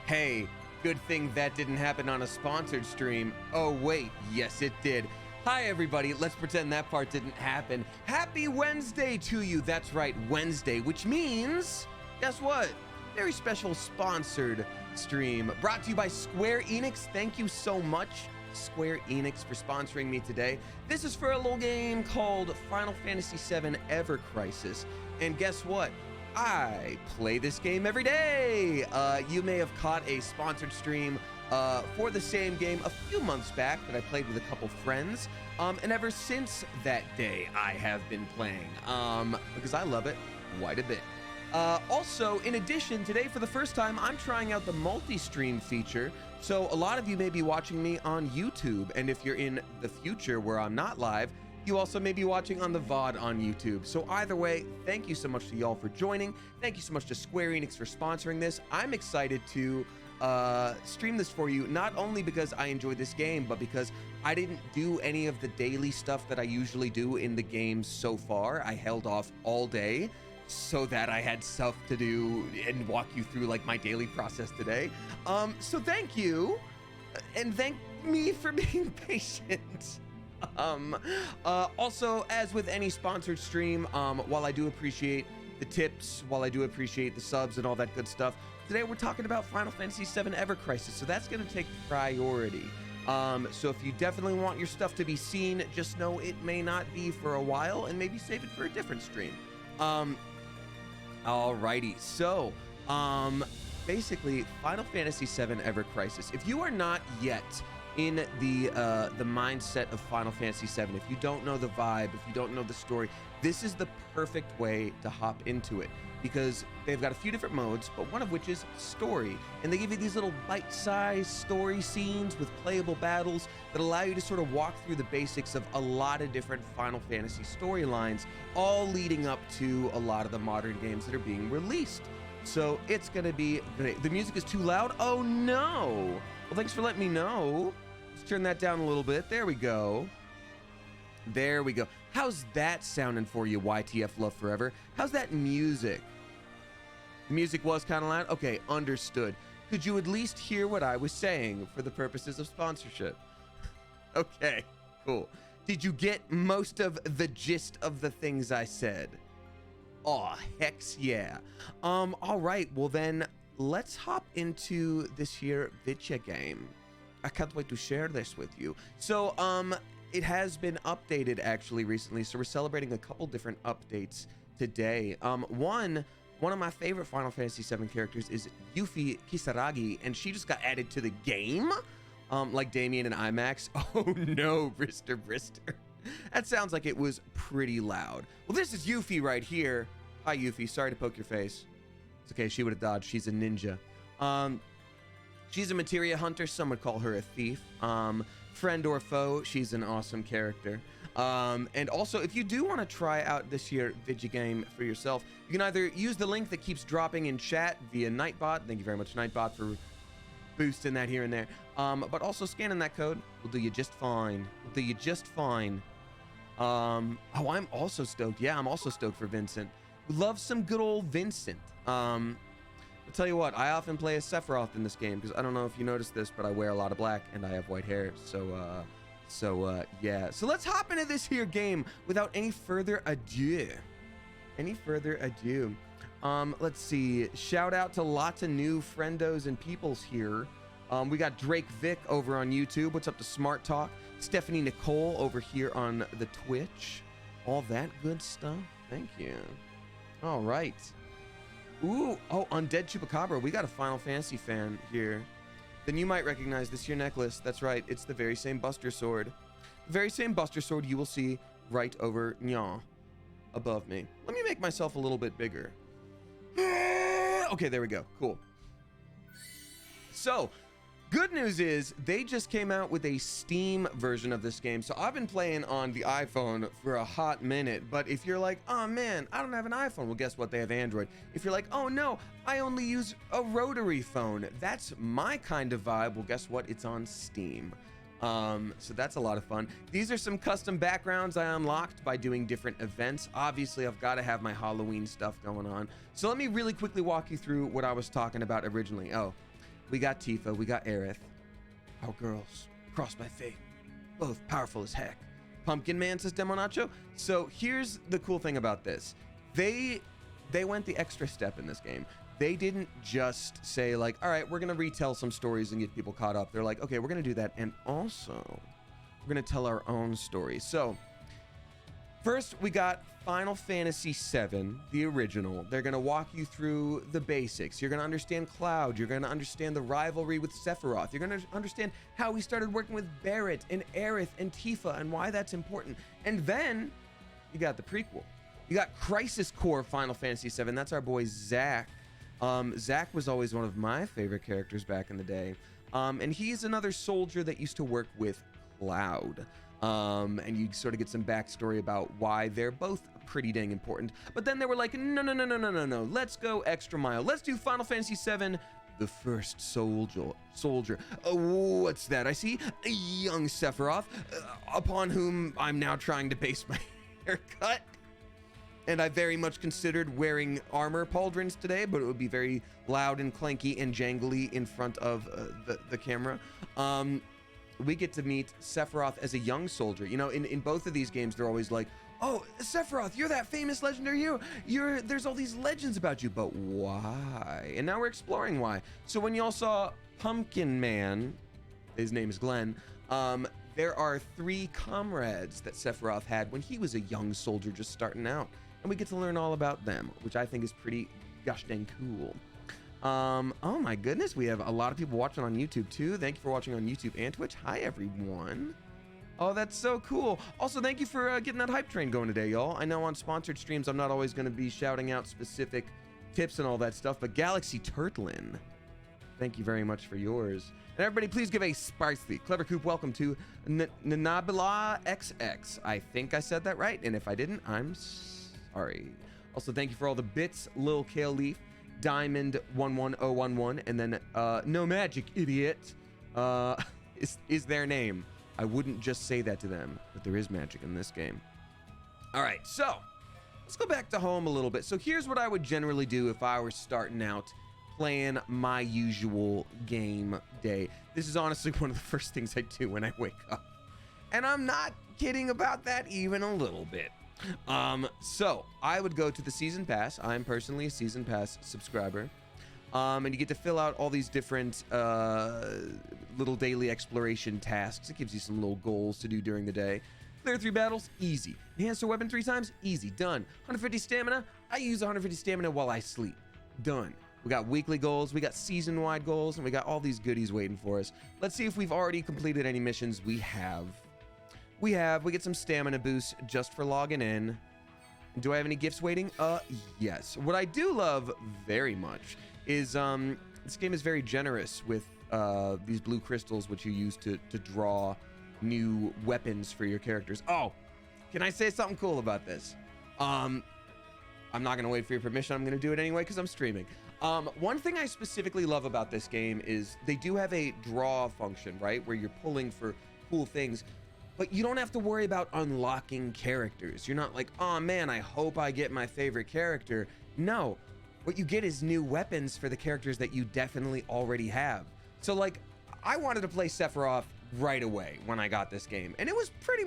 Hey, good thing that didn't happen on a sponsored stream. Oh wait, yes it did. Hi everybody, let's pretend that part didn't happen. Happy Wednesday to you. That's right, Wednesday, which means, guess what? Very special sponsored stream brought to you by Square Enix. Thank you so much, Square Enix, for sponsoring me today. This is for a little game called Final Fantasy VII Ever Crisis. And guess what? I play this game every day. You may have caught a sponsored stream for the same game a few months back that I played with a couple friends. And ever since that day, I have been playing because I love it quite a bit. Also, in addition, today for the first time, I'm trying out the multi-stream feature. So a lot of you may be watching me on YouTube. And if you're in the future where I'm not live, you also may be watching on the VOD on YouTube. So either way, thank you so much to y'all for joining. Thank you so much to Square Enix for sponsoring this. I'm excited to stream this for you, not only because I enjoyed this game, but because I didn't do any of the daily stuff that I usually do in the game so far. I held off all day so that I had stuff to do and walk you through like my daily process today. So thank you, and thank me for being patient. Also, as with any sponsored stream, while I do appreciate the tips, while I do appreciate the subs and all that good stuff, today we're talking about Final Fantasy VII Ever Crisis, so that's going to take priority. So if you definitely want your stuff to be seen, just know it may not be for a while, and maybe save it for a different stream. Alrighty, so basically Final Fantasy VII Ever Crisis. If you are not yet in the mindset of Final Fantasy VII, if you don't know the vibe, if you don't know the story, this is the perfect way to hop into it, because they've got a few different modes, but one of which is story, and they give you these little bite-sized story scenes with playable battles that allow you to sort of walk through the basics of a lot of different Final Fantasy storylines, all leading up to a lot of the modern games that are being released. So it's gonna be great. The music is too loud? Oh no! Well, thanks for letting me know. Let's turn that down a little bit. There we go. There we go. How's that sounding for you, YTF Love Forever? How's that music? The music was kind of loud? Okay, understood. Could you at least hear what I was saying for the purposes of sponsorship? Okay, cool. Did you get most of the gist of the things I said? Aw, hex yeah. All right, well then, let's hop into this here video game. I can't wait to share this with you. So, it has been updated actually recently, so we're celebrating a couple different updates today. One of my favorite Final Fantasy VII characters is Yuffie Kisaragi, and she just got added to the game, like Damien and IMAX. Oh no, Brister. That sounds like it was pretty loud. Well, this is Yuffie right here. Hi, Yuffie. Sorry to poke your face. It's okay. She would have dodged. She's a ninja. She's a materia hunter. Some would call her a thief. Friend or foe, she's an awesome character. And also, if you do want to try out this here video game for yourself, you can either use the link that keeps dropping in chat via Nightbot. Thank you very much, Nightbot, for boosting that here and there. But also scanning that code will do you just fine. Will do you just fine. Oh, I'm also stoked. Yeah, I'm also stoked for Vincent. Love some good old Vincent. I'll tell you what, I often play as Sephiroth in this game, because I don't know if you noticed this, but I wear a lot of black and I have white hair. So yeah. So let's hop into this here game without any further ado. Let's see. Shout out to lots of new friendos and peoples here. We got Drake Vic over on YouTube. What's up to Smart Talk? Stephanie Nicole over here on the Twitch. All that good stuff. Thank you. All right. Ooh, oh, Undead Chupacabra. We got a Final Fantasy fan here. Then you might recognize this here necklace. That's right. It's the very same Buster Sword. The very same Buster Sword you will see right over Nya above me. Let me make myself a little bit bigger. Okay, there we go. Cool. So, good news is they just came out with a Steam version of this game. So I've been playing on the iPhone for a hot minute, but if you're like, oh man, I don't have an iPhone, well, guess what? They have Android. If you're like, oh no, I only use a rotary phone, that's my kind of vibe, well, guess what? It's on Steam. So that's a lot of fun. These are some custom backgrounds I unlocked by doing different events. Obviously, I've got to have my Halloween stuff going on. So let me really quickly walk you through what I was talking about originally. Oh, we got Tifa, we got Aerith. Our girls, cross my fate, both powerful as heck. Pumpkin Man, says Demonacho. So here's the cool thing about this. They went the extra step in this game. They didn't just say like, all right, we're gonna retell some stories and get people caught up. They're like, okay, we're gonna do that, and also we're gonna tell our own stories. So first we got Final Fantasy VII, the original. They're gonna walk you through the basics. You're gonna understand Cloud. You're gonna understand the rivalry with Sephiroth. You're gonna understand how we started working with Barret and Aerith and Tifa and why that's important. And then you got the prequel. You got Crisis Core Final Fantasy VII. That's our boy Zack. Zack was always one of my favorite characters back in the day. And he's another soldier that used to work with Cloud. And you sort of get some backstory about why they're both pretty dang important. But then they were like, no. Let's go extra mile. Let's do Final Fantasy VII, the first soldier. Oh, what's that? I see a young Sephiroth, upon whom I'm now trying to base my haircut. And I very much considered wearing armor pauldrons today, but it would be very loud and clanky and jangly in front of the camera. We get to meet Sephiroth as a young soldier. You know, in both of these games, they're always like, oh, Sephiroth, you're that famous legendary hero. There's all these legends about you, but why? And now we're exploring why. So when y'all saw Pumpkin Man, his name is Glenn, there are 3 comrades that Sephiroth had when he was a young soldier just starting out. And we get to learn all about them, which I think is pretty gosh dang cool. Oh my goodness, we have a lot of people watching on YouTube too. Thank you for watching on YouTube and Twitch. Hi everyone. Oh, that's so cool. Also, thank you for getting that hype train going today, y'all. I know on sponsored streams I'm not always going to be shouting out specific tips and all that stuff, but Galaxy Turtlin, thank you very much for yours. And everybody, please give a spicy Clever Coop welcome to Nanabila XX. I think I said that right, and if I didn't, I'm sorry. Also, thank you for all the bits, Lil Kale Leaf, Diamond 11011, and then No Magic Idiot is their name. I wouldn't just say that to them, but there is magic in this game. All right, so let's go back to home a little bit. So here's what I would generally do if I were starting out playing my usual game day. This is honestly one of the first things I do when I wake up. And I'm not kidding about that even a little bit. So I would go to the season pass. I'm personally a season pass subscriber. And you get to fill out all these different little daily exploration tasks. It gives you some little goals to do during the day. Clear 3 battles, easy. Enhance your weapon 3 times, easy, done. 150 stamina, I use 150 stamina while I sleep, done. We got weekly goals, we got season-wide goals, and we got all these goodies waiting for us. Let's see if we've already completed any missions. We get some stamina boosts just for logging in. Do I have any gifts waiting? Yes. What I do love very much is this game is very generous with these blue crystals, which you use to draw new weapons for your characters. Oh, can I say something cool about this? I'm not gonna wait for your permission. I'm gonna do it anyway because I'm streaming. One thing I specifically love about this game is they do have a draw function, right, where you're pulling for cool things, but you don't have to worry about unlocking characters. You're not like, oh man, I hope I get my favorite character. No, what you get is new weapons for the characters that you definitely already have. So like, I wanted to play Sephiroth right away when I got this game, and it was pretty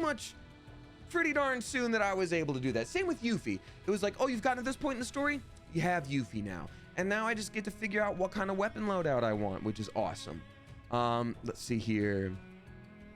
darn soon that I was able to do that. Same with Yuffie. It was like, oh, you've gotten to this point in the story, you have Yuffie now. And now I just get to figure out what kind of weapon loadout I want, which is awesome. Let's see here.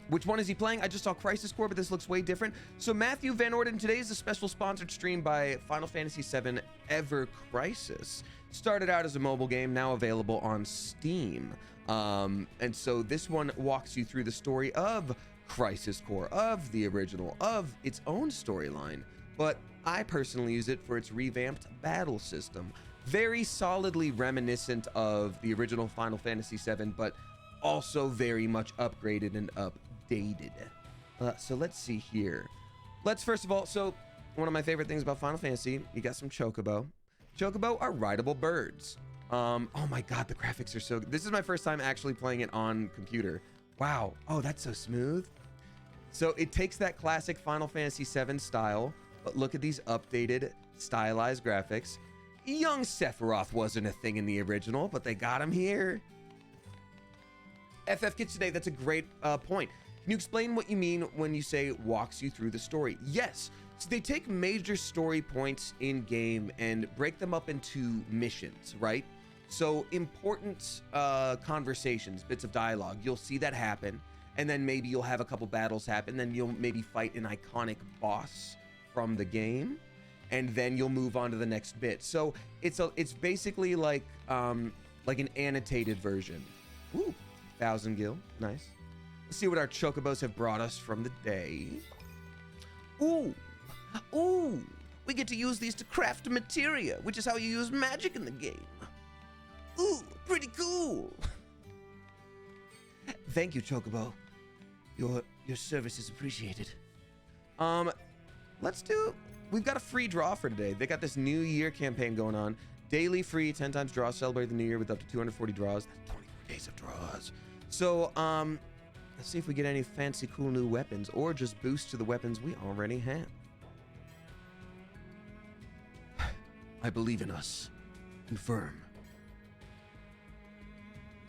Which one is he playing? I just saw Crisis Core, but this looks way different. So Matthew Van Orden, today is a special sponsored stream by Final Fantasy VII Ever Crisis. Started out as a mobile game, now available on Steam. And so this one walks you through the story of Crisis Core, of the original, of its own storyline. But I personally use it for its revamped battle system. Very solidly reminiscent of the original Final Fantasy VII, but also very much upgraded and updated. So let's see here. Let's first of all, so one of my favorite things about Final Fantasy, you got some chocobo. Chocobo are rideable birds. Oh my god, the graphics are so good. This is my first time actually playing it on computer. Wow. Oh, that's so smooth. So it takes that classic Final Fantasy VII style, but look at these updated, stylized graphics. Young Sephiroth wasn't a thing in the original, but they got him here. FF Kids Today, that's a great point. Can you explain what you mean when you say walks you through the story? Yes. So they take major story points in game and break them up into missions, right? So important conversations, bits of dialogue, you'll see that happen. And then maybe you'll have a couple battles happen. Then you'll maybe fight an iconic boss from the game. And then you'll move on to the next bit. So it's basically like an annotated version. Ooh, 1,000 gil, nice. Let's see what our chocobos have brought us from the day. Ooh, we get to use these to craft materia, which is how you use magic in the game. Ooh, pretty cool. Thank you, chocobo. Your service is appreciated. We've got a free draw for today. They got this New Year campaign going on. Daily free, 10 times draw, celebrate the New Year with up to 240 draws. That's 24 days of draws. So, let's see if we get any fancy, cool new weapons or just boost to the weapons we already have. I believe in us. Confirm.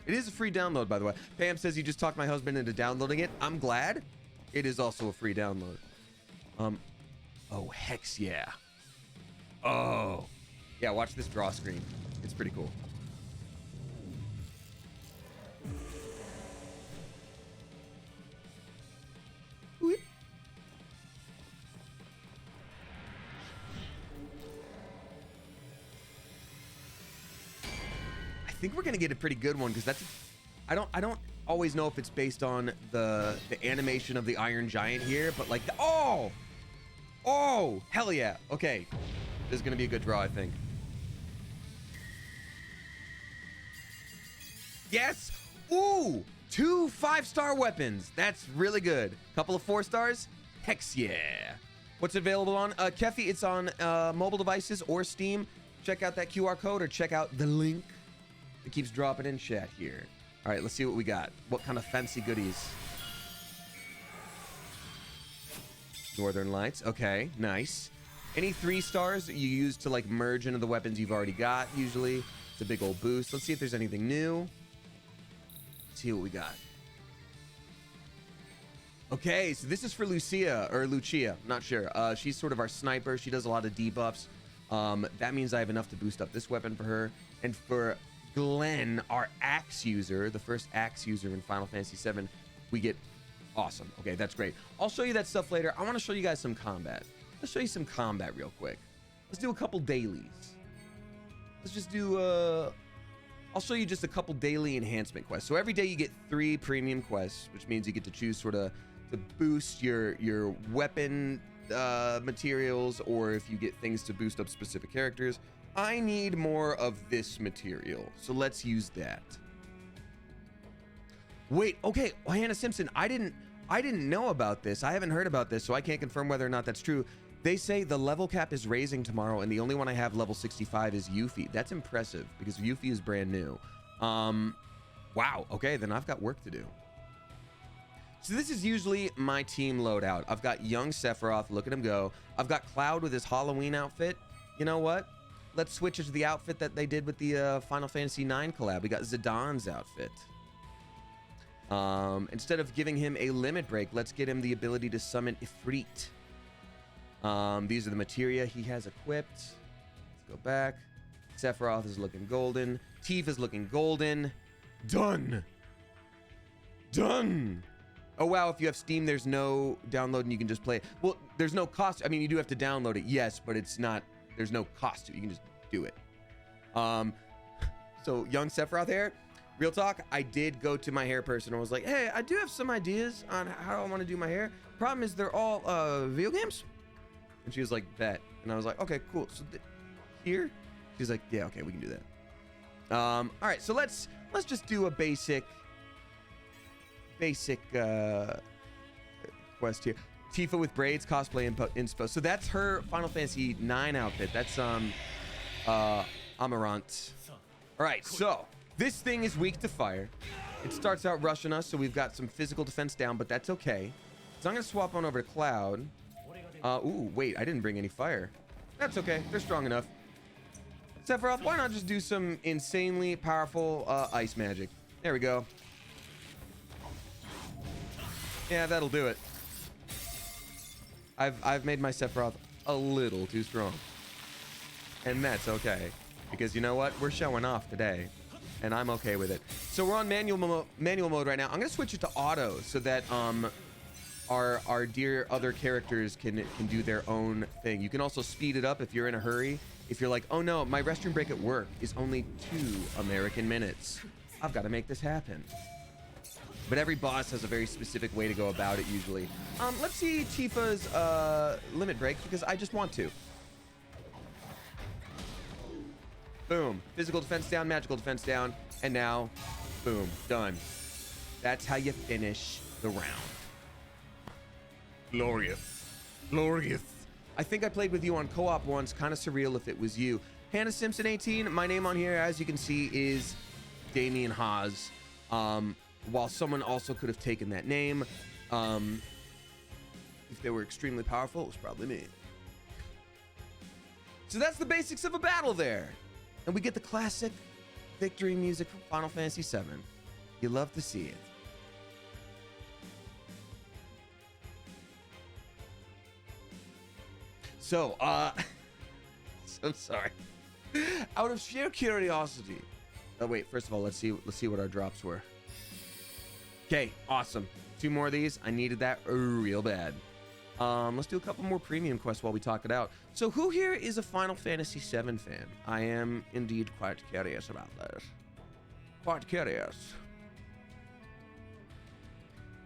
It is a free download, by the way. Pam says you just talked my husband into downloading it. I'm glad. It is also a free download. Oh, hex yeah. Oh. Yeah, watch this draw screen. It's pretty cool. Whoop. I think we're gonna get a pretty good one because I don't always know if it's based on the animation of the Iron Giant here, but like oh, hell yeah. Okay. This is going to be a good draw, I think. Yes. Ooh, 2 5-star weapons. That's really good. Couple of 4-stars. Hex yeah. What's available on Kefi? It's on mobile devices or Steam. Check out that QR code or check out the link. It keeps dropping in chat here. All right, let's see what we got. What kind of fancy goodies? Northern Lights. Okay, nice. Any 3-stars that you use to like merge into the weapons you've already got, usually. It's a big old boost. Let's see if there's anything new. Let's see what we got. Okay, so this is for Lucia, not sure. She's sort of our sniper. She does a lot of debuffs. That means I have enough to boost up this weapon for her. And for Glenn, our axe user, the first axe user in Final Fantasy VII, we get awesome. Okay, that's great. I'll show you that stuff later. I want to show you guys some combat. Let's show you some combat real quick. Let's do a couple dailies. Let's just do I'll show you just a couple daily enhancement quests. So every day you get 3 premium quests, which means you get to choose sort of to boost your weapon materials, or if you get things to boost up specific characters. I need more of this material, so let's use that. Wait, okay, Hannah Simpson, I didn't know about this. I haven't heard about this, so I can't confirm whether or not that's true. They say the level cap is raising tomorrow, and the only one I have level 65 is Yuffie. That's impressive, because Yuffie is brand new. Wow, okay, then I've got work to do. So this is usually my team loadout. I've got young Sephiroth, look at him go. I've got Cloud with his Halloween outfit. You know what? Let's switch it to the outfit that they did with the Final Fantasy IX collab. We got Zidane's outfit. Instead of giving him a limit break, let's get him the ability to summon Ifrit. These are the materia he has equipped. Let's go back. Sephiroth is looking golden. Tifa is looking golden. Done. Done. Oh, wow. If you have Steam, there's no download and you can just play it. Well, there's no cost. I mean, you do have to download it, yes, but it's not, there's no cost to it. You can just do it. So young Sephiroth hair. Real talk, I did go to my hair person and was like, hey, I do have some ideas on how I want to do my hair. Problem is they're all video games. And she was like, bet. And I was like, okay, cool. So here? She's like, yeah, okay, we can do that. All right, so let's just do a basic quest here. Tifa with braids, cosplay inspo. So that's her Final Fantasy IX outfit. That's Amarant. All right, so this thing is weak to fire. It starts out rushing us, so we've got some physical defense down, but that's okay. So I'm gonna swap on over to Cloud. Ooh, wait, I didn't bring any fire. That's okay, they're strong enough. Sephiroth, why not just do some insanely powerful ice magic? There we go. Yeah, that'll do it. I've made my Sephiroth a little too strong. And that's okay. Because you know what? We're showing off today. And I'm okay with it. So we're on manual mode right now. I'm gonna switch it to auto so that our dear other characters can do their own thing. You can also speed it up if you're in a hurry. If you're like, oh no, my restroom break at work is only 2 American minutes. I've got to make this happen. But every boss has a very specific way to go about it usually. Let's see Tifa's limit break because I just want to. Boom. Physical defense down, magical defense down, and now, boom, done. That's how you finish the round. Glorious. Glorious. I think I played with you on co-op once. Kind of surreal if it was you. Hannah Simpson 18. My name on here, as you can see, is Damien Haas. While someone also could have taken that name, if they were extremely powerful, it was probably me. So that's the basics of a battle there. And we get the classic victory music from Final Fantasy VII. You love to see it. So, so sorry. Out of sheer curiosity. Oh wait, first of all, let's see what our drops were. Okay, awesome. 2 more of these. I needed that real bad. Let's do a couple more premium quests while we talk it out. So who here is a Final Fantasy VII fan? I am indeed quite curious about this. Quite curious.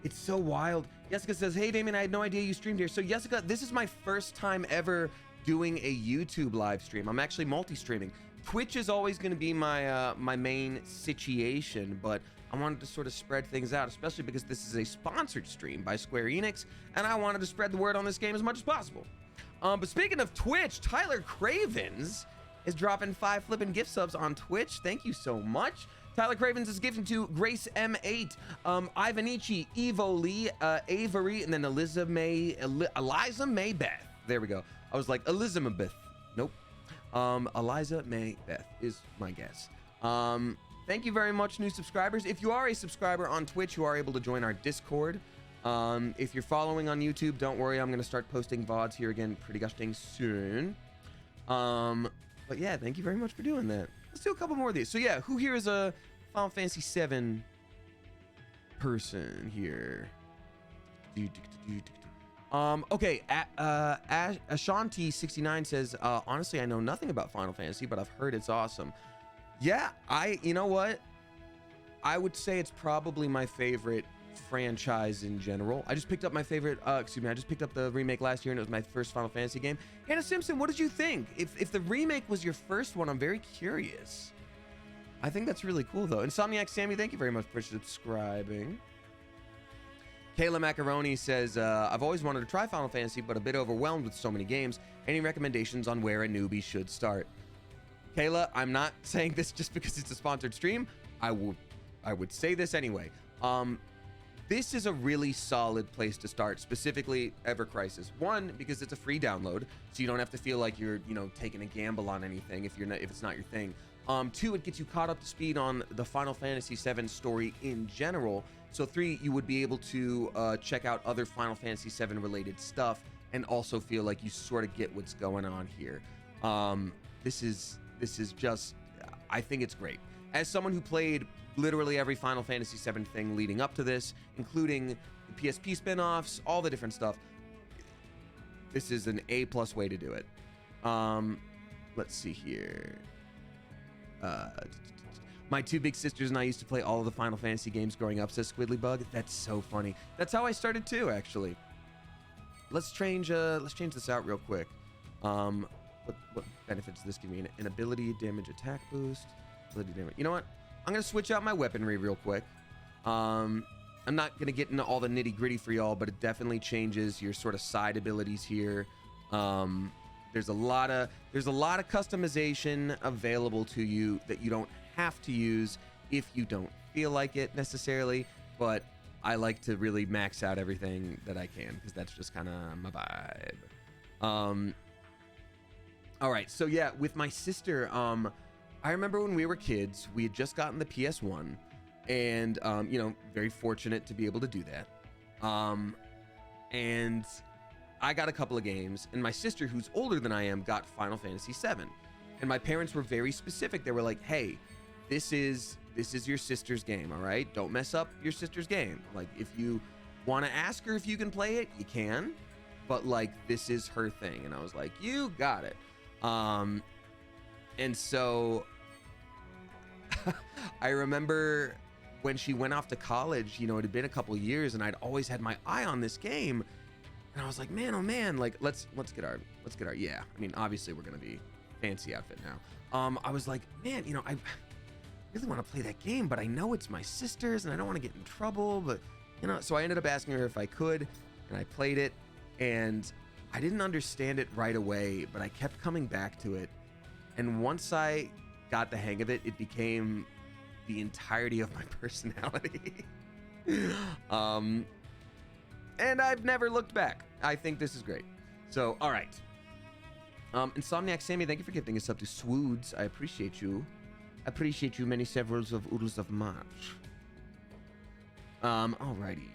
It's so wild. Jessica says, hey Damien, I had no idea you streamed here. So Jessica, this is my first time ever doing a YouTube live stream. I'm actually multi-streaming. Twitch is always going to be my my main situation, but I wanted to sort of spread things out, especially because this is a sponsored stream by Square Enix, and I wanted to spread the word on this game as much as possible. But speaking of Twitch, Tyler Cravens is dropping 5 flipping gift subs on Twitch. Thank you so much. Tyler Cravens is gifting to Grace M8, Ivanichi, Evo Lee, Avery, and then Eliza May Beth. There we go. I was like, Elizabeth. Nope. Eliza May Beth is my guess. Thank you very much, new subscribers. If you are a subscriber on Twitch, you are able to join our Discord. If you're following on YouTube, don't worry. I'm going to start posting VODs here again pretty gosh dang soon. But yeah, thank you very much for doing that. Let's do a couple more of these. So yeah, who here is a Final Fantasy VII person here? Okay, Ashanti69 says, honestly, I know nothing about Final Fantasy, but I've heard it's awesome. Yeah, you know what? I would say it's probably my favorite franchise in general. I just picked up my favorite, I just picked up the remake last year and it was my first Final Fantasy game. Hannah Simpson, what did you think? If the remake was your first one, I'm very curious. I think that's really cool though. Insomniac Sammy, thank you very much for subscribing. Kayla Macaroni says, I've always wanted to try Final Fantasy, but a bit overwhelmed with so many games. Any recommendations on where a newbie should start? Kayla, I'm not saying this just because it's a sponsored stream. I would say this anyway. This is a really solid place to start, specifically Ever Crisis. 1, because it's a free download, so you don't have to feel like you're, taking a gamble on anything if it's not your thing. 2, it gets you caught up to speed on the Final Fantasy VII story in general. So 3, you would be able to check out other Final Fantasy VII related stuff and also feel like you sort of get what's going on here. This is just, I think it's great. As someone who played literally every Final Fantasy VII thing leading up to this, including the PSP spin-offs, all the different stuff, this is an A+ way to do it. Let's see here. My 2 big sisters and I used to play all of the Final Fantasy games growing up, says Squidlybug. That's so funny. That's how I started too, actually. Let's change this out real quick. What benefits does this give me? An ability damage attack boost. Ability damage. You know what? I'm gonna switch out my weaponry real quick. I'm not gonna get into all the nitty gritty for y'all, but it definitely changes your sort of side abilities here. There's a lot of customization available to you that you don't have to use if you don't feel like it necessarily, but I like to really max out everything that I can because that's just kind of my vibe. All right, so yeah, with my sister, I remember when we were kids, we had just gotten the PS1 and, very fortunate to be able to do that. And I got a couple of games, and my sister, who's older than I am, got Final Fantasy VII. And my parents were very specific. They were like, hey, this is your sister's game, all right? Don't mess up your sister's game. Like, if you want to ask her if you can play it, you can. But, like, this is her thing. And I was like, you got it. And so I remember when she went off to college, you know, it had been a couple of years, and I'd always had my eye on this game. And I was like, man, oh man, like, let's get our, yeah. I mean, obviously we're going to be fancy outfit now. I was like, man, you know, I really want to play that game, but I know it's my sister's and I don't want to get in trouble, but you know, so I ended up asking her if I could, and I played it, and I didn't understand it right away, but I kept coming back to it. And once I got the hang of it, it became the entirety of my personality. And I've never looked back. I think this is great. So, all right. Insomniac Sammy, thank you for gifting us up to Swoods. I appreciate you. Appreciate you many severals of oodles of March. Alrighty.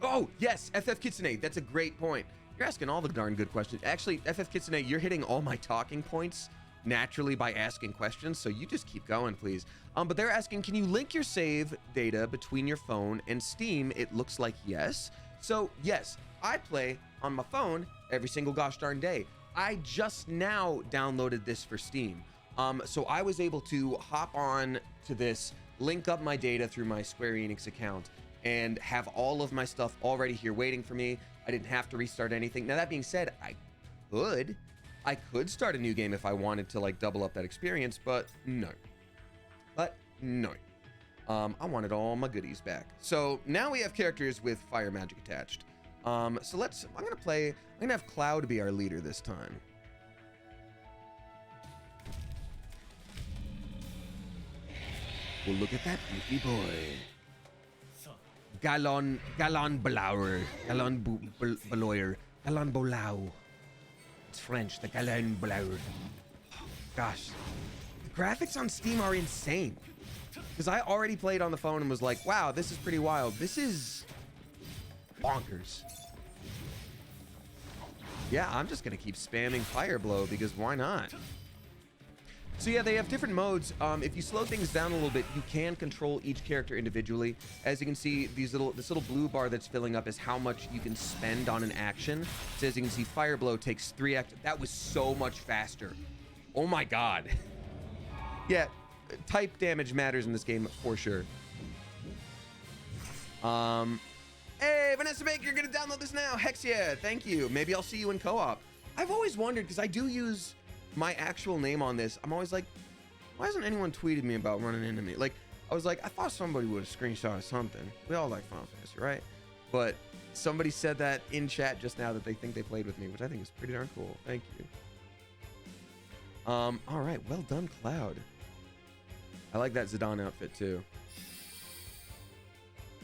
Oh, yes, FF Kitsune. That's a great point. You're asking all the darn good questions. Actually, FF Kitsune, you're hitting all my talking points naturally by asking questions, so you just keep going, please. But they're asking, can you link your save data between your phone and Steam? It looks like yes. So, yes, I play on my phone every single gosh darn day. I just now downloaded this for Steam. So I was able to hop on to this, link up my data through my Square Enix account, and have all of my stuff already here waiting for me. I didn't have to restart anything. Now, that being said, I could start a new game if I wanted to, like, double up that experience, but no. I wanted all my goodies back. So now we have characters with fire magic attached. So I'm gonna have Cloud be our leader this time. Well, look at that beauty boy. Galon Blower. Galon Bolau. It's French, the Galon Blower. Oh, gosh. The graphics on Steam are insane. Because I already played on the phone and was like, wow, this is pretty wild. This is bonkers. Yeah, I'm just going to keep spamming Fire Blow because why not? So yeah, they have different modes. If you slow things down a little bit, you can control each character individually. As you can see, this little blue bar that's filling up is how much you can spend on an action. So as you can see, Fire Blow takes 3 actions. That was so much faster. Oh my god. Yeah, type damage matters in this game for sure. Hey, Vanessa Baker, you're gonna download this now. Hex yeah, thank you. Maybe I'll see you in co-op. I've always wondered, because I do use my actual name on this. I'm always like, why hasn't anyone tweeted me about running into me? Like, I was like, I thought somebody would have screenshot something. We all like Final Fantasy, right? But somebody said that in chat just now that they think they played with me, which I think is pretty darn cool. Thank you. All right, well done, Cloud. I like that Zidane outfit too.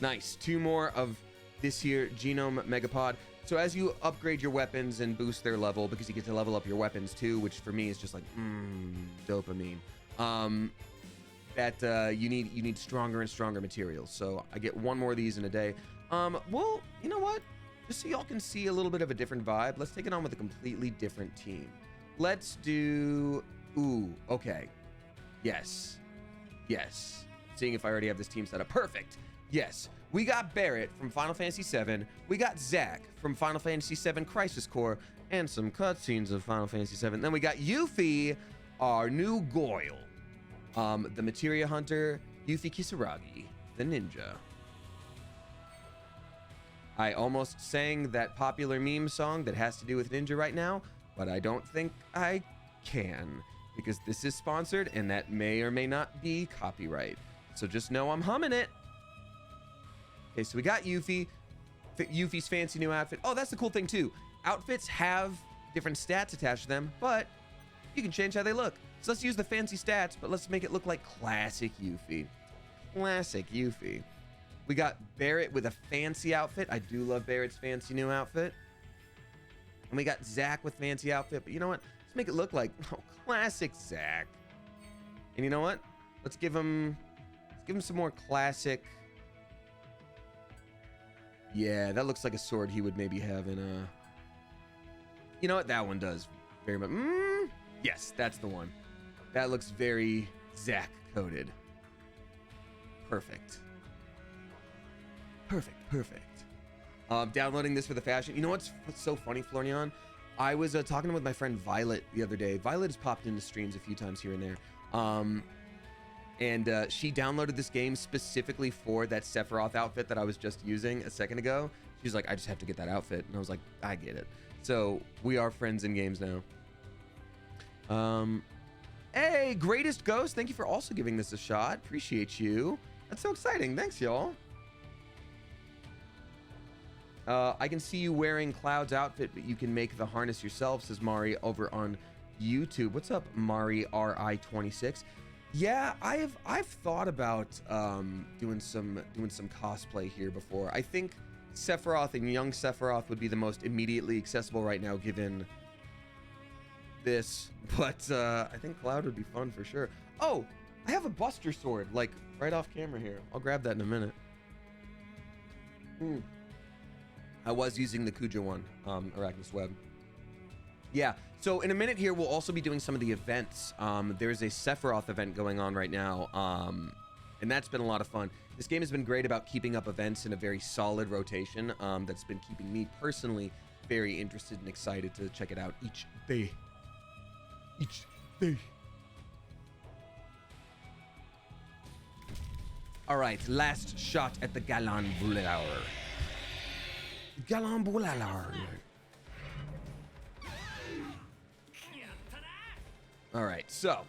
Nice. 2 more of this here Genome Megapod. So as you upgrade your weapons and boost their level, because you get to level up your weapons too, which for me is just like dopamine. You need stronger and stronger materials. So I get 1 more of these in a day. Well, you know what? Just so y'all can see a little bit of a different vibe, let's take it on with a completely different team. Let's do. Ooh, okay. Yes. Seeing if I already have this team set up. Perfect. Yes. We got Barrett from Final Fantasy VII. We got Zack from Final Fantasy VII Crisis Core and some cutscenes of Final Fantasy VII. Then we got Yuffie, our new Goyle. The Materia Hunter, Yuffie Kisaragi, the ninja. I almost sang that popular meme song that has to do with ninja right now, but I don't think I can, because this is sponsored and that may or may not be copyright. So just know I'm humming it. Okay, so we got Yuffie. Yuffie's fancy new outfit. Oh, that's the cool thing too. Outfits have different stats attached to them, but you can change how they look. So let's use the fancy stats, but let's make it look like classic Yuffie. Classic Yuffie. We got Barrett with a fancy outfit. I do love Barrett's fancy new outfit. And we got Zack with fancy outfit, but you know what? Let's make it look like classic Zack. And you know what? Let's give him give him some more classic. Yeah, that looks like a sword he would maybe have in a... You know what? That one does very much. Yes, that's the one. That looks very Zack coded. Perfect. Perfect. Downloading this for the fashion. You know what's so funny, Florian? I was talking with my friend Violet the other day. Violet has popped into streams a few times here and there. And she downloaded this game specifically for that Sephiroth outfit that I was just using a second ago. She's like, I just have to get that outfit. And I was like, I get it. So we are friends in games now. Hey, Greatest Ghost. Thank you for also giving this a shot. Appreciate you. That's so exciting. Thanks, y'all. I can see you wearing Cloud's outfit, but you can make the harness yourself, says Mari over on YouTube. What's up, Mari RI26? Yeah, I've thought about doing some cosplay here before. I think Sephiroth and young Sephiroth would be the most immediately accessible right now, given this. But I think Cloud would be fun for sure. Oh, I have a Buster Sword, like right off camera here. I'll grab that in a minute. I was using the Kuja one, Arachnus Web. Yeah, so in a minute here, we'll also be doing some of the events. There's a Sephiroth event going on right now, and that's been a lot of fun. This game has been great about keeping up events in a very solid rotation. That's been keeping me personally very interested and excited to check it out each day. All right, last shot at the Galan Boulevard. Galan Boulevard. All right, so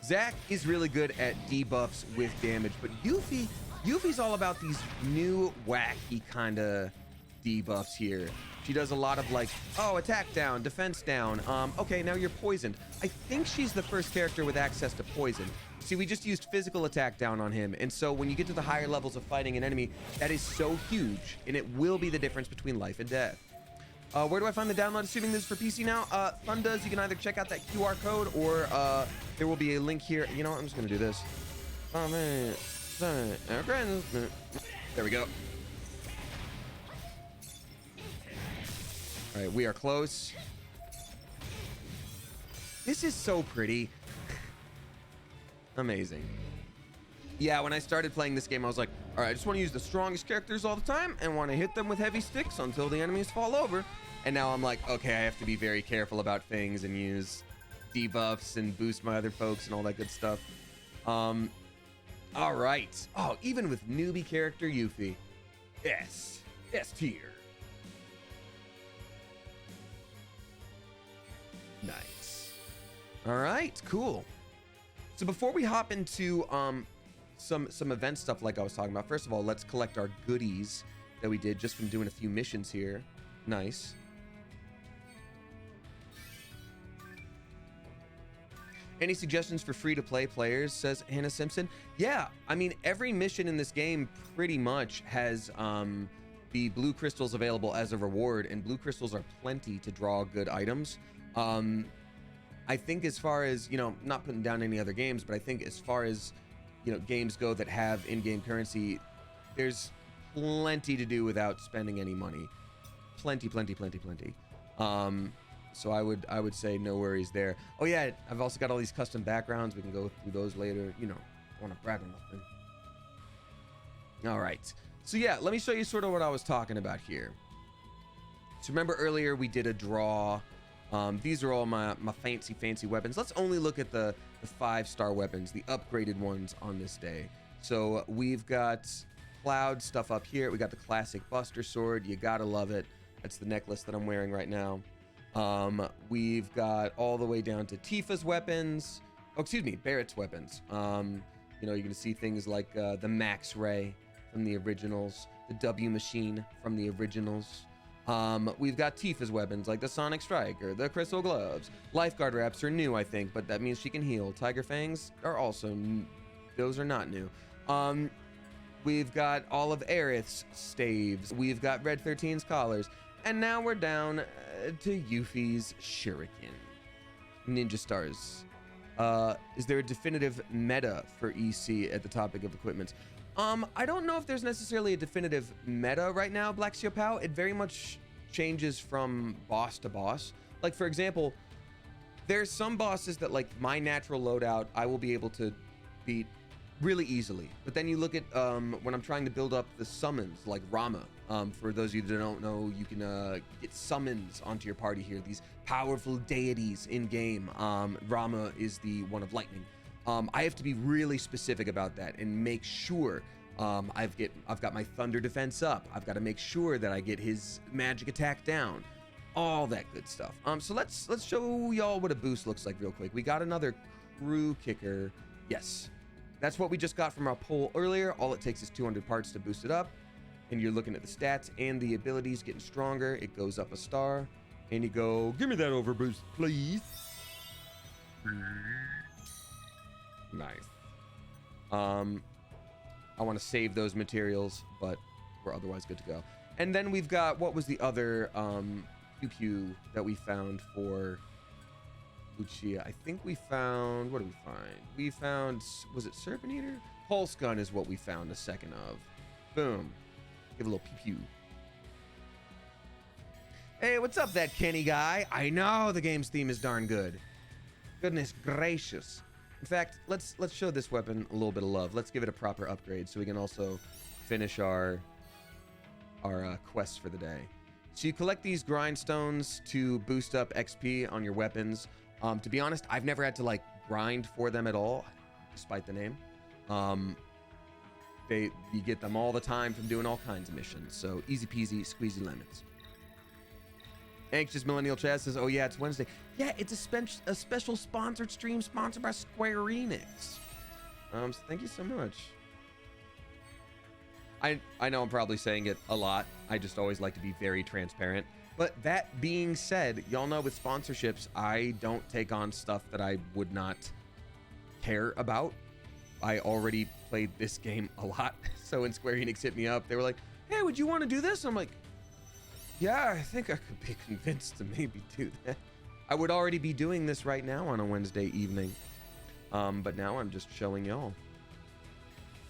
Zack is really good at debuffs with damage, but Yuffie's all about these new wacky kind of debuffs here. She does a lot of like, oh, attack down, defense down. Okay, now you're poisoned. I think she's the first character with access to poison. See, we just used physical attack down on him, and so when you get to the higher levels of fighting an enemy, that is so huge, and it will be the difference between life and death. Where do I find the download, assuming this is for PC now? Thundas, you can either check out that QR code, or there will be a link here. You know what, I'm just gonna do this. Oh man, there we go. All right, we are close. This is so pretty. Amazing. Yeah, when I started playing this game, I was like, all right, I just want to use the strongest characters all the time and want to hit them with heavy sticks until the enemies fall over. And now I'm like, okay, I have to be very careful about things and use debuffs and boost my other folks and all that good stuff. All right. Oh, even with newbie character Yuffie. S tier. Nice. All right, cool. So before we hop into some event stuff like I was talking about, first of all, let's collect our goodies that we did just from doing a few missions here. Nice. Any suggestions for free-to-play players, says Hannah Simpson? Yeah, I mean, every mission in this game pretty much has the blue crystals available as a reward, and blue crystals are plenty to draw good items. I think as far as, you know, not putting down any other games, but I think as far as, you know, games go that have in-game currency, there's plenty to do without spending any money. Plenty. So I would say no worries there. Oh yeah, I've also got all these custom backgrounds. We can go through those later. You know, I want to brag or nothing. All right. So yeah, let me show you sort of what I was talking about here. So remember earlier we did a draw. These are all my fancy weapons. Let's only look at the 5-star weapons, the upgraded ones on this day. So we've got Cloud stuff up here. We got the classic Buster Sword. You gotta love it. That's the necklace that I'm wearing right now. We've got all the way down to Tifa's weapons. Oh, excuse me, Barrett's weapons. You know, you can see things like the Max Ray from the originals, the W Machine from the originals. We've got Tifa's weapons like the Sonic Striker, the Crystal Gloves. Lifeguard wraps are new, I think, but that means she can heal. Tiger Fangs are also those are not new. We've got all of Aerith's staves. We've got Red 13's collars. And now we're down to Yuffie's shuriken. Ninja stars. Is there a definitive meta for EC at the topic of equipment? I don't know if there's necessarily a definitive meta right now, Black Seal Pow. It very much changes from boss to boss. Like, for example, there's some bosses that, like, my natural loadout, I will be able to beat really easily. But then you look at when I'm trying to build up the summons, like Rama. For those of you that don't know, you can get summons onto your party here. These powerful deities in game. Rama is the one of lightning. I have to be really specific about that and make sure I've got my thunder defense up. I've got to make sure that I get his magic attack down. All that good stuff. So let's show y'all what a boost looks like real quick. We got another crew kicker. Yes. That's what we just got from our poll earlier. All it takes is 200 parts to boost it up. And you're looking at the stats and the abilities getting stronger. It goes up a star. And you go, give me that overboost, please. Nice. I want to save those materials, but we're otherwise good to go. And then we've got, what was the other QQ that we found for Lucia? I think we found, what did we find? We found, was it Serpent Eater? Pulse Gun is what we found a second of. Boom. Give a little pew-pew. Hey, what's up, that Kenny guy? I know the game's theme is darn good. Goodness gracious. In fact, let's show this weapon a little bit of love. Let's give it a proper upgrade so we can also finish our quests for the day. So you collect these grindstones to boost up XP on your weapons. To be honest, I've never had to like grind for them at all, despite the name. You get them all the time from doing all kinds of missions. So easy peasy, squeezy lemons. Anxious Millennial Chaz says, oh yeah, it's Wednesday. Yeah, it's a special sponsored stream sponsored by Square Enix. So thank you so much. I know I'm probably saying it a lot. I just always like to be very transparent. But that being said, y'all know with sponsorships, I don't take on stuff that I would not care about. I already played this game a lot. So when Square Enix hit me up, they were like, hey, would you want to do this? I'm like, yeah, I think I could be convinced to maybe do that. I would already be doing this right now on a Wednesday evening. But now I'm just showing y'all.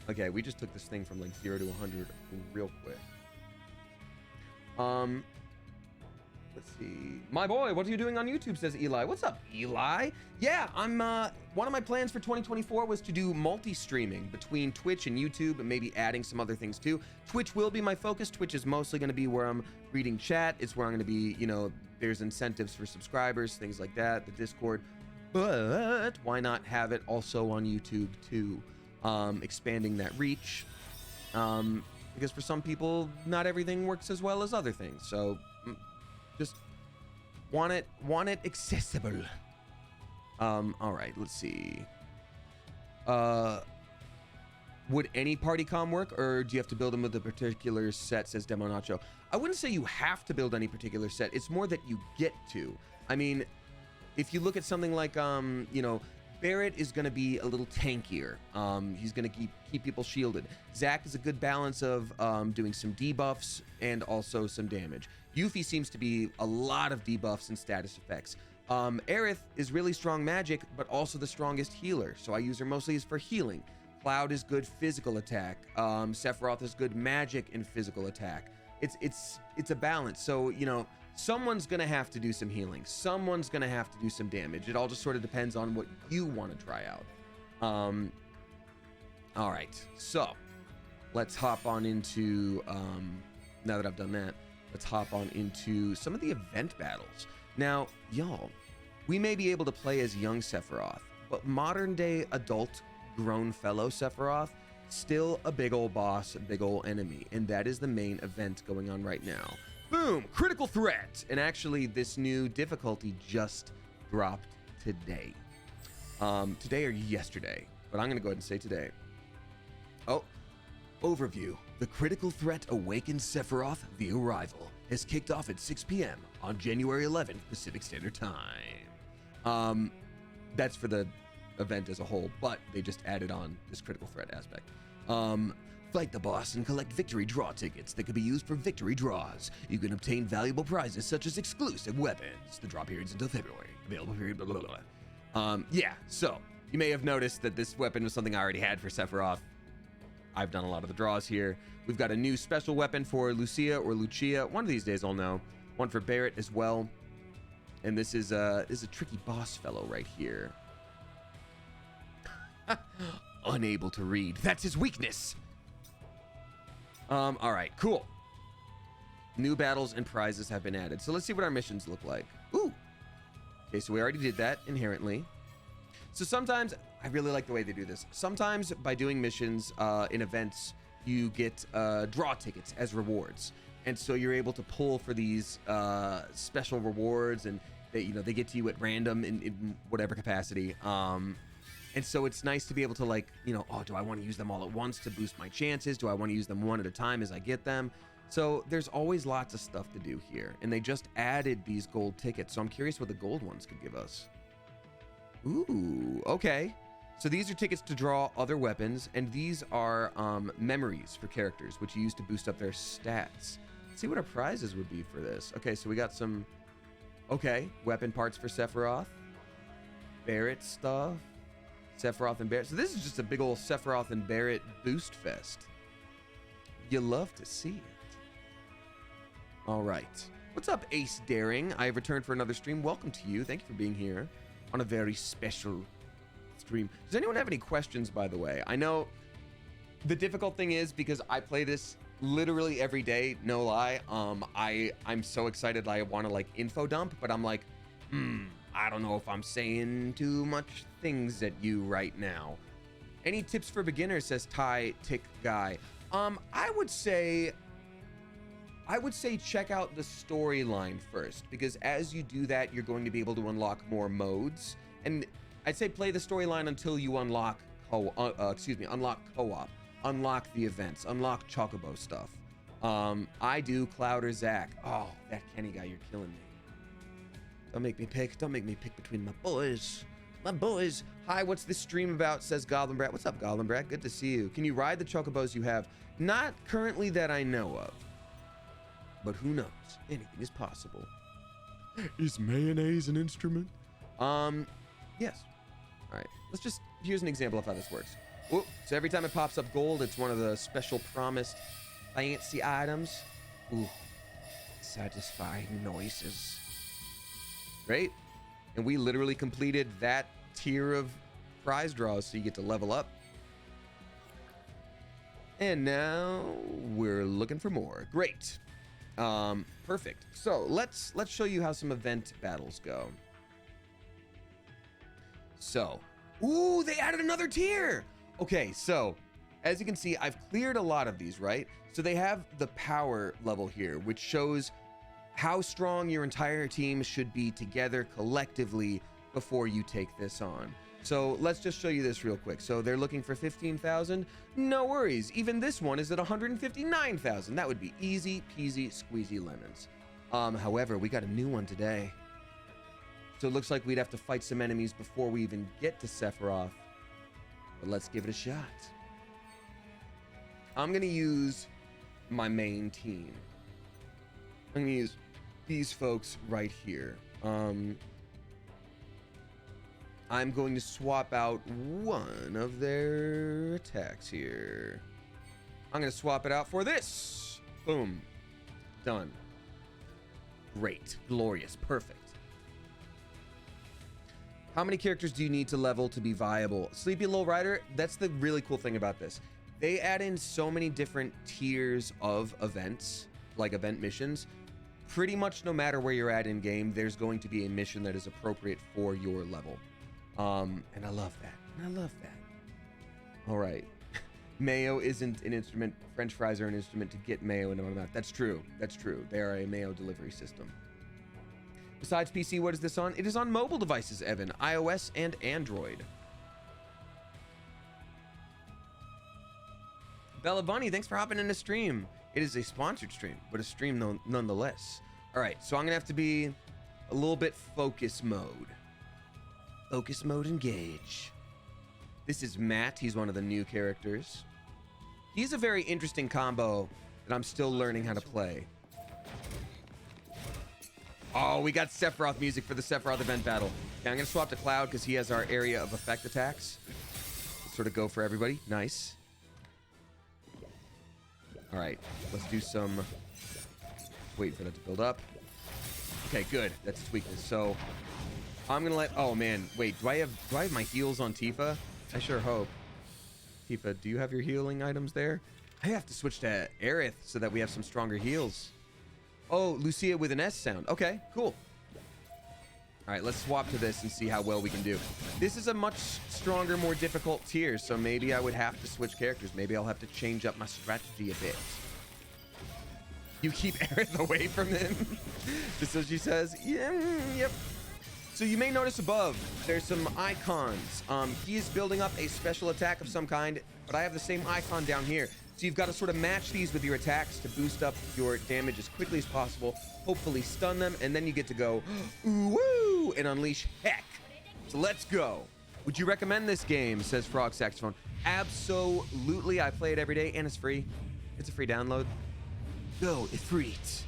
Okay, we just took this thing from like 0 to 100 real quick. Let's see. My boy, what are you doing on YouTube? Says Eli. What's up, Eli? Yeah, I'm one of my plans for 2024 was to do multi-streaming between Twitch and YouTube and maybe adding some other things too. Twitch will be my focus. Twitch is mostly going to be where I'm reading chat. It's where I'm going to be, you know, there's incentives for subscribers, things like that, the Discord. But why not have it also on YouTube too? Expanding that reach. Because for some people, not everything works as well as other things. So just want it accessible. All right, let's see. Would any party com work, or do you have to build them with a particular set, says Demo Nacho? I wouldn't say you have to build any particular set. It's more that you get to. I mean, if you look at something like, you know, Barrett is going to be a little tankier. He's going to keep people shielded. Zac is a good balance of doing some debuffs and also some damage. Yuffie seems to be a lot of debuffs and status effects. Aerith is really strong magic, but also the strongest healer, so I use her mostly as for healing. Cloud is good physical attack. Sephiroth is good magic and physical attack. It's a balance. So, you know, someone's gonna have to do some healing. Someone's gonna have to do some damage. It all just sort of depends on what you want to try out. All right, so let's hop on into, now that I've done that, let's hop on into some of the event battles. Now, y'all, we may be able to play as young Sephiroth, but modern day adult grown fellow Sephiroth, still a big old boss, a big old enemy, and that is the main event going on right now. Boom, critical threat. And actually this new difficulty just dropped today. Today or yesterday, but I'm gonna go ahead and say today. Oh, overview. The critical threat awakens Sephiroth, the arrival, has kicked off at 6 p.m. on January 11th, Pacific Standard Time. That's for the event as a whole, but they just added on this critical threat aspect. Fight the boss and collect victory draw tickets that can be used for victory draws. You can obtain valuable prizes such as exclusive weapons. The draw period's until February. Available period, blah, blah, blah. Yeah, so you may have noticed that this weapon was something I already had for Sephiroth. I've done a lot of the draws here. We've got a new special weapon for Lucia or Lucia. One of these days I'll know. One for Barret as well. And this is a tricky boss fellow right here. Unable to read. That's his weakness. All right, cool. New battles and prizes have been added. So let's see what our missions look like. Ooh. Okay, so we already did that inherently. So sometimes, I really like the way they do this. Sometimes by doing missions in events, you get draw tickets as rewards. And so you're able to pull for these special rewards, and they get to you at random in whatever capacity. And so it's nice to be able to, like, oh, do I want to use them all at once to boost my chances? Do I want to use them one at a time as I get them? So there's always lots of stuff to do here. And they just added these gold tickets. So I'm curious what the gold ones could give us. Ooh, okay. So these are tickets to draw other weapons. And these are memories for characters, which you use to boost up their stats. Let's see what our prizes would be for this. Okay, so we got some, weapon parts for Sephiroth. Barret stuff. Sephiroth and Barret. So this is just a big old Sephiroth and Barret boost fest. You love to see it. All right. What's up, Ace Daring? I have returned for another stream. Welcome to you. Thank you for being here on a very special stream. Does anyone have any questions, by the way? I know the difficult thing is because I play this literally every day, no lie. I'm so excited I want to, like, info dump, but I'm like, I don't know if I'm saying too much things at you right now. Any tips for beginners, says Ty Tick Guy. I would say check out the storyline first, because as you do that, you're going to be able to unlock more modes. And I'd say play the storyline until you unlock unlock co-op, unlock the events, unlock chocobo stuff. I do Cloud or Zack. Oh, that Kenny guy, you're killing me. Don't make me pick between my boys. My boys. Hi, what's this stream about, says Goblin Brat. What's up, Goblin Brat? Good to see you. Can you ride the chocobos you have? Not currently that I know of. But who knows? Anything is possible. Is mayonnaise an instrument? Yes. All right. Here's an example of how this works. Whoop. So every time it pops up gold, it's one of the special promised fancy items. Ooh. Satisfying noises. Right? And we literally completed that tier of prize draws, so you get to level up. And now we're looking for more. Great. Perfect. So let's show you how some event battles go. So, ooh, they added another tier. Okay, so as you can see, I've cleared a lot of these, right? So they have the power level here, which shows how strong your entire team should be together collectively before you take this on. So let's just show you this real quick. So they're looking for 15,000. No worries. Even this one is at 159,000. That would be easy peasy squeezy lemons. However, we got a new one today. So it looks like we'd have to fight some enemies before we even get to Sephiroth. But let's give it a shot. I'm going to use my main team. I'm going to use these folks right here. I'm going to swap out one of their attacks here. I'm going to swap it out for this. Boom. Done. Great. Glorious. Perfect. How many characters do you need to level to be viable? Sleepy Lowrider, that's the really cool thing about this. They add in so many different tiers of events, like event missions. Pretty much no matter where you're at in game, there's going to be a mission that is appropriate for your level. And I love that. All right. Mayo isn't an instrument. French fries are an instrument to get mayo into my mouth. That's true. They are a mayo delivery system. Besides PC, what is this on? It is on mobile devices, Evan. iOS and Android. Bella Bunny, thanks for hopping in the stream. It is a sponsored stream, but a stream nonetheless. All right, so I'm going to have to be a little bit focus mode. Focus mode engage. This is Matt. He's one of the new characters. He's a very interesting combo that I'm still learning how to play. Oh, we got Sephiroth music for the Sephiroth event battle. Okay, I'm gonna swap to Cloud because he has our area of effect attacks. Let's sort of go for everybody. Nice. All right, let's do some... Wait for that to build up. Okay, good. That's its weakness. So I'm gonna let... Oh man, wait. Do I have my heals on Tifa? I sure hope. Tifa, do you have your healing items there? I have to switch to Aerith so that we have some stronger heals. Oh, Lucia with an S sound. Okay, cool. All right, let's swap to this and see how well we can do. This is a much stronger, more difficult tier, so maybe I would have to switch characters. Maybe I'll have to change up my strategy a bit. You keep Aerith away from him? Just so she says. Yeah, yep. So you may notice above, there's some icons. He is building up a special attack of some kind, but I have the same icon down here. So you've got to sort of match these with your attacks to boost up your damage as quickly as possible, hopefully stun them, and then you get to go, ooh, woo, and unleash heck. So let's go. Would you recommend this game, says Frog Saxophone? Absolutely. I play it every day, and it's free. It's a free download. Go, Ifrit.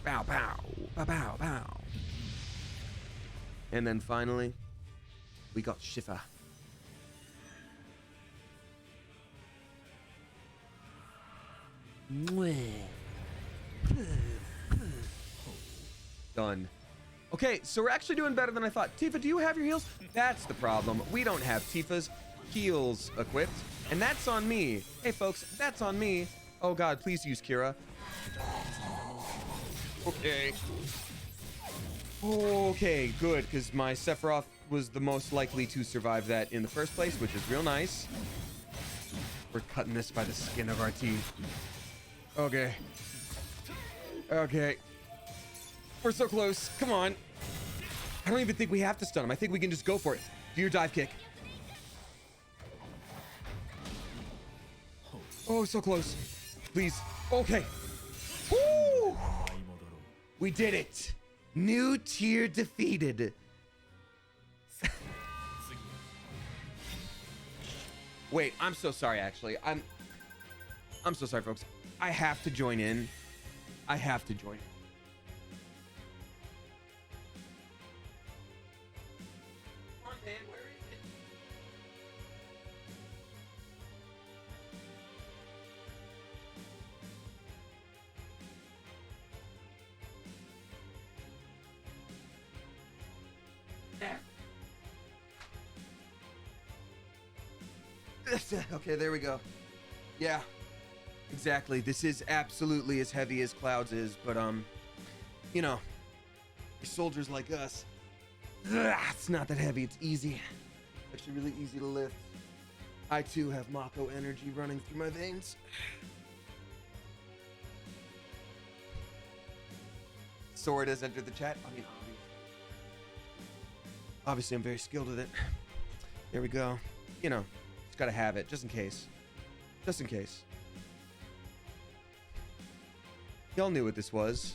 Bow, bow, bow, bow, bow. And then finally, we got Shifa. Done. Okay, so we're actually doing better than I thought. Tifa, do you have your heals? That's the problem. We don't have Tifa's heals equipped, and that's on me. Hey, folks, that's on me. Oh, God, please use Kira. Okay. Okay, good, because my Sephiroth was the most likely to survive that in the first place, which is real nice. We're cutting this by the skin of our teeth. Okay. Okay. We're so close. Come on. I don't even think we have to stun him. I think we can just go for it. Do your dive kick. Oh, so close. Please. Okay. Woo! We did it. New tier defeated. Wait, I'm so sorry, actually. I'm so sorry, folks. I have to join in. I have to join. Come on, man, where is it? There. Okay, there we go. Yeah. Exactly. This is absolutely as heavy as Clouds is, but you know, soldiers like us, it's not that heavy. It's easy. Actually, really easy to lift. I too have Mako energy running through my veins. Sword has entered the chat. I mean, obviously, I'm very skilled with it. There we go. You know, just gotta have it, just in case. Just in case. Y'all knew what this was.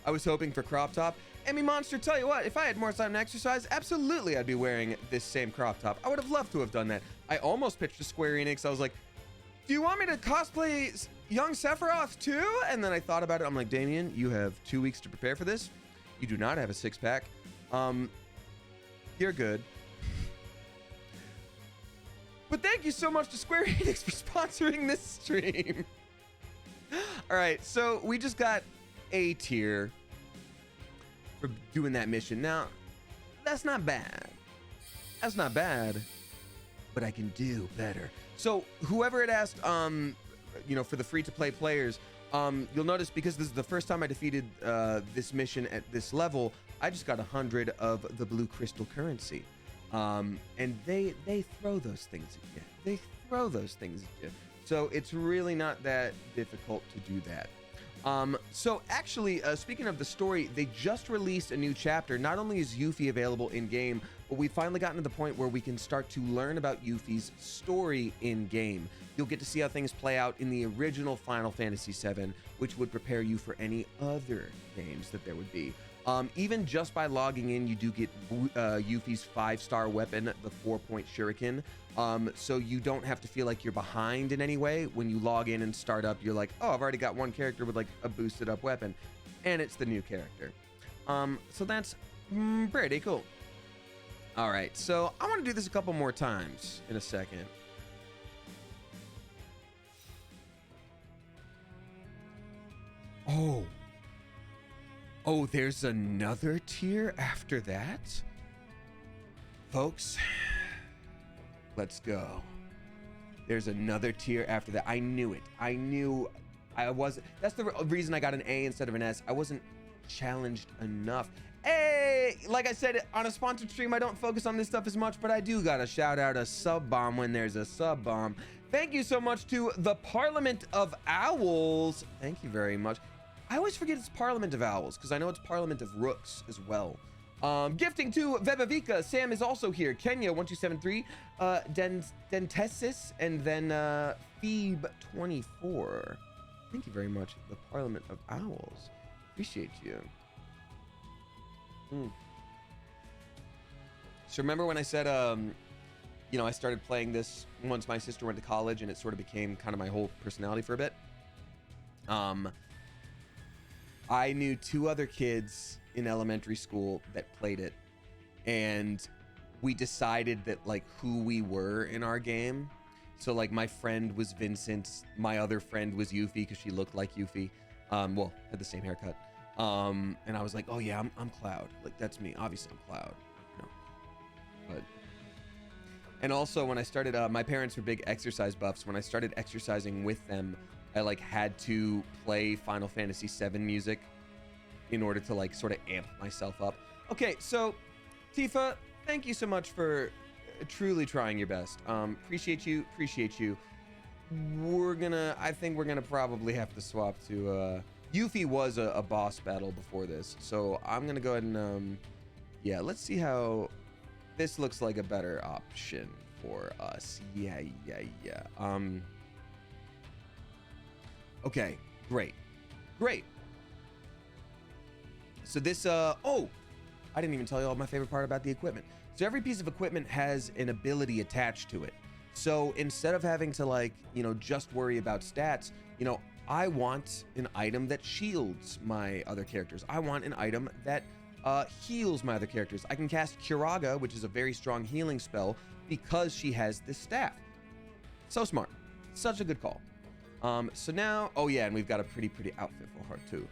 I was hoping for crop top. Emmy Monster, tell you what, if I had more time to exercise, absolutely I'd be wearing this same crop top. I would have loved to have done that. I almost pitched to Square Enix. I was like, do you want me to cosplay young Sephiroth too? And then I thought about it. I'm like, Damien, you have 2 weeks to prepare for this. You do not have a six-pack. You're good. But thank you so much to Square Enix for sponsoring this stream. All right, so we just got A tier for doing that mission. Now, that's not bad. That's not bad, but I can do better. So whoever had asked, you know, for the free-to-play players, you'll notice because this is the first time I defeated this mission at this level, I just got 100 of the blue crystal currency. And they throw those things at you. They throw those things at you. So it's really not that difficult to do that. So actually, speaking of the story, they just released a new chapter. Not only is Yuffie available in-game, but we've finally gotten to the point where we can start to learn about Yuffie's story in-game. You'll get to see how things play out in the original Final Fantasy VII, which would prepare you for any other games that there would be. Even just by logging in, you do get Yuffie's 5-star weapon, the 4-point shuriken. So you don't have to feel like you're behind in any way. When you log in and start up, you're like, oh, I've already got one character with like a boosted up weapon, and it's the new character. So that's pretty cool. All right, so I want to do this a couple more times in a second. Oh, there's another tier after that? Folks, let's go. There's another tier after that. I knew it. I knew I wasn't. That's the reason I got an A instead of an S. I wasn't challenged enough. Hey, like I said, on a sponsored stream, I don't focus on this stuff as much, but I do gotta shout out a sub bomb when there's a sub bomb. Thank you so much to the Parliament of Owls. Thank you very much. I always forget it's Parliament of Owls because I know it's Parliament of Rooks as well. Gifting to Vebavika. Sam is also here. Kenya 1273, Dentesis, and then Phoebe 24. Thank you very much, the Parliament of Owls. Appreciate you. So remember when I said, you know, I started playing this once my sister went to college, and it sort of became kind of my whole personality for a bit. I knew 2 other kids in elementary school that played it, and we decided that like who we were in our game. So like my friend was Vincent, my other friend was Yuffie because she looked like Yuffie, well, had the same haircut. And I was like, oh yeah, I'm Cloud, like that's me, obviously I'm Cloud, you know. But and also when I started, my parents were big exercise buffs. When I started exercising with them, I like had to play Final Fantasy VII music in order to like sort of amp myself up. Okay, so Tifa, thank you so much for truly trying your best. Appreciate you. I think we're gonna probably have to swap to, Yuffie was a boss battle before this. So I'm gonna go ahead and, yeah, let's see how this looks like a better option for us. Yeah. Okay, great. So this, oh, I didn't even tell you all my favorite part about the equipment. So every piece of equipment has an ability attached to it. So instead of having to like, you know, just worry about stats, you know, I want an item that shields my other characters. I want an item that heals my other characters. I can cast Curaga, which is a very strong healing spell, because she has this staff. So smart. Such a good call. So now, oh yeah, and we've got a pretty outfit for her too.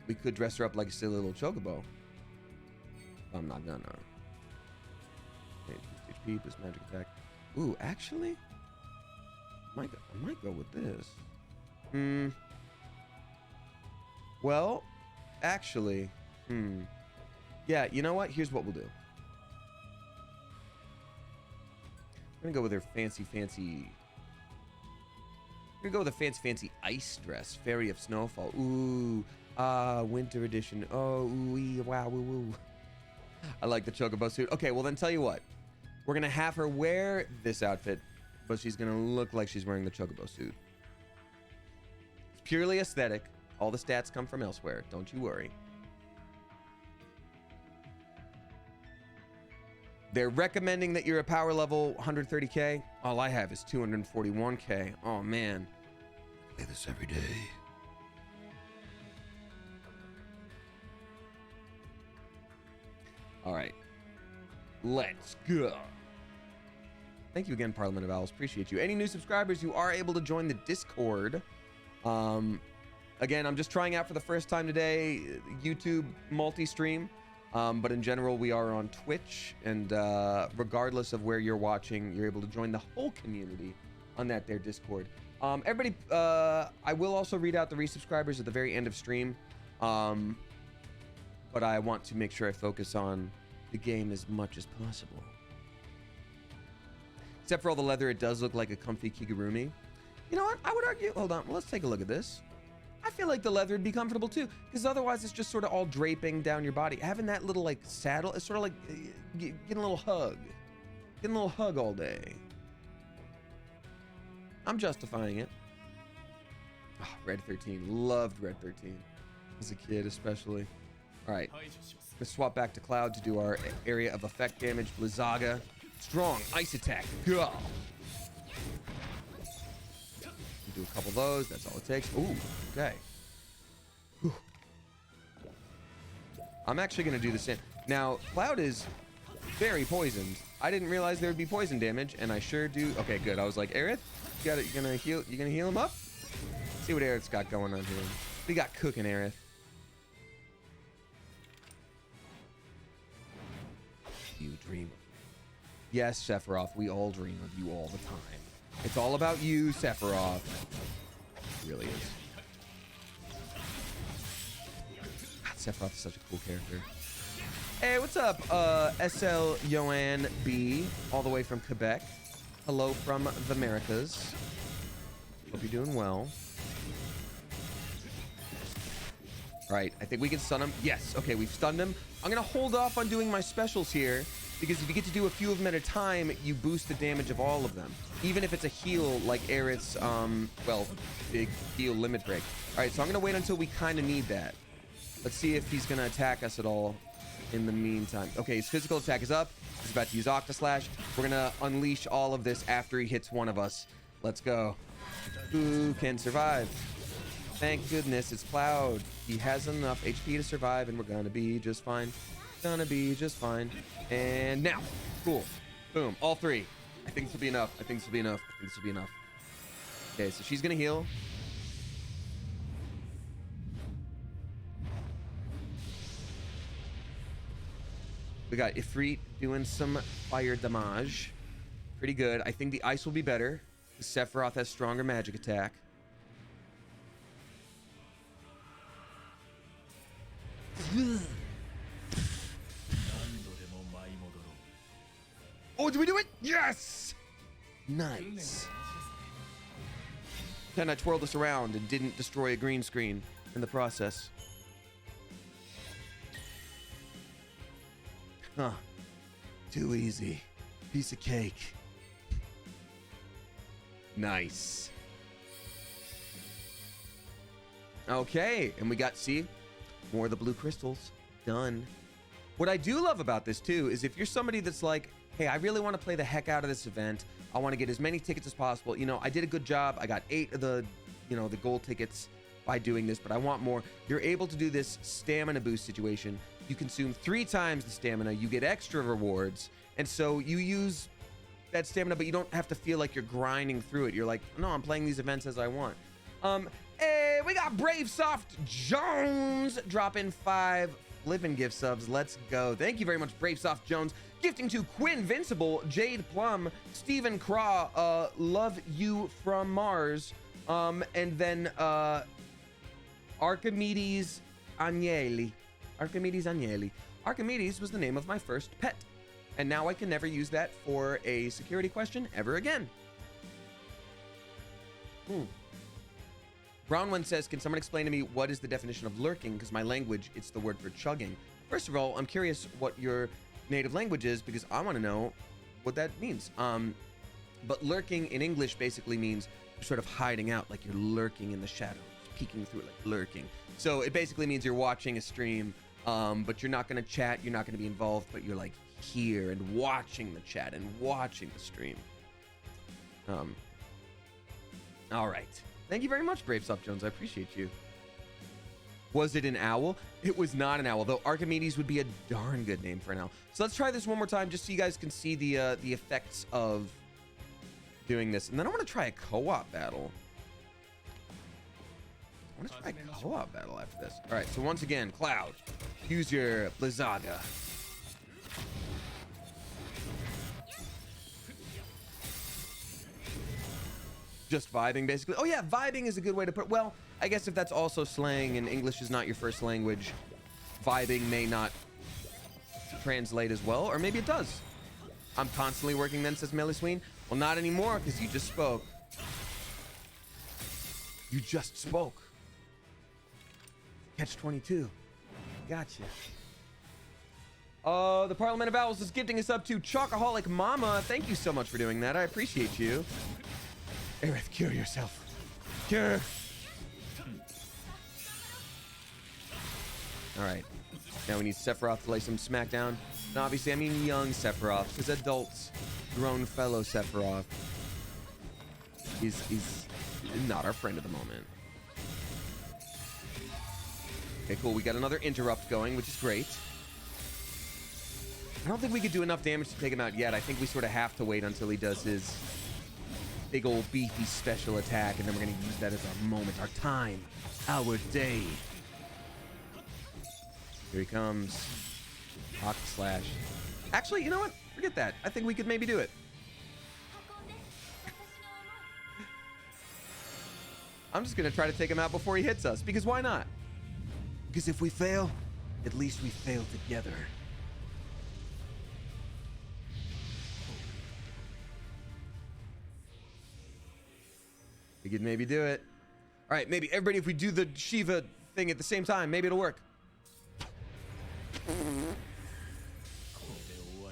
We could dress her up like a silly little chocobo. I'm not gonna. Okay, HP, plus magic attack. Ooh, actually, I might go with this. Well, actually, yeah, you know what? Here's what we'll do. I'm gonna go with her fancy. We're gonna go with a fancy ice dress. Fairy of Snowfall. Ooh, winter edition. Oh, ooh, wow, woo, woo. I like the chocobo suit. Okay, well then tell you what. We're gonna have her wear this outfit, but she's gonna look like she's wearing the chocobo suit. It's purely aesthetic. All the stats come from elsewhere. Don't you worry. They're recommending that you're a power level 130k. All I have is 241k. Oh man. I play this every day. All right. Let's go. Thank you again, Parliament of Owls. Appreciate you. Any new subscribers, you are able to join the Discord. Again, I'm just trying out for the first time today, YouTube multi-stream. But in general, we are on Twitch, and regardless of where you're watching, you're able to join the whole community on that there Discord. Everybody, I will also read out the resubscribers at the very end of stream, but I want to make sure I focus on the game as much as possible. Except for all the leather, it does look like a comfy Kigurumi. You know what? I would argue, hold on, let's take a look at this. I feel like the leather would be comfortable too, because otherwise it's just sort of all draping down your body. Having that little like saddle, it's sort of like getting a little hug. Getting a little hug all day. I'm justifying it. Oh, Red 13, loved Red 13. As a kid especially. All right, let's swap back to Cloud to do our area of effect damage. Blizzaga, strong ice attack, go. Do a couple of those. That's all it takes. Ooh, okay. Whew. I'm actually going to do the same. Now, Cloud is very poisoned. I didn't realize there would be poison damage, and I sure do. Okay, good. I was like, Aerith, you gonna heal him up? Let's see what Aerith's got going on here. What do you got cooking, Aerith? You dream of me. Yes, Sephiroth, we all dream of you all the time. It's all about you, Sephiroth. It really is. God, Sephiroth is such a cool character. Hey, what's up, SL Yoann B, all the way from Quebec. Hello from the Americas. Hope you're doing well. All right, I think we can stun him. Yes, okay, we've stunned him. I'm gonna hold off on doing my specials here, because if you get to do a few of them at a time, you boost the damage of all of them. Even if it's a heal like Aerith's, well, big heal limit break. All right, so I'm gonna wait until we kind of need that. Let's see if he's gonna attack us at all in the meantime. Okay, his physical attack is up. He's about to use Octaslash. We're gonna unleash all of this after he hits one of us. Let's go. Who can survive? Thank goodness it's Cloud. He has enough HP to survive, and we're gonna be just fine. Gonna be just fine. And now, cool. Boom, all three. I think this will be enough. I think this will be enough. I think this will be enough. Okay, so she's gonna heal. We got Ifrit doing some fire damage. Pretty good. I think the ice will be better. The Sephiroth has stronger magic attack. Oh, did we do it? Yes! Nice. Then I twirled us around and didn't destroy a green screen in the process. Huh. Too easy. Piece of cake. Nice. Okay, and we got, see, more of the blue crystals. Done. What I do love about this too is if you're somebody that's like, hey, I really want to play the heck out of this event. I want to get as many tickets as possible. You know, I did a good job. I got 8 of the, you know, the gold tickets by doing this, but I want more. You're able to do this stamina boost situation. You consume 3 times the stamina. You get extra rewards. And so you use that stamina, but you don't have to feel like you're grinding through it. You're like, no, I'm playing these events as I want. Hey, we got Brave Soft Jones dropping 5 living gift subs. Let's go. Thank you very much, Brave Soft Jones. Gifting to Quinn Vincible, Jade Plum, Stephen Craw, Love You from Mars, and then Archimedes Agnelli. Archimedes Agnelli. Archimedes was the name of my first pet, and now I can never use that for a security question ever again. Brown One says, can someone explain to me what is the definition of lurking? Because my language, it's the word for chugging. First of all, I'm curious what your native language is, because I want to know what that means. But lurking in English basically means you're sort of hiding out, like you're lurking in the shadows, peeking through, like lurking. So it basically means you're watching a stream, but you're not going to chat, you're not going to be involved, but you're like here and watching the chat and watching the stream. All right. Thank you very much, Brave Soft Jones. I appreciate you. Was it an owl? It was not an owl, though Archimedes would be a darn good name for an owl. So let's try this one more time just so you guys can see the effects of doing this. And then I want to try a co-op battle. I want to try a co-op battle after this. All right, so once again, Cloud, use your Blizzaga. Just vibing, basically. Oh yeah, vibing is a good way to put. Well, I guess if that's also slang and English is not your first language, vibing may not translate as well, or maybe it does. I'm constantly working then, says Melisween. Well, not anymore, because you just spoke. You just spoke. Catch 22. Gotcha. The Parliament of Owls is gifting us up to Chocoholic Mama. Thank you so much for doing that. I appreciate you. Aerith, cure yourself. Cure. All right. Now we need Sephiroth to lay some smackdown. And obviously, I mean young Sephiroth, because adults, grown fellow Sephiroth, he's not our friend at the moment. Okay, cool. We got another interrupt going, which is great. I don't think we could do enough damage to take him out yet. I think we sort of have to wait until he does his big old beefy special attack, and then we're going to use that as our moment, our time, our day. Here he comes. Hawk slash. Actually, you know what? Forget that. I think we could maybe do it. I'm just going to try to take him out before he hits us, because why not? Because if we fail, at least we fail together. We could maybe do it. All right, maybe everybody, if we do the Shiva thing at the same time, maybe it'll work.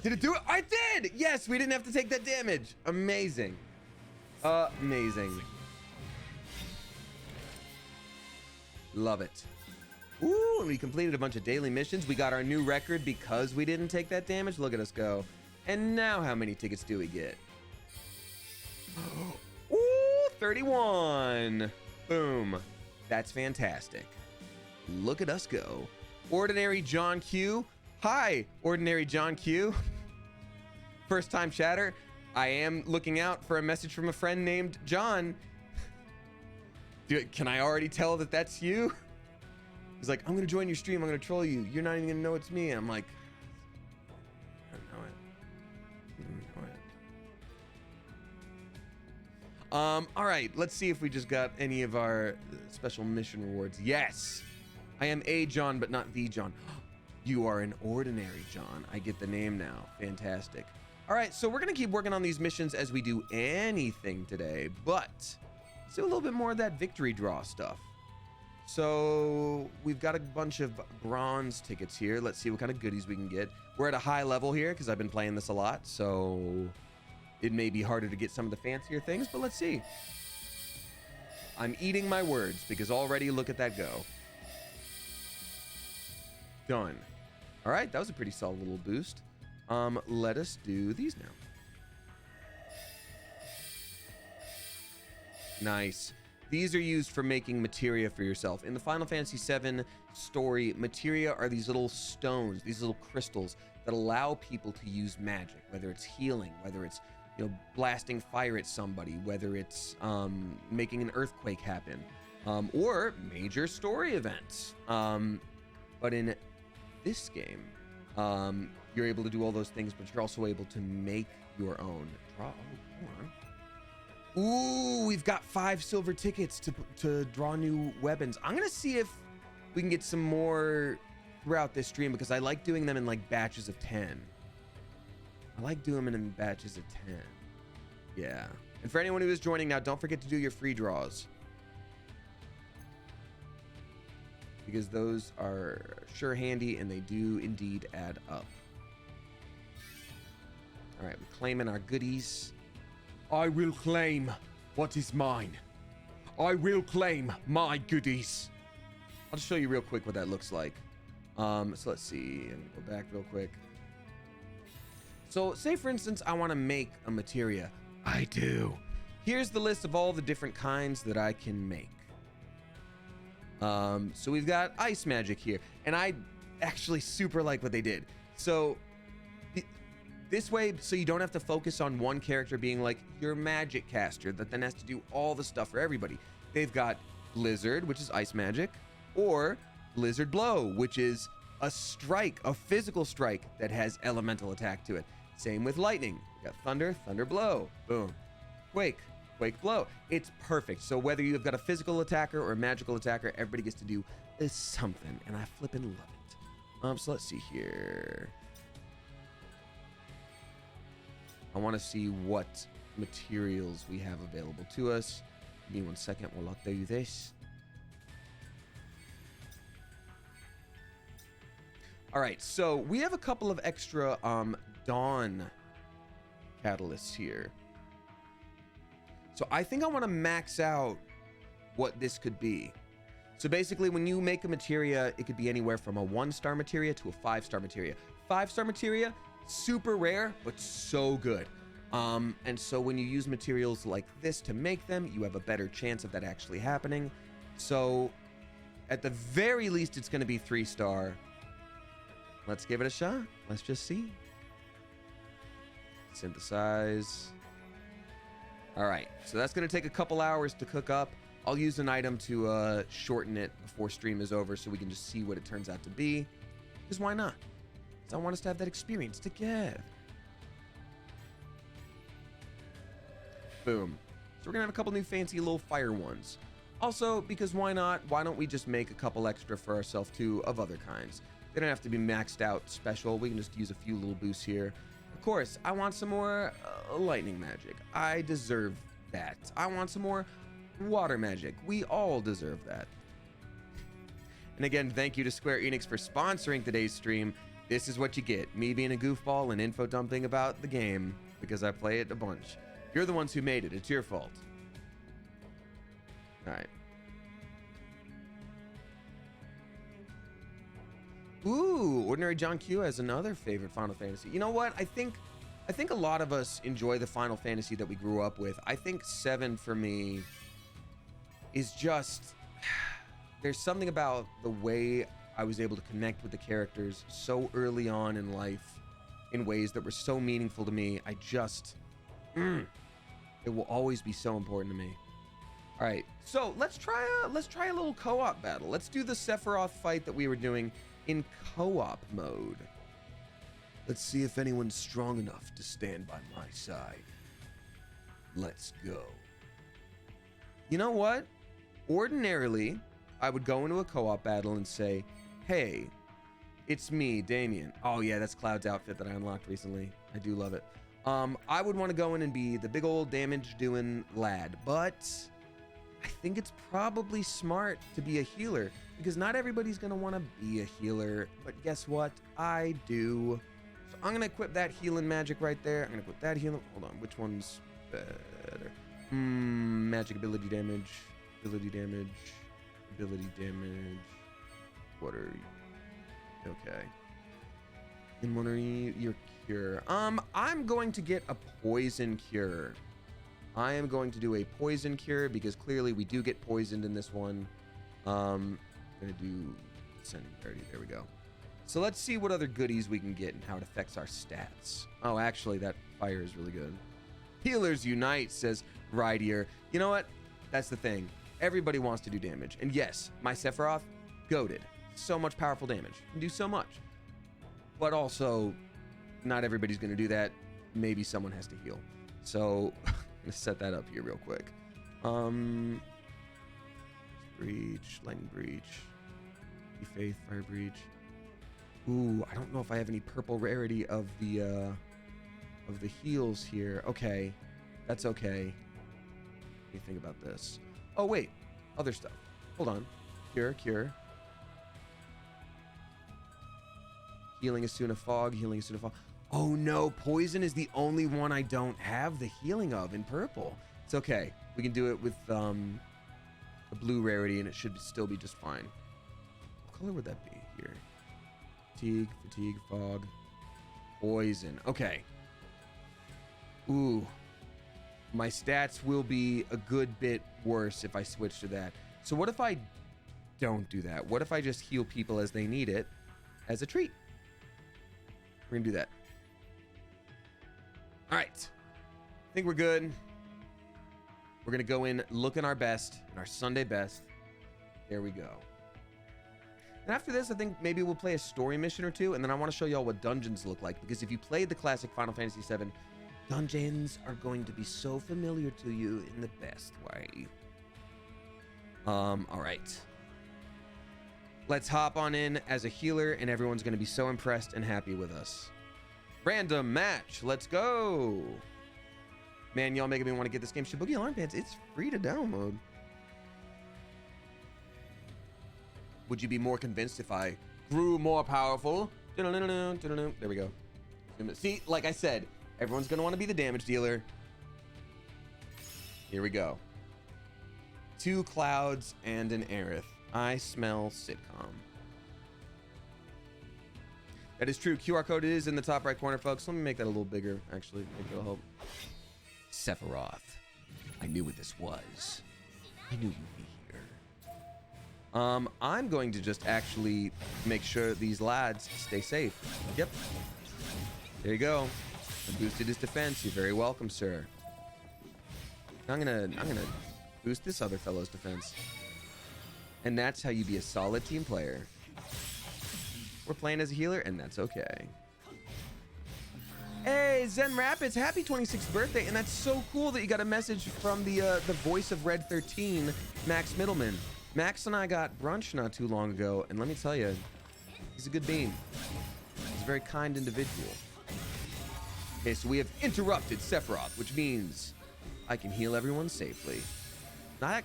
Did it do it? I did! Yes, we didn't have to take that damage. Amazing. Amazing. Love it. Ooh, and we completed a bunch of daily missions. We got our new record because we didn't take that damage. Look at us go. And now how many tickets do we get? Ooh, 31. Boom. That's fantastic. Look at us go. Ordinary John Q. Hi, Ordinary John Q. First time chatter. I am looking out for a message from a friend named John. Can I already tell that that's you? He's like, I'm gonna join your stream. I'm gonna troll you. You're not even gonna know it's me. And I'm like, I don't know it. I don't know it. All right, let's see if we just got any of our special mission rewards. Yes, I am a John, but not the John. You are an ordinary John. I get the name now. Fantastic. All right, so we're gonna keep working on these missions as we do anything today, but let's do a little bit more of that victory draw stuff. So we've got a bunch of bronze tickets here. Let's see what kind of goodies we can get. We're at a high level here because I've been playing this a lot, so it may be harder to get some of the fancier things, but let's see. I'm eating my words because already look at that go. Done. All right, that was a pretty solid little boost. Let us do these now. Nice. These are used for making materia for yourself. In the Final Fantasy VII story, materia are these little stones, these little crystals that allow people to use magic, whether it's healing, whether it's, you know, blasting fire at somebody, whether it's making an earthquake happen, or major story events. But in this game, you're able to do all those things, but you're also able to make your own. Draw. Oh, hold on. Ooh, we've got 5 silver tickets to draw new weapons. I'm gonna see if we can get some more throughout this stream because I like doing them in like batches of 10. I like doing them in batches of 10. Yeah. And for anyone who is joining now, don't forget to do your free draws, because those are sure handy and they do indeed add up. All right, we're claiming our goodies. I will claim what is mine. I will claim my goodies. I'll just show you real quick what that looks like. So let's see, and go back real quick. So say for instance, I want to make a materia. I do. Here's the list of all the different kinds that I can make. So we've got ice magic here, and I actually super like what they did. So this way, so you don't have to focus on one character being like your magic caster that then has to do all the stuff for everybody. They've got Blizzard, which is ice magic, or Blizzard Blow, which is a strike, a physical strike that has elemental attack to it. Same with lightning. You got Thunder, Thunder Blow, boom. Quake, Quake Blow. It's perfect. So whether you've got a physical attacker or a magical attacker, everybody gets to do something, and I flippin' love it. So let's see here. I want to see what materials we have available to us. Give me 1 second while I do this. All right, so we have a couple of extra Dawn catalysts here. So I think I want to max out what this could be. So basically, when you make a materia, it could be anywhere from a 1-star materia to a 5-star materia. 5-star materia, super rare, but so good. And so when you use materials like this to make them, you have a better chance of that actually happening. So At the very least, it's going to be 3-star. Let's give it a shot. Let's just see. Synthesize. All right, so that's going to take a couple hours to cook up. I'll use an item to shorten it before stream is over so we can just see what it turns out to be. Because why not? Because I want us to have that experience together. Boom. So we're going to have a couple new fancy little fire ones. Also, because why not? Why don't we just make a couple extra for ourselves too of other kinds? They don't have to be maxed out special. We can just use a few little boosts here. Of course, I want some more lightning magic. I deserve that. I want some more water magic. We all deserve that. And again, thank you to Square Enix for sponsoring today's stream. This is what you get. Me being a goofball and info dumping about the game because I play it a bunch. You're the ones who made it. It's your fault. All right. Ooh, Ordinary John Q has another favorite Final Fantasy. You know what? I think a lot of us enjoy the Final Fantasy that we grew up with. I think 7 for me is just... There's something about the way I was able to connect with the characters so early on in life in ways that were so meaningful to me. I just... it will always be so important to me. All right, so let's try a little co-op battle. Let's do the Sephiroth fight that we were doing in co-op mode. Let's see if anyone's strong enough to stand by my side. Let's go. You know what? Ordinarily, I would go into a co-op battle and say, hey, it's me, Damien. Oh yeah, that's Cloud's outfit that I unlocked recently. I do love it. I would want to go in and be the big old damage doing lad, but I think it's probably smart to be a healer because not everybody's going to want to be a healer, but guess what? I do. So I'm going to equip that healing magic right there. I'm going to equip that healing. Hold on. Which one's better? Magic ability damage, ability damage, ability damage. What are you? Okay. And what are you? Your cure. I'm going to get a poison cure. I am going to do a poison cure because clearly we do get poisoned in this one. Gonna do sending parity. There we go. So let's see what other goodies we can get and how it affects our stats. Oh, actually, that fire is really good. Healers Unite, says Rydier. You know what? That's the thing. Everybody wants to do damage. And yes, my Sephiroth, goated. So much powerful damage. Can do so much. But also, not everybody's going to do that. Maybe someone has to heal. So, let's set that up here real quick. Breach, Lightning Breach, Faith, Fire Breach. Ooh, I don't know if I have any purple rarity of the heals here. Okay, that's okay. What do you think about this? Oh wait, other stuff. Hold on. Cure. Healing Asuna Fog, Healing Asuna Fog. Oh no, Poison is the only one I don't have the healing of in purple. It's okay. We can do it with a blue rarity and it should still be just fine. What color would that be here? Fatigue, Fog, Poison. Okay. Ooh. My stats will be a good bit worse if I switch to that. So what if I don't do that? What if I just heal people as they need it as a treat? We're gonna do that. All right. I think we're good. We're gonna go in looking our best, in our Sunday best. There we go. And after this, I think maybe we'll play a story mission or two, and then I want to show y'all what dungeons look like, because if you played the classic Final Fantasy VII, dungeons are going to be so familiar to you in the best way. All right. Let's hop on in as a healer, and everyone's going to be so impressed and happy with us. Random match. Let's go. Man, y'all making me want to get this game. Shibuya Alarm Pants, it's free to download. Would you be more convinced if I grew more powerful? There we go. See, like I said, everyone's going to want to be the damage dealer. Here we go. 2 Clouds and an Aerith. I smell sitcom. That is true. QR code is in the top right corner, folks. Let me make that a little bigger, actually. Maybe it'll help. Sephiroth. I knew what this was. I knew you'd be here. I'm going to just actually make sure these lads stay safe. Yep. There you go. I boosted his defense. You're very welcome, sir. I'm gonna boost this other fellow's defense. And that's how you be a solid team player. We're playing as a healer, and that's okay. Hey, Zen Rapids, happy 26th birthday, and that's so cool that you got a message from the voice of Red 13, Max Middleman. Max and I got brunch not too long ago, and let me tell you, he's a good bean. He's a very kind individual. Okay, so we have interrupted Sephiroth, which means I can heal everyone safely. Not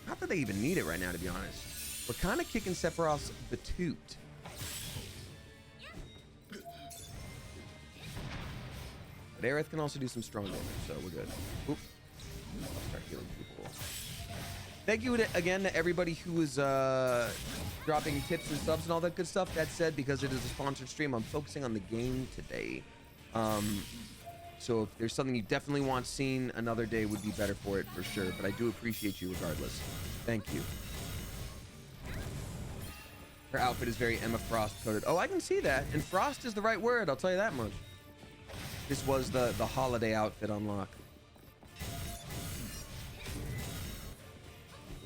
that they even need it right now, to be honest. We're kind of kicking Sephiroth's batoot. But Aerith can also do some strong damage, so we're good. Oop. I'll start healing people. Thank you again to everybody who was dropping tips and subs and all that good stuff. That said, because it is a sponsored stream, I'm focusing on the game today. So if there's something you definitely want seen, another day would be better for it for sure. But I do appreciate you regardless. Thank you. Her outfit is very Emma Frost coded. Oh, I can see that. And Frost is the right word, I'll tell you that much. This was the holiday outfit unlock.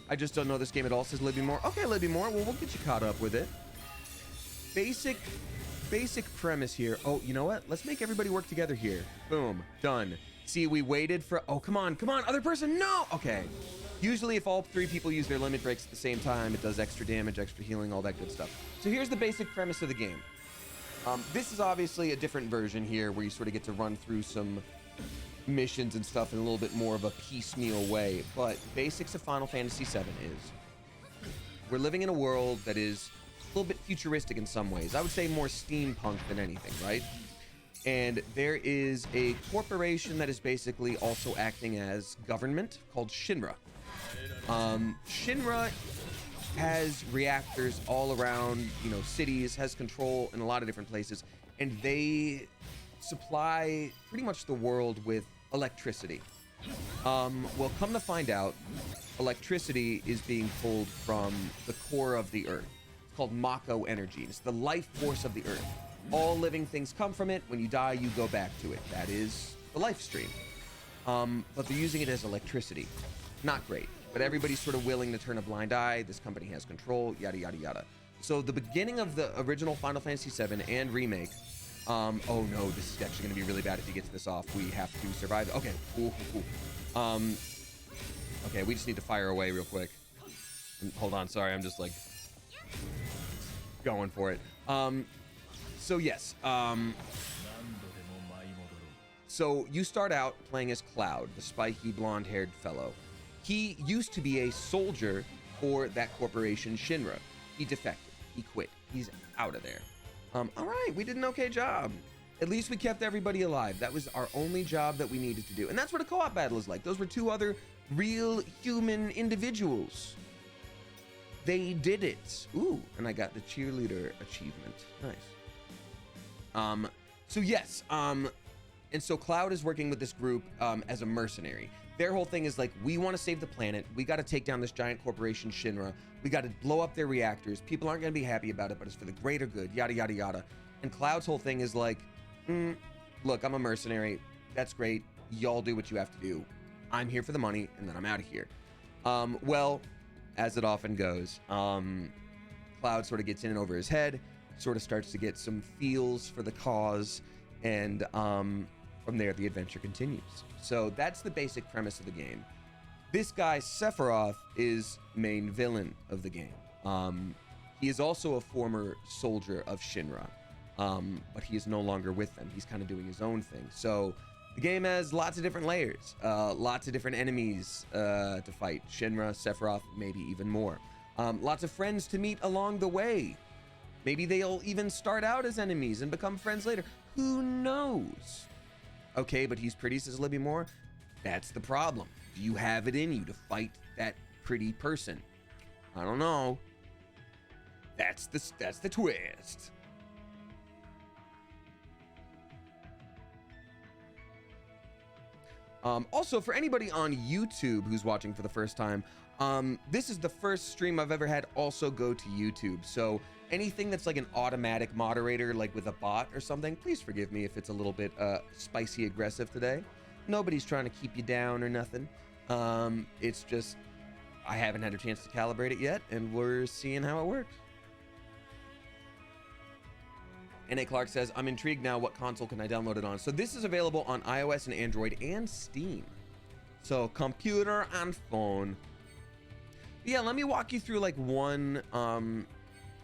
I just don't know this game at all, says Libby Moore. Okay, Libby Moore, well, we'll get you caught up with it. Basic premise here. Oh, you know what? Let's make everybody work together here. Boom, done. See, we waited for, oh, come on, other person, no! Okay. Usually if all three people use their limit breaks at the same time, it does extra damage, extra healing, all that good stuff. So here's the basic premise of the game. This is obviously a different version here where you sort of get to run through some missions and stuff in a little bit more of a piecemeal way, but basics of Final Fantasy VII is we're living in a world that is a little bit futuristic in some ways. I would say more steampunk than anything, right? And there is a corporation that is basically also acting as government called Shinra. Shinra has reactors all around, you know, cities, has control in a lot of different places, and they supply pretty much the world with electricity. Well, come to find out, electricity is being pulled from the core of the earth. It's called Mako energy. It's the life force of the earth. All living things come from it. When you die, you go back to it. That is the life stream. But they're using it as electricity. Not great. But everybody's sort of willing to turn a blind eye. This company has control, yada, yada, yada. So the beginning of the original Final Fantasy VII and remake, oh no, this is actually going to be really bad if he gets this off. We have to survive. Okay, cool. Okay, we just need to fire away real quick. Hold on, sorry, I'm just like going for it. So yes, so you start out playing as Cloud, the spiky blonde-haired fellow. He used to be a soldier for that corporation, Shinra. He defected. He quit. He's out of there. All right, we did an okay job. At least we kept everybody alive. That was our only job that we needed to do. And that's what a co-op battle is like. Those were two other real human individuals. They did it. Ooh, and I got the cheerleader achievement. Nice. So yes, and so Cloud is working with this group as a mercenary. Their whole thing is like, we want to save the planet. We got to take down this giant corporation, Shinra. We got to blow up their reactors. People aren't going to be happy about it, but it's for the greater good, yada, yada, yada. And Cloud's whole thing is like, look, I'm a mercenary. That's great. Y'all do what you have to do. I'm here for the money, and then I'm out of here. Well, as it often goes, Cloud sort of gets in and over his head, sort of starts to get some feels for the cause, and from there, the adventure continues. So that's the basic premise of the game. This guy, Sephiroth, is main villain of the game. He is also a former soldier of Shinra, but he is no longer with them. He's kind of doing his own thing. So the game has lots of different layers, lots of different enemies to fight. Shinra, Sephiroth, maybe even more. Lots of friends to meet along the way. Maybe they'll even start out as enemies and become friends later. Who knows? Okay, but he's pretty, says Libby Moore. That's the problem. Do you have it in you to fight that pretty person? I don't know. That's the twist. Also, for anybody on YouTube who's watching for the first time, this is the first stream I've ever had also go to YouTube. So anything that's like an automatic moderator, like with a bot or something, please forgive me if it's a little bit spicy aggressive today. Nobody's trying to keep you down or nothing. It's just I haven't had a chance to calibrate it yet, and we're seeing how it works. N.A. Clark says, I'm intrigued now. What console can I download it on? So this is available on iOS and Android and Steam. So computer and phone. Yeah, let me walk you through like one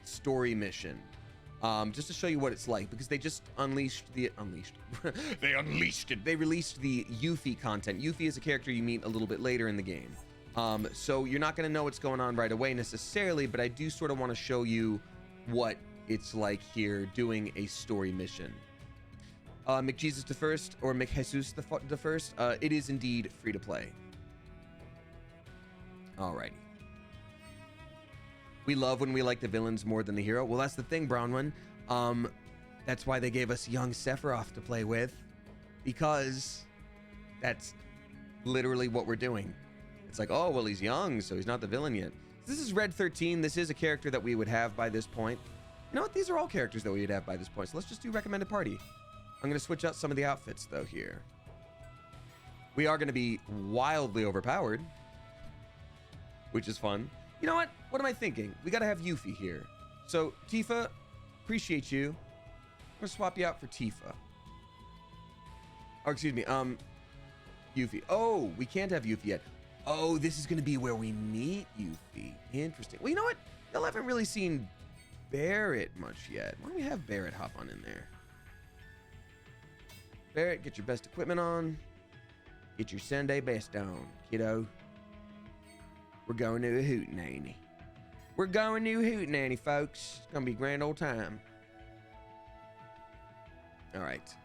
story mission. Just to show you what it's like, because they just they unleashed it. They released the Yuffie content. Yuffie is a character you meet a little bit later in the game. So you're not going to know what's going on right away necessarily, but I do sort of want to show you what it's like here doing a story mission. McJesus the First, or McJesus the First, it is indeed free to play. Alrighty. We love when we like the villains more than the hero. Well, that's the thing, Brown One. That's why they gave us young Sephiroth to play with, because that's literally what we're doing. It's like, oh, well, he's young, so he's not the villain yet. This is Red 13. This is a character that we would have by this point. You know what? These are all characters that we would have by this point. So let's just do recommended party. I'm going to switch out some of the outfits, though, here. We are going to be wildly overpowered, which is fun. You know what? What am I thinking? We got to have Yuffie here. So, Tifa, appreciate you. I'm going to swap you out for Tifa. Oh, excuse me. Yuffie. Oh, we can't have Yuffie yet. Oh, this is going to be where we meet Yuffie. Interesting. Well, you know what? Y'all haven't really seen Barrett much yet. Why don't we have Barrett hop on in there? Barrett, get your best equipment on. Get your Sunday best on, kiddo. We're going to a hootenanny. We're going to a hootenanny, folks. It's going to be a grand old time. All right.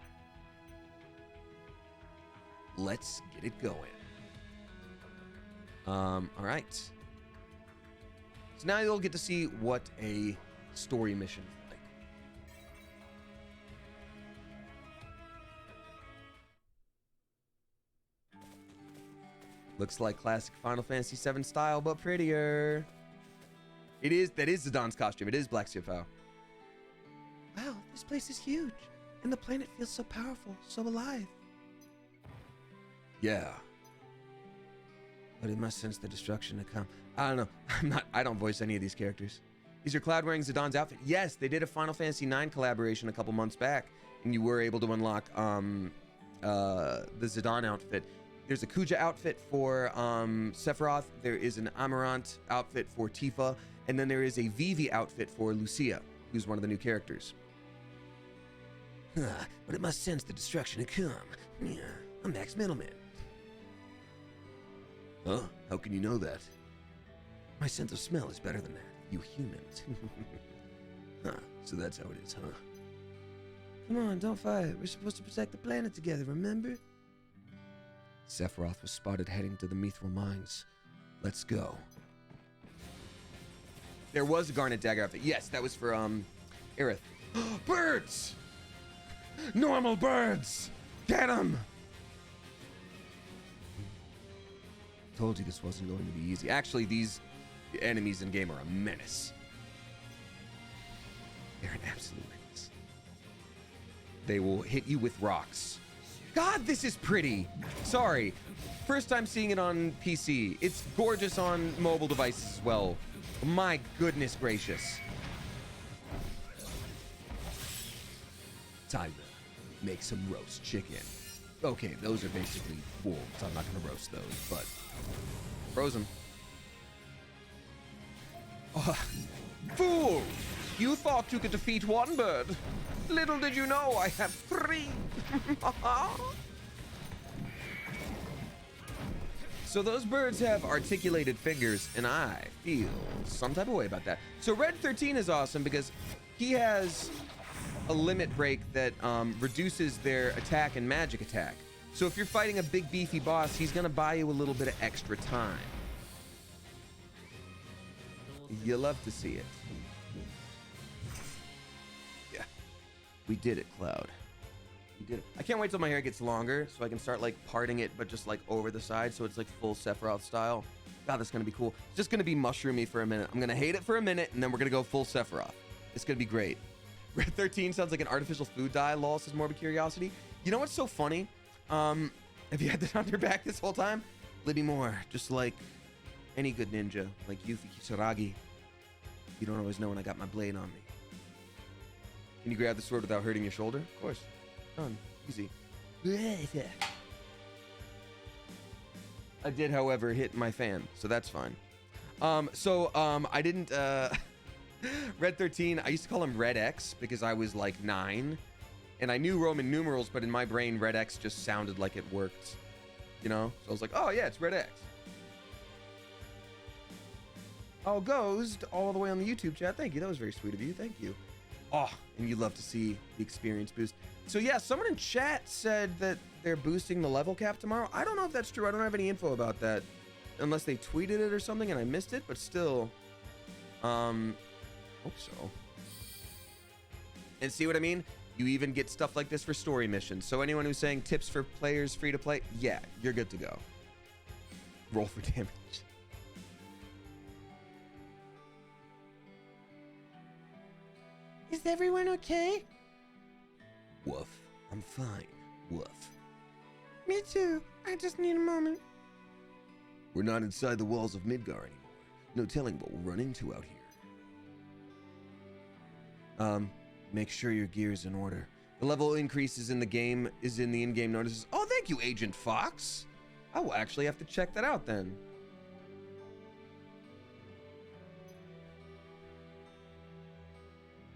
Let's get it going. All right. So now you'll get to see what a story mission is like. Looks like classic Final Fantasy VII style, but prettier. It is. That is Zidana's costume. It is Black Sifao. Wow, this place is huge, and the planet feels so powerful, so alive. Yeah. But it must sense the destruction to come. I don't know. I don't voice any of these characters. Is your Cloud wearing Zidana's outfit? Yes, they did a Final Fantasy IX collaboration a couple months back, and you were able to unlock the Zidane outfit. There's a Kuja outfit for Sephiroth. There is an Amarant outfit for Tifa, and then there is a Vivi outfit for Lucia, who's one of the new characters. But it must sense the destruction to come. Yeah, I'm Max Middleman. Huh? How can you know that? My sense of smell is better than that, you humans. Huh, so that's how it is, huh? Come on, don't fight. We're supposed to protect the planet together, remember? Sephiroth was spotted heading to the Mithril Mines. Let's go. There was a Garnet Dagger outfit. Yes, that was for, Aerith. Birds! Normal birds! Get them! Told you this wasn't going to be easy. Actually, these enemies in game are a menace. They're an absolute menace. They will hit you with rocks. God, this is pretty. Sorry. First time seeing it on PC. It's gorgeous on mobile devices as well. My goodness gracious. Time to make some roast chicken. Okay, those are basically wolves. I'm not gonna roast those, but frozen. Oh, fool! You thought you could defeat one bird. Little did you know I have 3. So those birds have articulated fingers, and I feel some type of way about that. So Red 13 is awesome because he has a limit break that reduces their attack and magic attack. So if you're fighting a big beefy boss, he's gonna buy you a little bit of extra time. You love to see it. Yeah, we did it, Cloud. You did it. I can't wait till my hair gets longer so I can start like parting it, but just like over the side, so it's like full Sephiroth style. God, that's gonna be cool. It's just gonna be mushroomy for a minute. I'm gonna hate it for a minute, and then we're gonna go full Sephiroth. It's gonna be great. Red 13 sounds like an artificial food dye. Lol, says Morbid Curiosity. You know what's so funny? Have you had that on your back this whole time? Libby Moore, just like any good ninja, like Yuffie Kisaragi. You don't always know when I got my blade on me. Can you grab the sword without hurting your shoulder? Of course. Done. Easy. I did, however, hit my fan, so that's fine. I didn't, Red 13, I used to call him Red X because I was like 9, and I knew Roman numerals, but in my brain, Red X just sounded like it worked, you know? So I was like, oh yeah, it's Red X. Oh, Ghost, all the way on the YouTube chat. Thank you, that was very sweet of you, thank you. Oh, and you love to see the experience boost. So yeah, someone in chat said that they're boosting the level cap tomorrow. I don't know if that's true. I don't have any info about that, unless they tweeted it or something and I missed it, but still, hope so. And see what I mean? You even get stuff like this for story missions. So anyone who's saying tips for players free to play, yeah, you're good to go. Roll for damage. Is everyone okay? Woof. I'm fine. Woof. Me too. I just need a moment. We're not inside the walls of Midgar anymore. No telling what we'll run into out here. Make sure your gear is in order. The level increases in the game is in the in-game notices. Oh, thank you, Agent Fox. I will actually have to check that out then.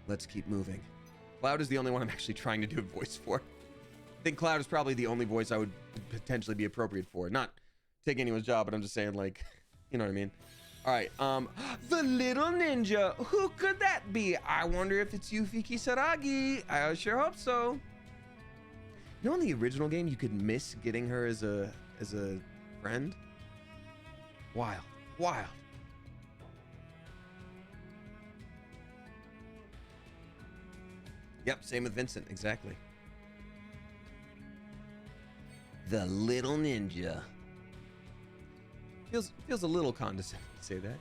Let's keep moving. Cloud is the only one I'm actually trying to do a voice for. I think Cloud is probably the only voice I would potentially be appropriate for. Not taking anyone's job, but I'm just saying, like, you know what I mean? All right, the little ninja. Who could that be? I wonder if it's Yuffie Kisaragi. I sure hope so. You know, in the original game, you could miss getting her as a friend. Wild, wild. Yep, same with Vincent, exactly. The little ninja. Feels a little condescending to say that.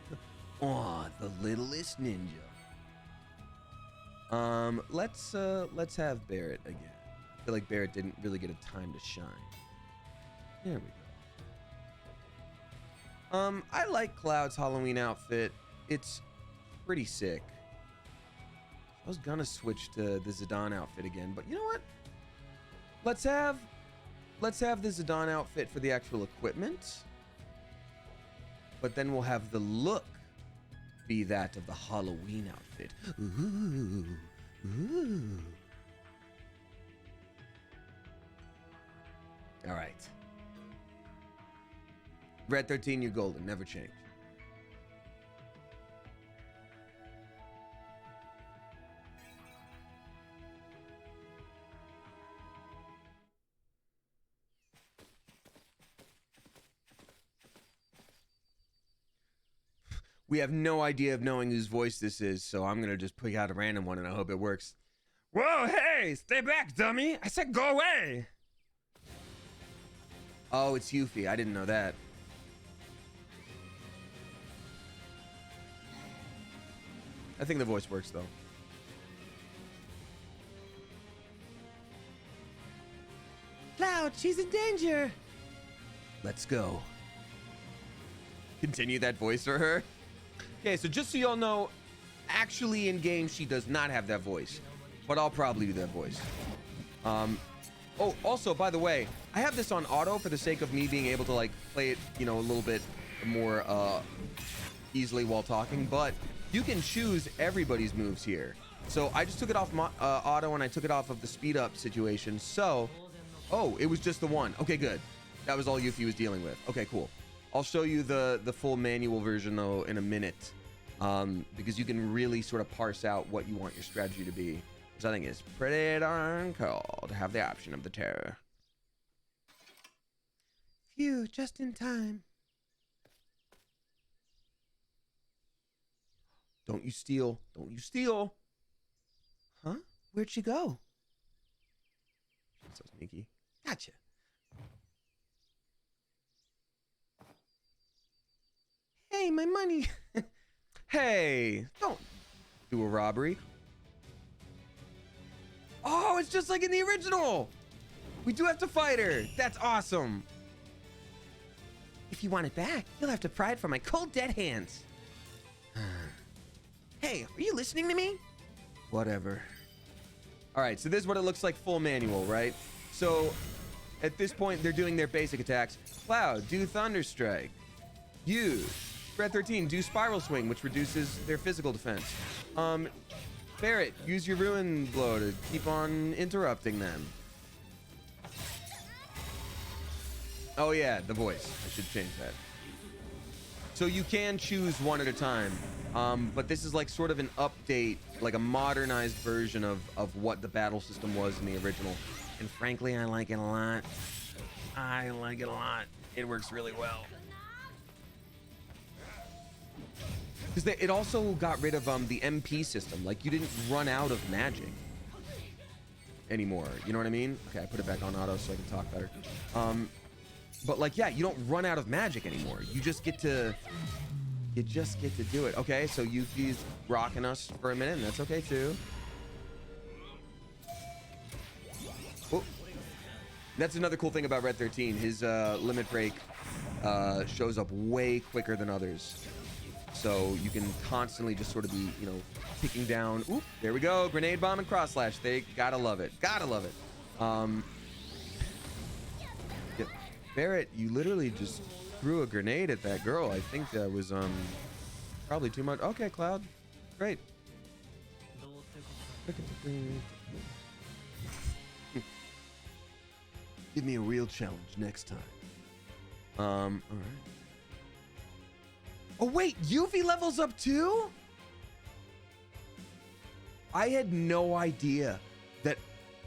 Oh, the littlest ninja. Let's have Barrett again. I feel like Barrett didn't really get a time to shine. There we go. I like Cloud's Halloween outfit. It's pretty sick. I was gonna switch to the Zidane outfit again, but you know what? Let's have the Zidane outfit for the actual equipment, but then we'll have the look be that of the Halloween outfit. Ooh, ooh. All right. Red 13, you're golden. Never change. We have no idea of knowing whose voice this is, so I'm gonna just pick out a random one and I hope it works. Whoa, hey, stay back, dummy! I said go away! Oh, it's Yuffie. I didn't know that. I think the voice works, though. Cloud, she's in danger! Let's go. Continue that voice for her. Okay, so just so y'all know, actually in game she does not have that voice, but I'll probably do that voice. Oh, also, by the way, I have this on auto for the sake of me being able to like play it, you know, a little bit more easily while talking, but you can choose everybody's moves here. So I just took it off my auto and I took it off of the speed up situation. So, oh, it was just the one. Okay, good. That was all Yuffie was dealing with. Okay, cool. I'll show you the full manual version though in a minute, because you can really sort of parse out what you want your strategy to be, which I think is pretty darn cool to have the option of the terror. Phew, just in time. Don't you steal. Don't you steal. Huh? Where'd she go? so sneaky. Gotcha. Hey, my money. Hey, don't do a robbery. Oh, it's just like in the original. We do have to fight her. That's awesome. If you want it back, you'll have to pry it from my cold, dead hands. Hey, are you listening to me? Whatever. All right, so this is what it looks like full manual, right? So at this point, they're doing their basic attacks. Cloud, do Thunderstrike. You, Red 13, do Spiral Swing, which reduces their physical defense. Barret, use your Ruin Blow to keep on interrupting them. Oh yeah, the voice. I should change that. So you can choose one at a time, but this is like sort of an update, like a modernized version of what the battle system was in the original. And frankly, I like it a lot. I like it a lot. It works really well. Because it also got rid of the MP system. Like, you didn't run out of magic anymore. You know what I mean? Okay, I put it back on auto so I can talk better. But like, yeah, you don't run out of magic anymore. You just get to do it. Okay, so Yuffie's rocking us for a minute, and that's okay too. Oh. That's another cool thing about Red 13. His limit break shows up way quicker than others. So you can constantly just sort of be, you know, ticking down. Oop, there we go. Grenade bomb and cross slash. They gotta love it. Gotta love it. Yeah. Barret, you literally just threw a grenade at that girl. I think that was probably too much. Okay, Cloud. Great. Give me a real challenge next time. All right. Oh wait, Yuffie levels up too? I had no idea that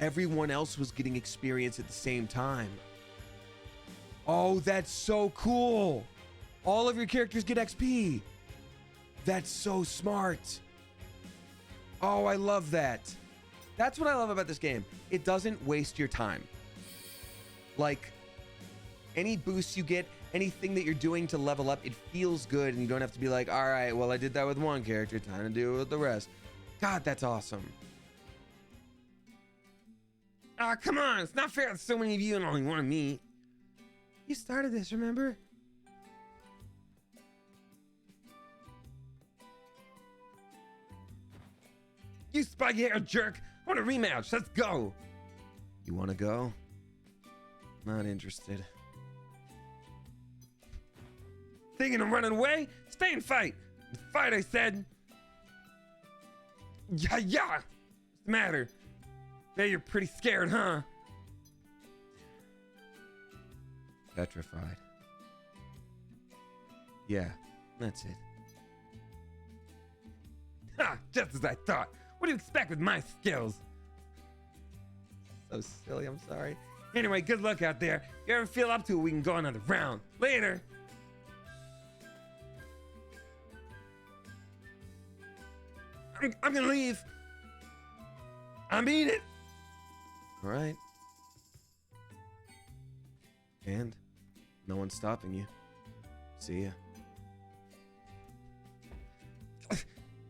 everyone else was getting experience at the same time. Oh, that's so cool. All of your characters get XP. That's so smart. Oh, I love that. That's what I love about this game. It doesn't waste your time. Like, any boosts you get, anything that you're doing to level up, it feels good, and you don't have to be like, all right, well, I did that with one character, time to do it with the rest. God, that's awesome. Ah, come on, it's not fair that so many of you and only one of me. You started this, remember? You spiky-haired jerk! I want a rematch, let's go! You wanna go? Not interested. Thinking of running away? Stay and fight! Fight, I said! Yeah! What's the matter? Yeah, you're pretty scared, huh? Petrified. Yeah, that's it. Ha! Just as I thought! What do you expect with my skills? So silly, I'm sorry. Anyway, good luck out there. If you ever feel up to it, we can go another round. Later! I'm gonna leave. I mean it. All right. And no one's stopping you. See ya.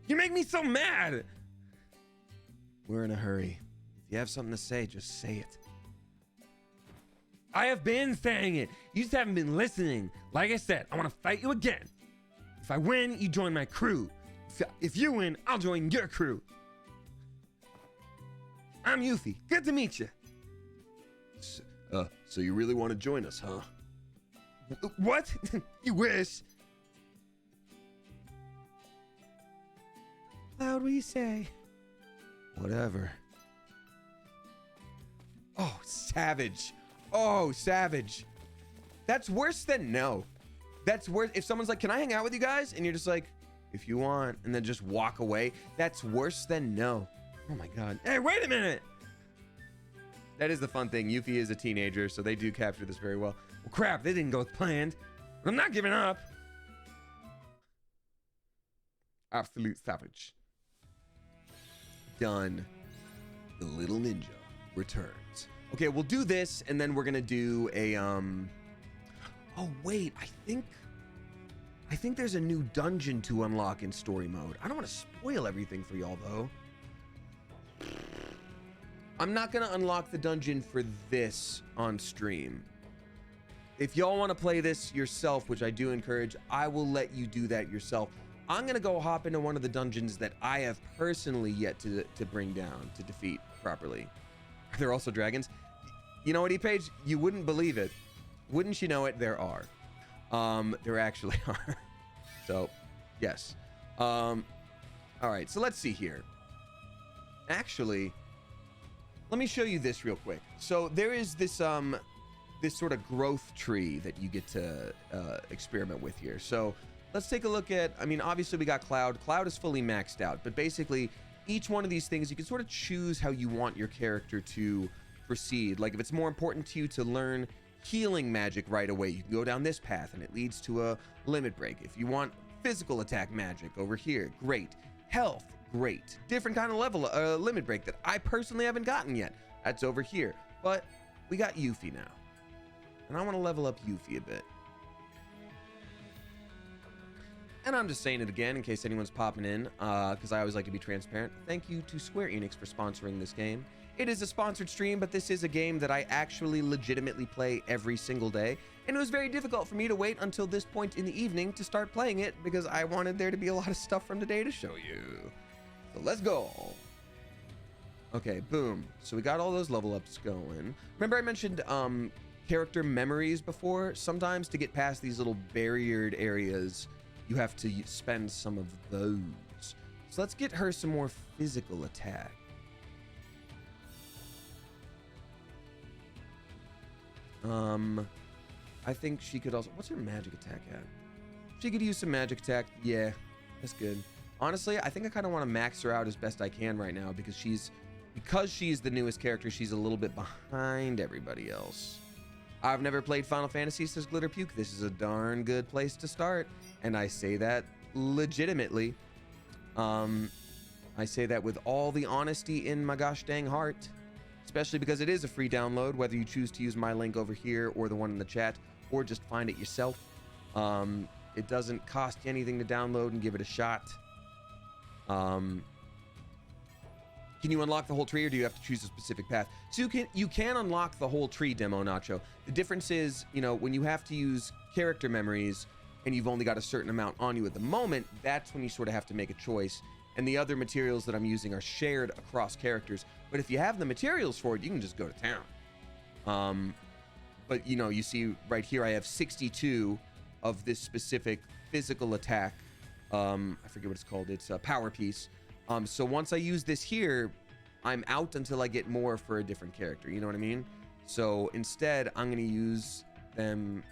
You make me so mad. We're in a hurry. If you have something to say, just say it. I have been saying it. You just haven't been listening. Like I said, I want to fight you again. If I win, you join my crew. If you win, I'll join your crew. I'm Yuffie. Good to meet you. So you really want to join us, huh? What? You wish. Cloud, what do you say? Whatever. Oh, savage. Oh, savage. That's worse than no. That's worse. If someone's like, can I hang out with you guys? And you're just like, if you want, and then just walk away. That's worse than no. Oh my God. Hey, wait a minute. That is the fun thing. Yuffie is a teenager, so they do capture this very well. Well, crap, they didn't go as planned. I'm not giving up. Absolute savage. Done. The little ninja returns. Okay, we'll do this, and then we're gonna do a oh wait, I think there's a new dungeon to unlock in story mode. I don't want to spoil everything for y'all though. I'm not gonna unlock the dungeon for this on stream. If y'all want to play this yourself, which I do encourage, I will let you do that yourself. I'm gonna go hop into one of the dungeons that I have personally yet to bring down, to defeat properly. They're also dragons. You know what, E-Page? You wouldn't believe it. Wouldn't you know it? There are. There actually are. So, yes. All right, so let's see here. Actually, let me show you this real quick. So there is this this sort of growth tree that you get to experiment with here. So let's take a look at, I mean, obviously we got Cloud. Cloud is fully maxed out, but basically each one of these things, you can sort of choose how you want your character to proceed. Like if it's more important to you to learn healing magic right away, you can go down this path and it leads to a limit break. If you want physical attack magic over here, great. Health, great. Different kind of level limit break that I personally haven't gotten yet, that's over here. But we got Yuffie now, and I want to level up Yuffie a bit. And I'm just saying it again in case anyone's popping in, because I always like to be transparent. Thank you to Square Enix for sponsoring this game. It is a sponsored stream, but this is a game that I actually legitimately play every single day. And it was very difficult for me to wait until this point in the evening to start playing it because I wanted there to be a lot of stuff from today to show you. So let's go. Okay, boom. So we got all those level ups going. Remember I mentioned character memories before? Sometimes to get past these little barriered areas, you have to spend some of those. So let's get her some more physical attack. I think she could also, what's her magic attack at? She could use some magic attack. Yeah, that's good. Honestly, I think I kind of want to max her out as best I can right now because she's the newest character, she's a little bit behind everybody else. I've never played Final Fantasy, says Glitter Puke. This is a darn good place to start, and I say that legitimately. I say that with all the honesty in my gosh dang heart, especially because it is a free download, whether you choose to use my link over here or the one in the chat, or just find it yourself. It doesn't cost you anything to download and give it a shot. Can you unlock the whole tree, or do you have to choose a specific path? So you can unlock the whole tree, Demo Nacho. The difference is, you know, when you have to use character memories and you've only got a certain amount on you at the moment, that's when you sort of have to make a choice. And the other materials that I'm using are shared across characters. But if you have the materials for it, you can just go to town. But you know, you see right here, I have 62 of this specific physical attack. I forget what it's called. It's a power piece. So once I use this here, I'm out until I get more for a different character. You know what I mean? So instead, I'm going to use them.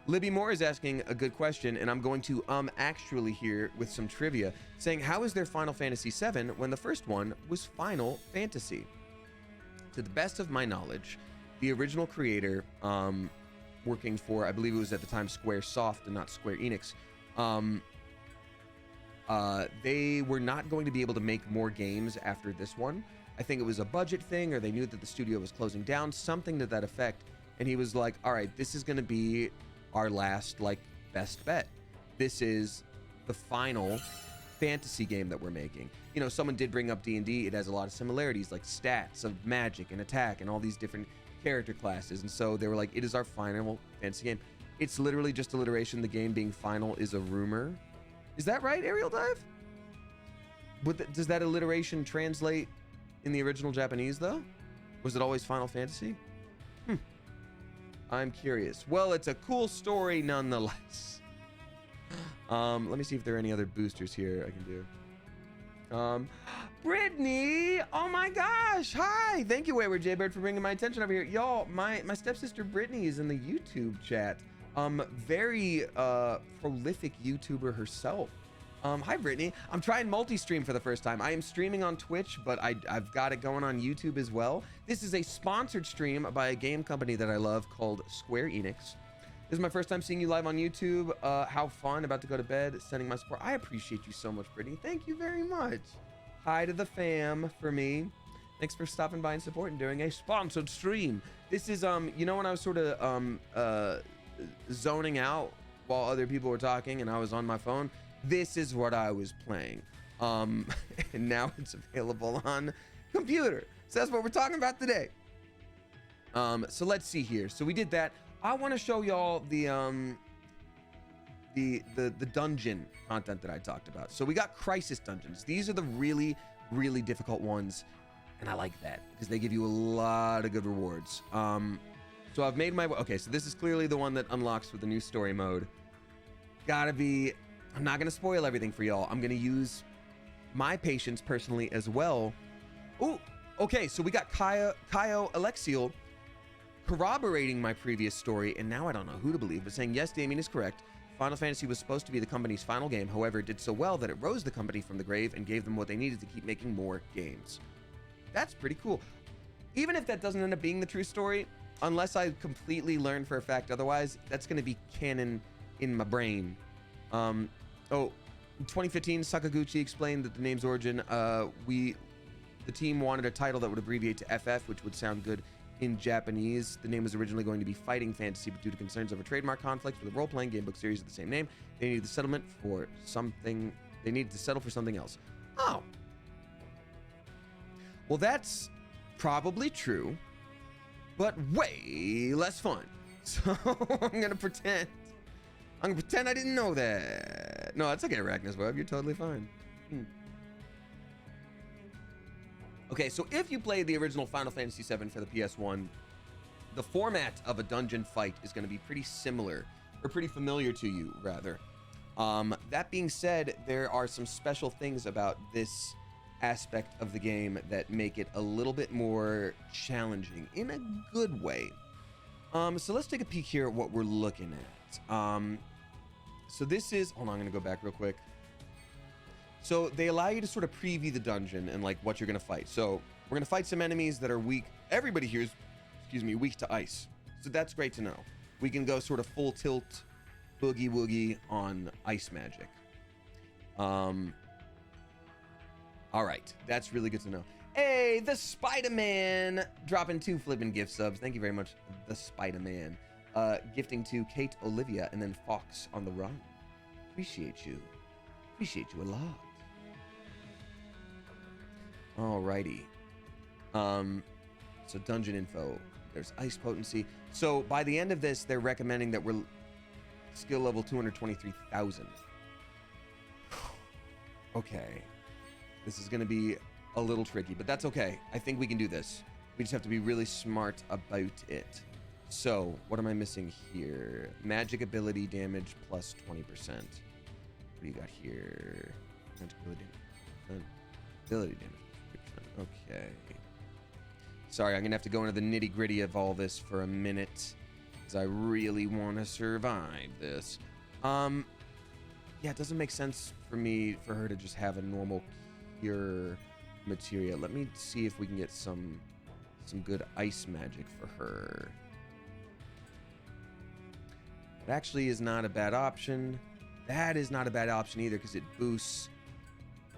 Libby Moore is asking a good question, and I'm going to actually here with some trivia, saying, how is there Final Fantasy VII when the first one was Final Fantasy? To the best of my knowledge, the original creator, working for, I believe it was at the time Square Soft and not Square Enix, they were not going to be able to make more games after this one. I think it was a budget thing, or they knew that the studio was closing down, something to that effect. And he was like, all right, this is going to be our last, like, best bet. This is the final fantasy game that we're making. You know, someone did bring up D&D. It has a lot of similarities, like stats of magic and attack and all these different character classes. And so they were like, it is our final fantasy game. It's literally just alliteration. The game being final is a rumor. Is that right, Aerial Dive? Does that alliteration translate in the original Japanese, though? Was it always Final Fantasy? I'm curious. Well, it's a cool story nonetheless. Let me see if there are any other boosters here I can do. Brittany! Oh my gosh! Hi! Thank you, Wayward Jaybird, for bringing my attention over here. Y'all, my stepsister Brittany is in the YouTube chat. Very prolific YouTuber herself. Hi, Brittany. I'm trying multi-stream for the first time. I am streaming on Twitch, but I've got it going on YouTube as well. This is a sponsored stream by a game company that I love called Square Enix. This is my first time seeing you live on YouTube. How fun. About to go to bed. Sending my support. I appreciate you so much, Brittany. Thank you very much. Hi to the fam for me. Thanks for stopping by and supporting during a sponsored stream. This is, you know, when I was sort of, zoning out while other people were talking and I was on my phone, this is what I was playing. And now it's available on computer. So that's what we're talking about today. So let's see here. So we did that. I want to show y'all the dungeon content that I talked about. So we got crisis dungeons. These are the really, really difficult ones. And I like that because they give you a lot of good rewards. So I've made my way. Okay, so this is clearly the one that unlocks with the new story mode. Gotta be, I'm not gonna spoil everything for y'all. I'm gonna use my patience personally as well. Ooh, okay, so we got Kaio Alexiel corroborating my previous story, and now I don't know who to believe, but saying, yes, Damien is correct. Final Fantasy was supposed to be the company's final game. However, it did so well that it rose the company from the grave and gave them what they needed to keep making more games. That's pretty cool. Even if that doesn't end up being the true story, unless I completely learn for a fact otherwise, that's going to be canon in my brain. In 2015, Sakaguchi explained that the name's origin, the team wanted a title that would abbreviate to FF, which would sound good in Japanese. The name was originally going to be Fighting Fantasy, but due to concerns over trademark conflicts with a role-playing game book series of the same name, they needed to settle for something else. Oh. Well, that's probably true, but way less fun. So I'm gonna pretend I didn't know that. No, it's okay, Arachnus Web. You're totally fine. Okay, so if you played the original Final Fantasy VII for the PS1, the format of a dungeon fight is going to be pretty similar, or pretty familiar to you, rather. That being said, there are some special things about this aspect of the game that make it a little bit more challenging in a good way. So let's take a peek here at what we're looking at. So this is, hold on, I'm going to go back real quick. So they allow you to sort of preview the dungeon and like what you're going to fight. So we're going to fight some enemies that are weak. Everybody here is, weak to ice. So that's great to know. We can go sort of full tilt, boogie woogie on ice magic. All right, that's really good to know. Hey, the Spider-Man dropping 2 flipping gift subs. Thank you very much, the Spider-Man. Gifting to Kate Olivia and then Fox on the run. Appreciate you a lot. Alrighty. So dungeon info. There's ice potency. So by the end of this, they're recommending that we're skill level 223,000. Okay. This is going to be a little tricky, but that's okay. I think we can do this. We just have to be really smart about it. So what am I missing here? Magic ability damage plus 20%. What do you got here? Magic ability damage. Ability damage. Okay. Sorry, I'm gonna have to go into the nitty gritty of all this for a minute, because I really want to survive this. Yeah, it doesn't make sense for her to just have a normal cure materia. Let me see if we can get some good ice magic for her. It actually is not a bad option. That is not a bad option either, because it boosts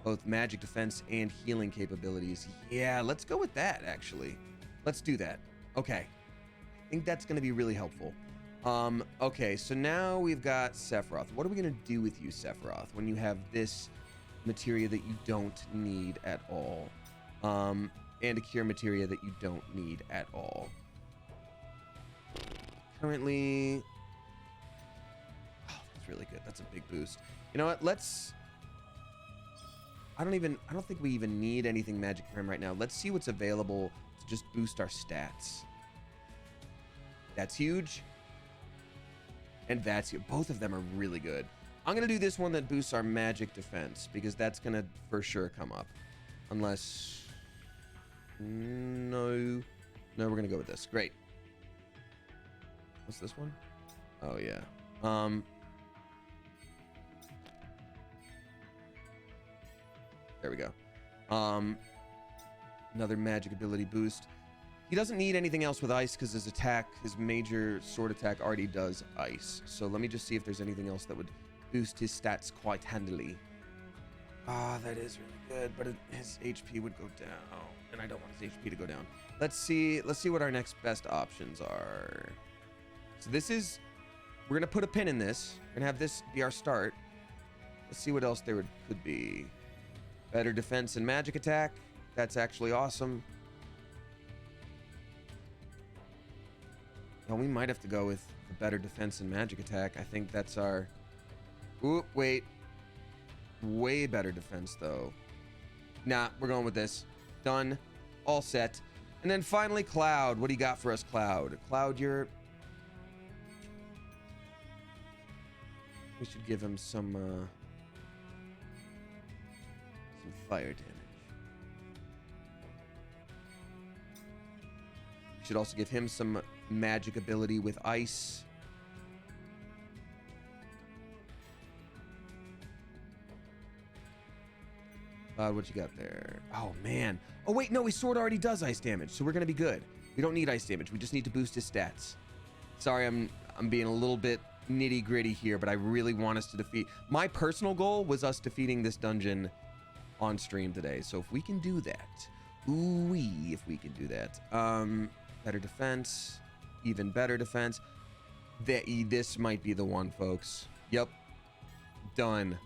both magic defense and healing capabilities. Yeah, let's go with that, actually. Let's do that. Okay. I think that's going to be really helpful. Okay, so now we've got Sephiroth. What are we going to do with you, Sephiroth, when you have this materia that you don't need at all? And a cure materia that you don't need at all. Currently... Oh, that's really good. That's a big boost. You know what? Let's... I don't think we even need anything magic for him right now. Let's see what's available to just boost our stats. That's huge. And that's huge. Both of them are really good. I'm going to do this one that boosts our magic defense, because that's going to for sure come up. Unless... No. No, we're going to go with this. Great. What's this one? Oh, yeah. There we go. Another magic ability boost. He doesn't need anything else with ice because his major sword attack already does ice. So let me just see if there's anything else that would boost his stats quite handily. Ah, that is really good, but his HP would go down, and I don't want his HP to go down. Let's see what our next best options are. So we're gonna put a pin in this. We're gonna have this be our start. Let's see what else there could be. Better defense and magic attack. That's actually awesome. Well, we might have to go with the better defense and magic attack. I think that's our... Ooh, wait. Way better defense, though. Nah, we're going with this. Done. All set. And then finally, Cloud. What do you got for us, Cloud? Cloud, you're... We should give him some fire damage. We should also give him some magic ability with ice. What you got there? Oh, man. Oh, wait, no, his sword already does ice damage, so we're going to be good. We don't need ice damage. We just need to boost his stats. Sorry, I'm being a little bit nitty-gritty here, but I really want us to defeat... My personal goal was us defeating this dungeon on stream today, so if we can do that... Ooh-wee, if we can do that. Better defense. Even better defense. This might be the one, folks. Yep. Done.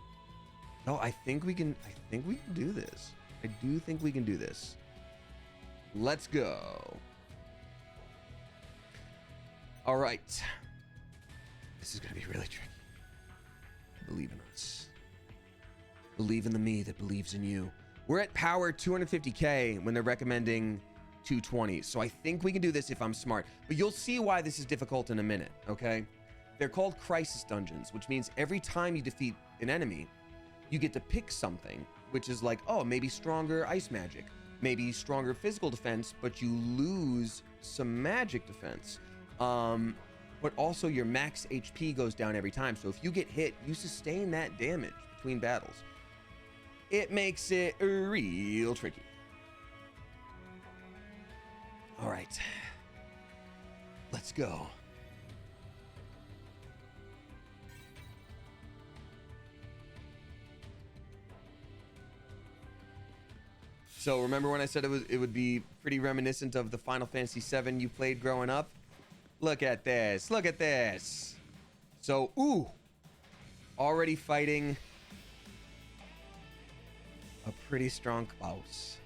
No, I think we can do this. I do think we can do this. Let's go. All right. This is going to be really tricky. Believe in us. Believe in the me that believes in you. We're at power 250k when they're recommending 220. So I think we can do this if I'm smart. But you'll see why this is difficult in a minute, okay? They're called crisis dungeons, which means every time you defeat an enemy, you get to pick something, which is like, oh, maybe stronger ice magic, maybe stronger physical defense, but you lose some magic defense. But also your max HP goes down every time. So if you get hit, you sustain that damage between battles. It makes it real tricky. All right, let's go. So remember when I said it would be pretty reminiscent of the Final Fantasy VII you played growing up? Look at this. Look at this. So, ooh. Already fighting a pretty strong Klaus.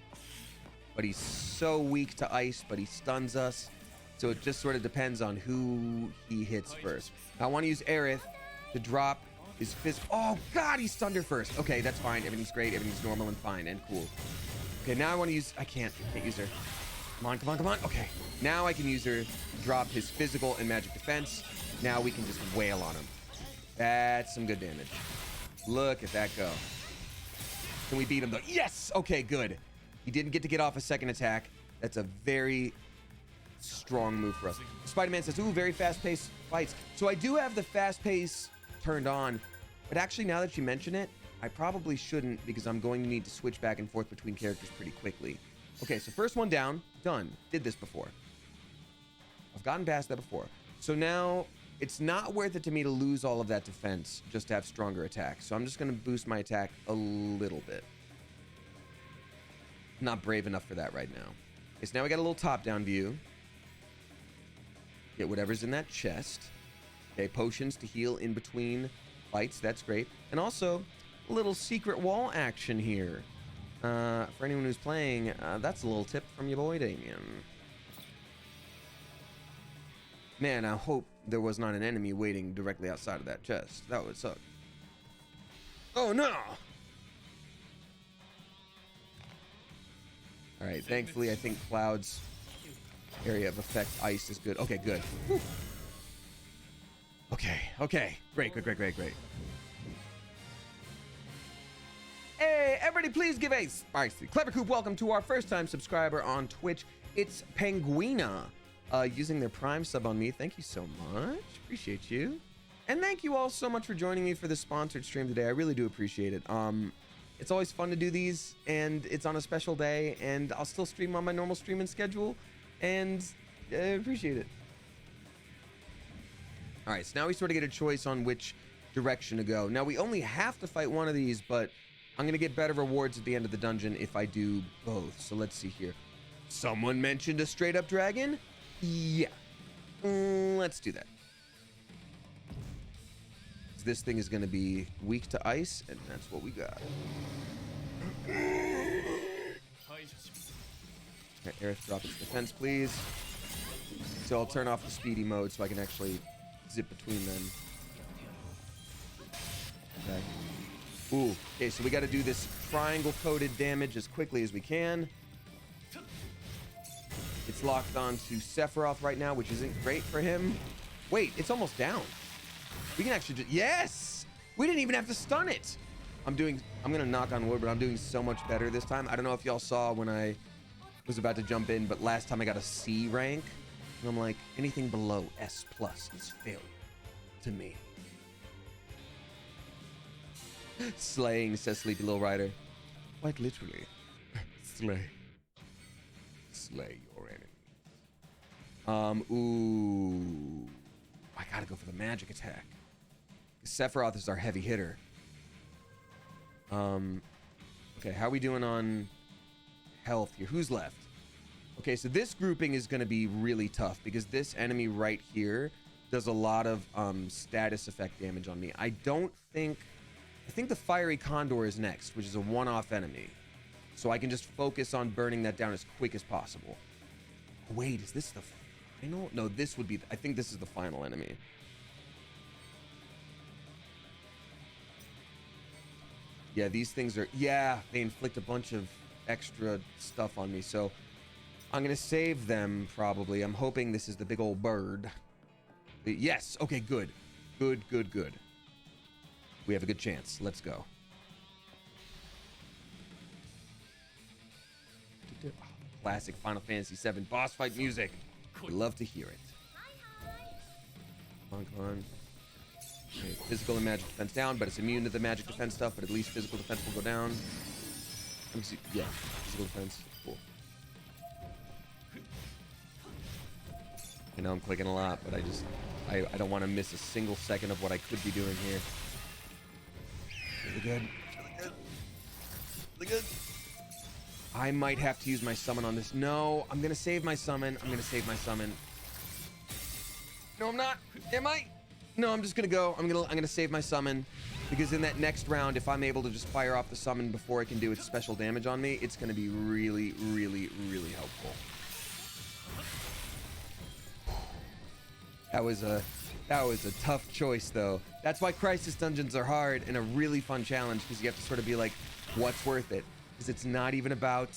But he's so weak to ice, but he stuns us. So it just sort of depends on who he hits first. I want to use Aerith to drop his fist. Oh, God, he stunned her first. Okay, that's fine. Everything's great. Everything's normal and fine and cool. Okay, now I want to use... I can't use her. Come on, come on, come on. Okay, now I can use her to drop his physical and magic defense. Now we can just wail on him. That's some good damage. Look at that go. Can we beat him, though? Yes! Okay, good. He didn't get to get off a second attack. That's a very strong move for us. Spider-Man says, ooh, very fast-paced fights. So I do have the fast pace turned on, but actually, now that you mention it, I probably shouldn't because I'm going to need to switch back and forth between characters pretty quickly. Okay, so first one down, done. Did this before. I've gotten past that before. So now it's not worth it to me to lose all of that defense just to have stronger attack. So I'm just going to boost my attack a little bit. Not brave enough for that right now. Okay, so now we got a little top-down view. Get whatever's in that chest. Okay, potions to heal in between fights. That's great. And also, a little secret wall action here. For anyone who's playing, that's a little tip from your boy Damien. Man, I hope there was not an enemy waiting directly outside of that chest. That would suck. Oh, no! All right, thankfully, I think Cloud's area of effect ice is good. Okay, good. Whew. Okay. Great. Hey, everybody, please give a spicy Clever Coop welcome to our first-time subscriber on Twitch. It's Penguina, using their Prime sub on me. Thank you so much. Appreciate you. And thank you all so much for joining me for this sponsored stream today. I really do appreciate it. It's always fun to do these, and it's on a special day, and I'll still stream on my normal streaming schedule, and I appreciate it. All right, so now we sort of get a choice on which direction to go. Now, we only have to fight one of these, but I'm gonna get better rewards at the end of the dungeon if I do both. So let's see here. Someone mentioned a straight up dragon? Yeah. Let's do that. This thing is gonna be weak to ice, and that's what we got. Okay, Aerith, drop its defense, please. So I'll turn off the speedy mode so I can actually zip between them. Okay. Ooh, okay, so we got to do this triangle-coated damage as quickly as we can. It's locked on to Sephiroth right now, which isn't great for him. Wait, it's almost down. We can actually just... Yes! We didn't even have to stun it! I'm gonna knock on wood, but I'm doing so much better this time. I don't know if y'all saw when I was about to jump in, but last time I got a C rank. And I'm like, anything below S+ is failure to me. Slaying, says Sleepy Little Rider. Quite literally. Slay. Slay your enemy. Ooh. I gotta go for the magic attack. Sephiroth is our heavy hitter. Okay, how are we doing on health here? Who's left? Okay, so this grouping is gonna be really tough because this enemy right here does a lot of status effect damage on me. I think the Fiery Condor is next, which is a one-off enemy. So I can just focus on burning that down as quick as possible. Wait, is this the final? No, this would be, I think this is the final enemy. Yeah, these things are, yeah, they inflict a bunch of extra stuff on me. So I'm going to save them probably. I'm hoping this is the big old bird. Yes. Okay, good. Good. We have a good chance. Let's go. Classic Final Fantasy VII boss fight music. We love to hear it. Come on. Okay, physical and magic defense down, but it's immune to the magic defense stuff, but at least physical defense will go down. Let me see. Yeah, physical defense. Cool. I know I'm clicking a lot, but I don't want to miss a single second of what I could be doing here. Really good. Really good. I might have to use my summon on this. No, I'm going to save my summon. No, I'm not. Am I? No, I'm just going to go. I'm going to save my summon because in that next round, if I'm able to just fire off the summon before it can do its special damage on me, it's going to be really, really, really helpful. That was a tough choice, though. That's why Crisis Dungeons are hard and a really fun challenge, because you have to sort of be like, what's worth it? Because it's not even about,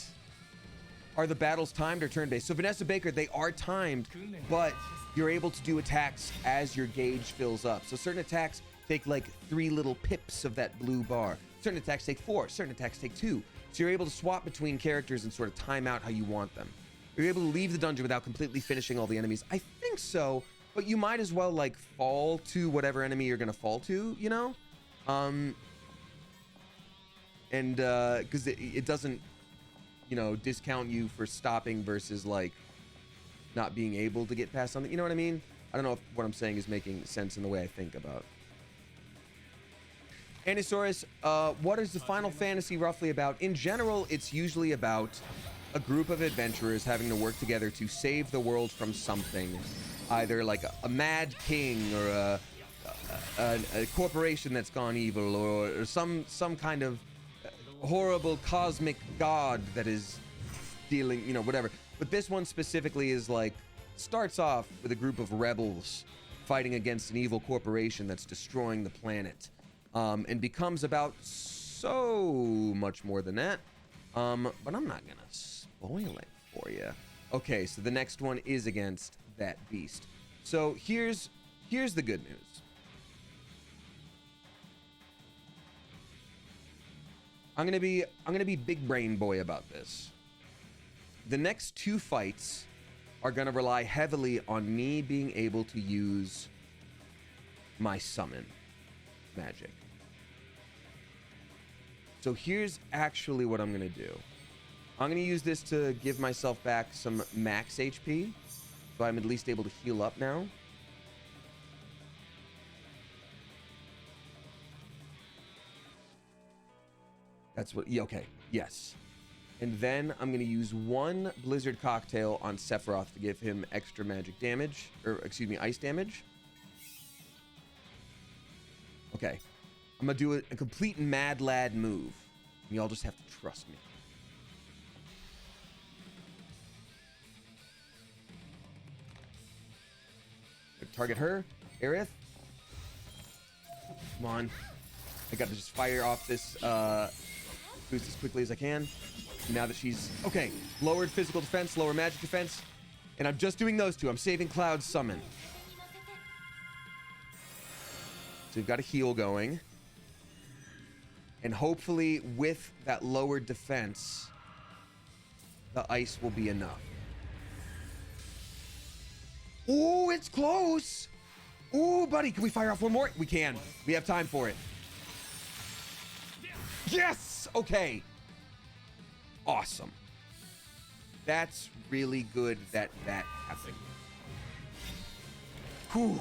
are the battles timed or turn-based? So Vanessa Baker, they are timed, but you're able to do attacks as your gauge fills up. So certain attacks take like 3 little pips of that blue bar. Certain attacks take 4, certain attacks take 2. So you're able to swap between characters and sort of time out how you want them. You're able to leave the dungeon without completely finishing all the enemies. I think so. But you might as well, like, fall to whatever enemy you're going to fall to, you know? And, because it doesn't, you know, discount you for stopping versus, like, not being able to get past something. You know what I mean? I don't know if what I'm saying is making sense in the way I think about. Anisaurus, what is the Final Fantasy roughly about? In general, it's usually about a group of adventurers having to work together to save the world from something. Either like a mad king or a corporation that's gone evil, or some kind of horrible cosmic god that is dealing, you know, whatever. But this one specifically is like, starts off with a group of rebels fighting against an evil corporation that's destroying the planet, and becomes about so much more than that. But I'm not gonna spoil it for you. Okay, so the next one is against that beast. So here's the good news. I'm gonna be big brain boy about this. The next 2 fights are gonna rely heavily on me being able to use my summon magic. So here's actually what I'm gonna do. I'm gonna use this to give myself back some max HP. So I'm at least able to heal up now. That's what, yeah, okay, yes. And then I'm gonna use one Blizzard Cocktail on Sephiroth to give him extra magic damage, or excuse me, ice damage. Okay, I'm gonna do a complete Mad Lad move. And y'all just have to trust me. Target her, Aerith. Come on. I gotta just fire off this boost as quickly as I can. Now that she's... Okay, lowered physical defense, lower magic defense. And I'm just doing those two. I'm saving Cloud's summon. So we've got a heal going. And hopefully with that lowered defense, the ice will be enough. Ooh, it's close. Ooh, buddy, can we fire off one more? We can. We have time for it. Yes! Okay. Awesome. That's really good that that happened. Whew.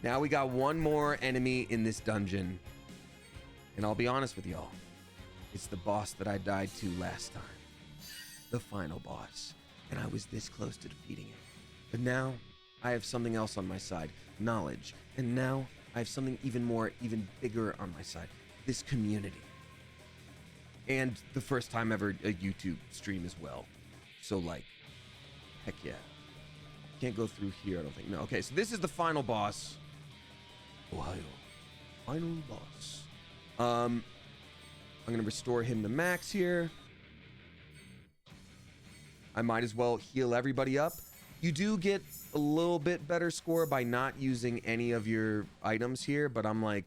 Now we got one more enemy in this dungeon. And I'll be honest with y'all. It's the boss that I died to last time. The final boss. And I was this close to defeating it. But now, I have something else on my side. Knowledge. And now, I have something even more, even bigger on my side. This community. And the first time ever a YouTube stream as well. So like, heck yeah. Can't go through here, I don't think. No, okay, so this is the final boss. Ohio. Final boss. I'm gonna restore him to max here. I might as well heal everybody up. You do get a little bit better score by not using any of your items here, but I'm like,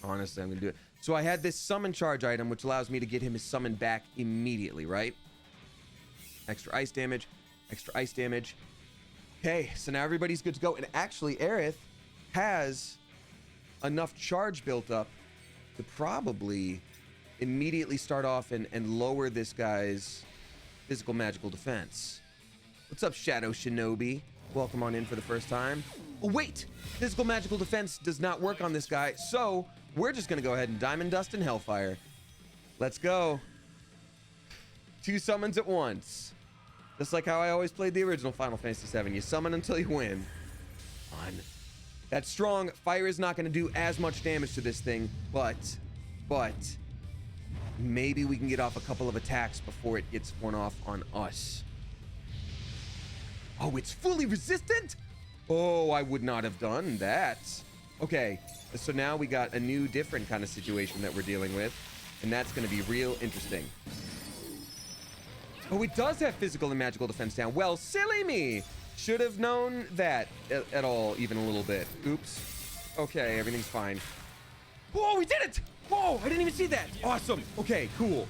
honestly, I'm gonna do it. So I had this summon charge item, which allows me to get him his summon back immediately, right? Extra ice damage, extra ice damage. Okay, so now everybody's good to go. And actually, Aerith has enough charge built up to probably immediately start off and lower this guy's physical magical defense. What's up, Shadow Shinobi? Welcome on in for the first time. Oh, wait! Physical magical defense does not work on this guy, so we're just gonna go ahead and Diamond Dust and Hellfire. Let's go. 2 summons at once. Just like how I always played the original Final Fantasy VII. You summon until you win. Fun. That's strong. Fire is not gonna do as much damage to this thing, but maybe we can get off a couple of attacks before it gets one off on us. Oh, it's fully resistant? Oh, I would not have done that. Okay, so now we got a new, different kind of situation that we're dealing with, and that's going to be real interesting. Oh, it does have physical and magical defense down. Well, silly me. Should have known that at all, even a little bit. Oops. Okay, everything's fine. Whoa, we did it! Whoa, I didn't even see that. Awesome. Okay, cool.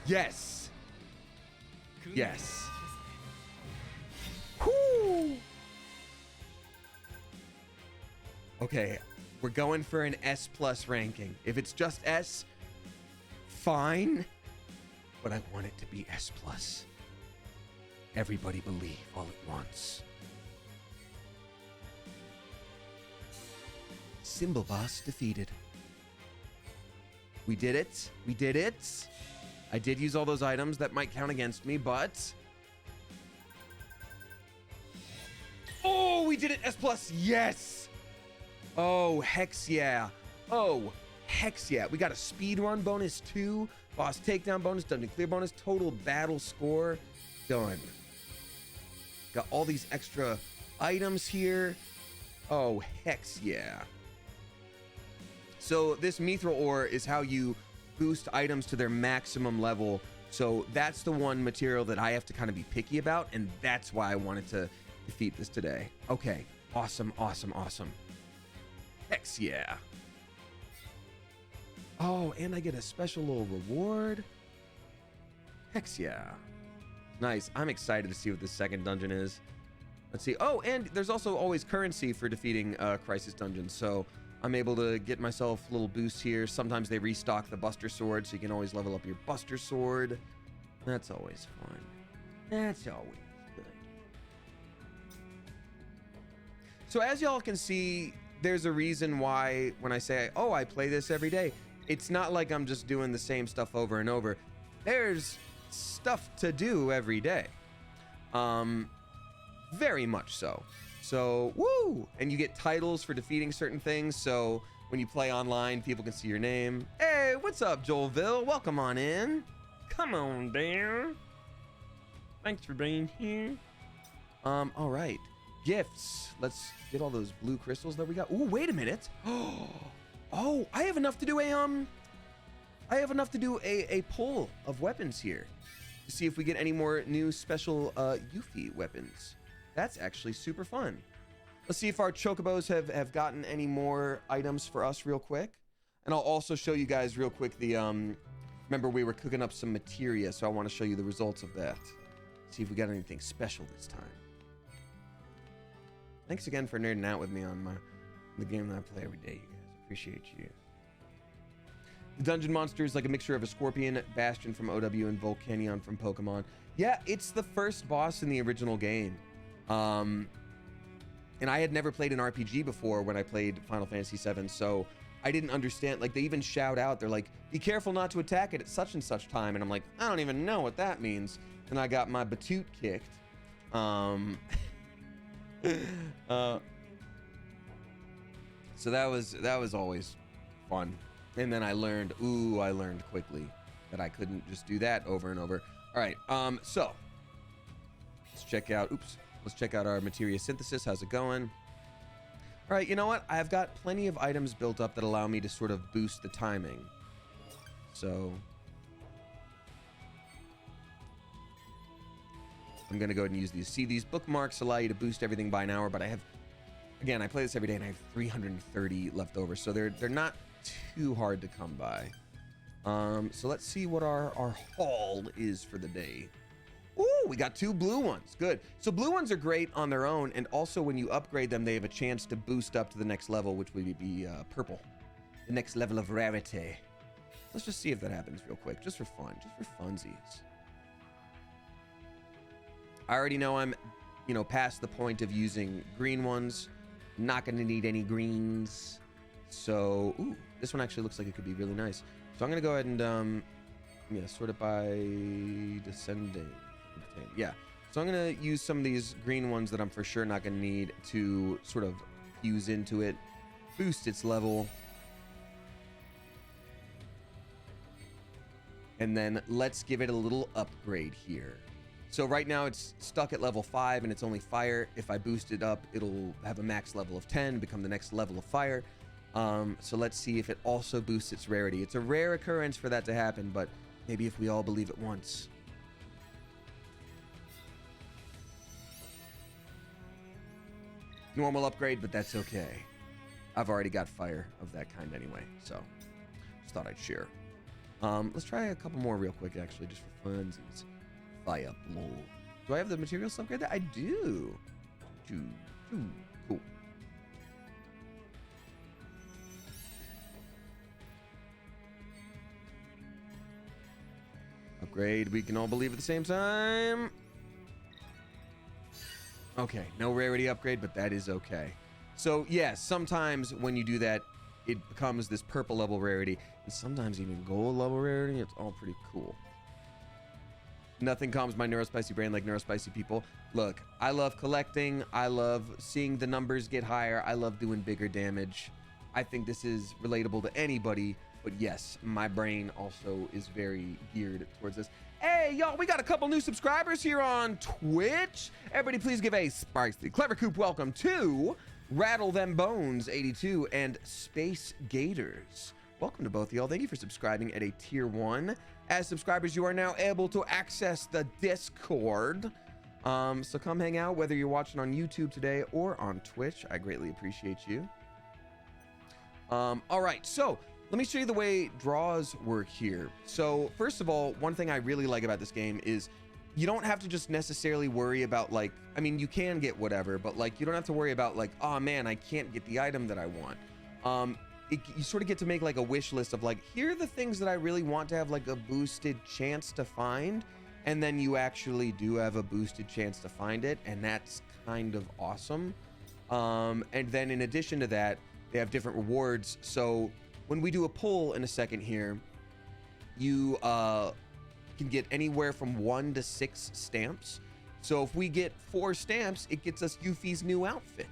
Yes. Yes. Whoo. Okay, we're going for an S+ ranking. If it's just S, fine. But I want it to be S+. Everybody believe all at once. Symbol boss defeated. We did it. We did it. I did use all those items that might count against me, but... Oh, we did it! S+. Yes! Oh, hex yeah. Oh, hex yeah. We got a speed run bonus too. Boss takedown bonus, dungeon clear bonus, total battle score. Done. Got all these extra items here. Oh, hex yeah. So this mithril ore is how you boost items to their maximum level. So that's the one material that I have to kind of be picky about, and that's why I wanted to defeat this today. Okay, awesome, awesome, awesome. Hex yeah. Oh, and I get a special little reward. Hex yeah. Nice. I'm excited to see what this second dungeon is. Let's see. Oh, and there's also always currency for defeating Crisis dungeons. So I'm able to get myself little boosts here. Sometimes they restock the Buster Sword, so you can always level up your Buster Sword. That's always fun. That's always good. So as y'all can see, there's a reason why when I say, oh, I play this every day, it's not like I'm just doing the same stuff over and over. There's stuff to do every day. Very much so. So, woo! And you get titles for defeating certain things. So when you play online, people can see your name. Hey, what's up, Joelville? Welcome on in. Come on down. Thanks for being here. All right. Gifts. Let's get all those blue crystals that we got. Ooh, wait a minute. Oh, I have enough to do a pull of weapons here to see if we get any more new special Yuffie weapons. That's actually super fun. Let's see if our chocobos have gotten any more items for us real quick. And I'll also show you guys real quick the remember we were cooking up some materia, so I want to show you the results of that. See if we got anything special this time. Thanks again for nerding out with me on the game that I play every day, you guys. Appreciate you. The dungeon monster is like a mixture of a scorpion, Bastion from OW, and Volcanion from Pokemon. Yeah, it's the first boss in the original game. And I had never played an RPG before when I played Final Fantasy VII, so I didn't understand. Like, they even shout out, they're like, be careful not to attack it at such and such time. And I'm like, I don't even know what that means. And I got my batoot kicked. So that was always fun. And then I learned quickly that I couldn't just do that over and over. All right, so let's check out our materia synthesis. How's it going? All right, you know what? I've got plenty of items built up that allow me to sort of boost the timing. So I'm gonna go ahead and use these. See, these bookmarks allow you to boost everything by an hour, but I have, again, I play this every day and I have 330 left over, so they're not too hard to come by. So let's see what our haul is for the day. Ooh, we got 2 blue ones. Good. So blue ones are great on their own, and also when you upgrade them, they have a chance to boost up to the next level, which would be purple. The next level of rarity. Let's just see if that happens real quick, just for fun, just for funsies. I already know I'm, past the point of using green ones. Not going to need any greens. So, ooh, this one actually looks like it could be really nice. So I'm going to go ahead and, sort it by descending. Yeah. So I'm going to use some of these green ones that I'm for sure not going to need to sort of fuse into it, boost its level. And then let's give it a little upgrade here. So right now it's stuck at level 5 and it's only fire. If I boost it up, it'll have a max level of 10, become the next level of fire. So let's see if it also boosts its rarity. It's a rare occurrence for that to happen, but maybe if we all believe it once. Normal upgrade, but that's okay. I've already got fire of that kind anyway, so just thought I'd share. Let's try a couple more real quick, actually, just for funsies. Fire blow. Do I have the materials to upgrade that? I do. Cool. Upgrade. We can all believe at the same time. Okay, no rarity upgrade, but that is okay. So yeah, sometimes when you do that, it becomes this purple level rarity, and sometimes even gold level rarity. It's all pretty cool. Nothing calms my neurospicy brain like neurospicy people. Look, I love collecting. I love seeing the numbers get higher. I love doing bigger damage. I think this is relatable to anybody, but yes, my brain also is very geared towards this. Hey, y'all, we got a couple new subscribers here on Twitch. Everybody please give a spicy Clever Coop welcome to Rattle Them Bones 82 and Space Gators. Welcome to both of y'all. Thank you for subscribing at a tier 1. As subscribers, you are now able to access the Discord. So come hang out, whether you're watching on YouTube today or on Twitch. I greatly appreciate you. All right, so let me show you the way draws work here. So first of all, one thing I really like about this game is you don't have to just necessarily worry about, like, I mean, you can get whatever, but like, you don't have to worry about like, oh man, I can't get the item that I want. You sort of get to make like a wish list of like, here are the things that I really want to have like a boosted chance to find. And then you actually do have a boosted chance to find it. And that's kind of awesome. And then in addition to that, they have different rewards. So when we do a pull in a second here, you can get anywhere from 1 to 6 stamps. So if we get 4 stamps, it gets us Yuffie's new outfit.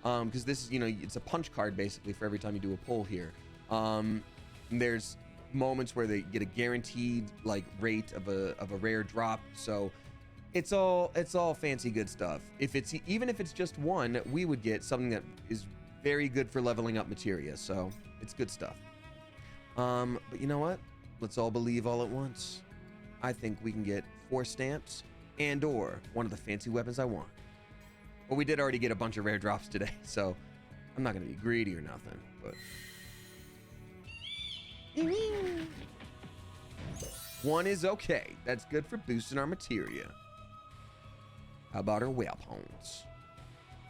Because this is, you know, it's a punch card basically for every time you do a pull here. There's moments where they get a guaranteed like rate of a rare drop. So it's all fancy good stuff. Even if it's just 1, we would get something that is very good for leveling up Materia. So it's good stuff. But you know what? Let's all believe all at once. I think we can get 4 stamps and or one of the fancy weapons I want. Well, we did already get a bunch of rare drops today, so I'm not gonna be greedy or nothing, but 1 is okay. That's good for boosting our Materia. How about our whale hones?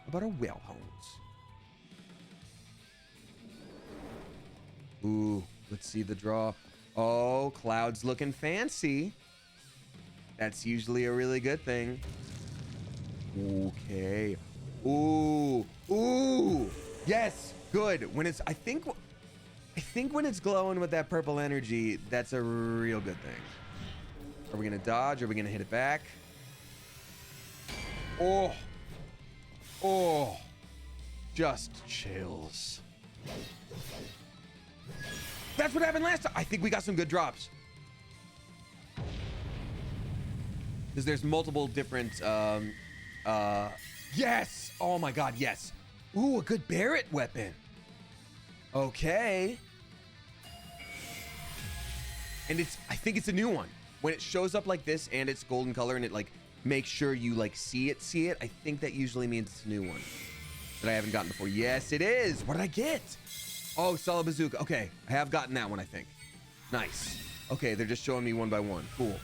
How about our whale hones? Ooh, let's see the draw. Oh, Cloud's looking fancy. That's usually a really good thing. Okay. Ooh. Ooh. Yes. Good. When it's, I think when it's glowing with that purple energy, that's a real good thing. Are we gonna dodge? Are we gonna hit it back? Oh. Oh. Just chills. That's what happened last time. I think we got some good drops. Because there's multiple different, yes! Oh my god, yes. Ooh, a good Barrett weapon. Okay. And I think it's a new one. When it shows up like this and it's golden color and it like makes sure you like see it, I think that usually means it's a new one that I haven't gotten before. Yes, it is. What did I get? Oh, solid bazooka. Okay, I have gotten that one, I think. Nice. Okay, they're just showing me one by one. Cool.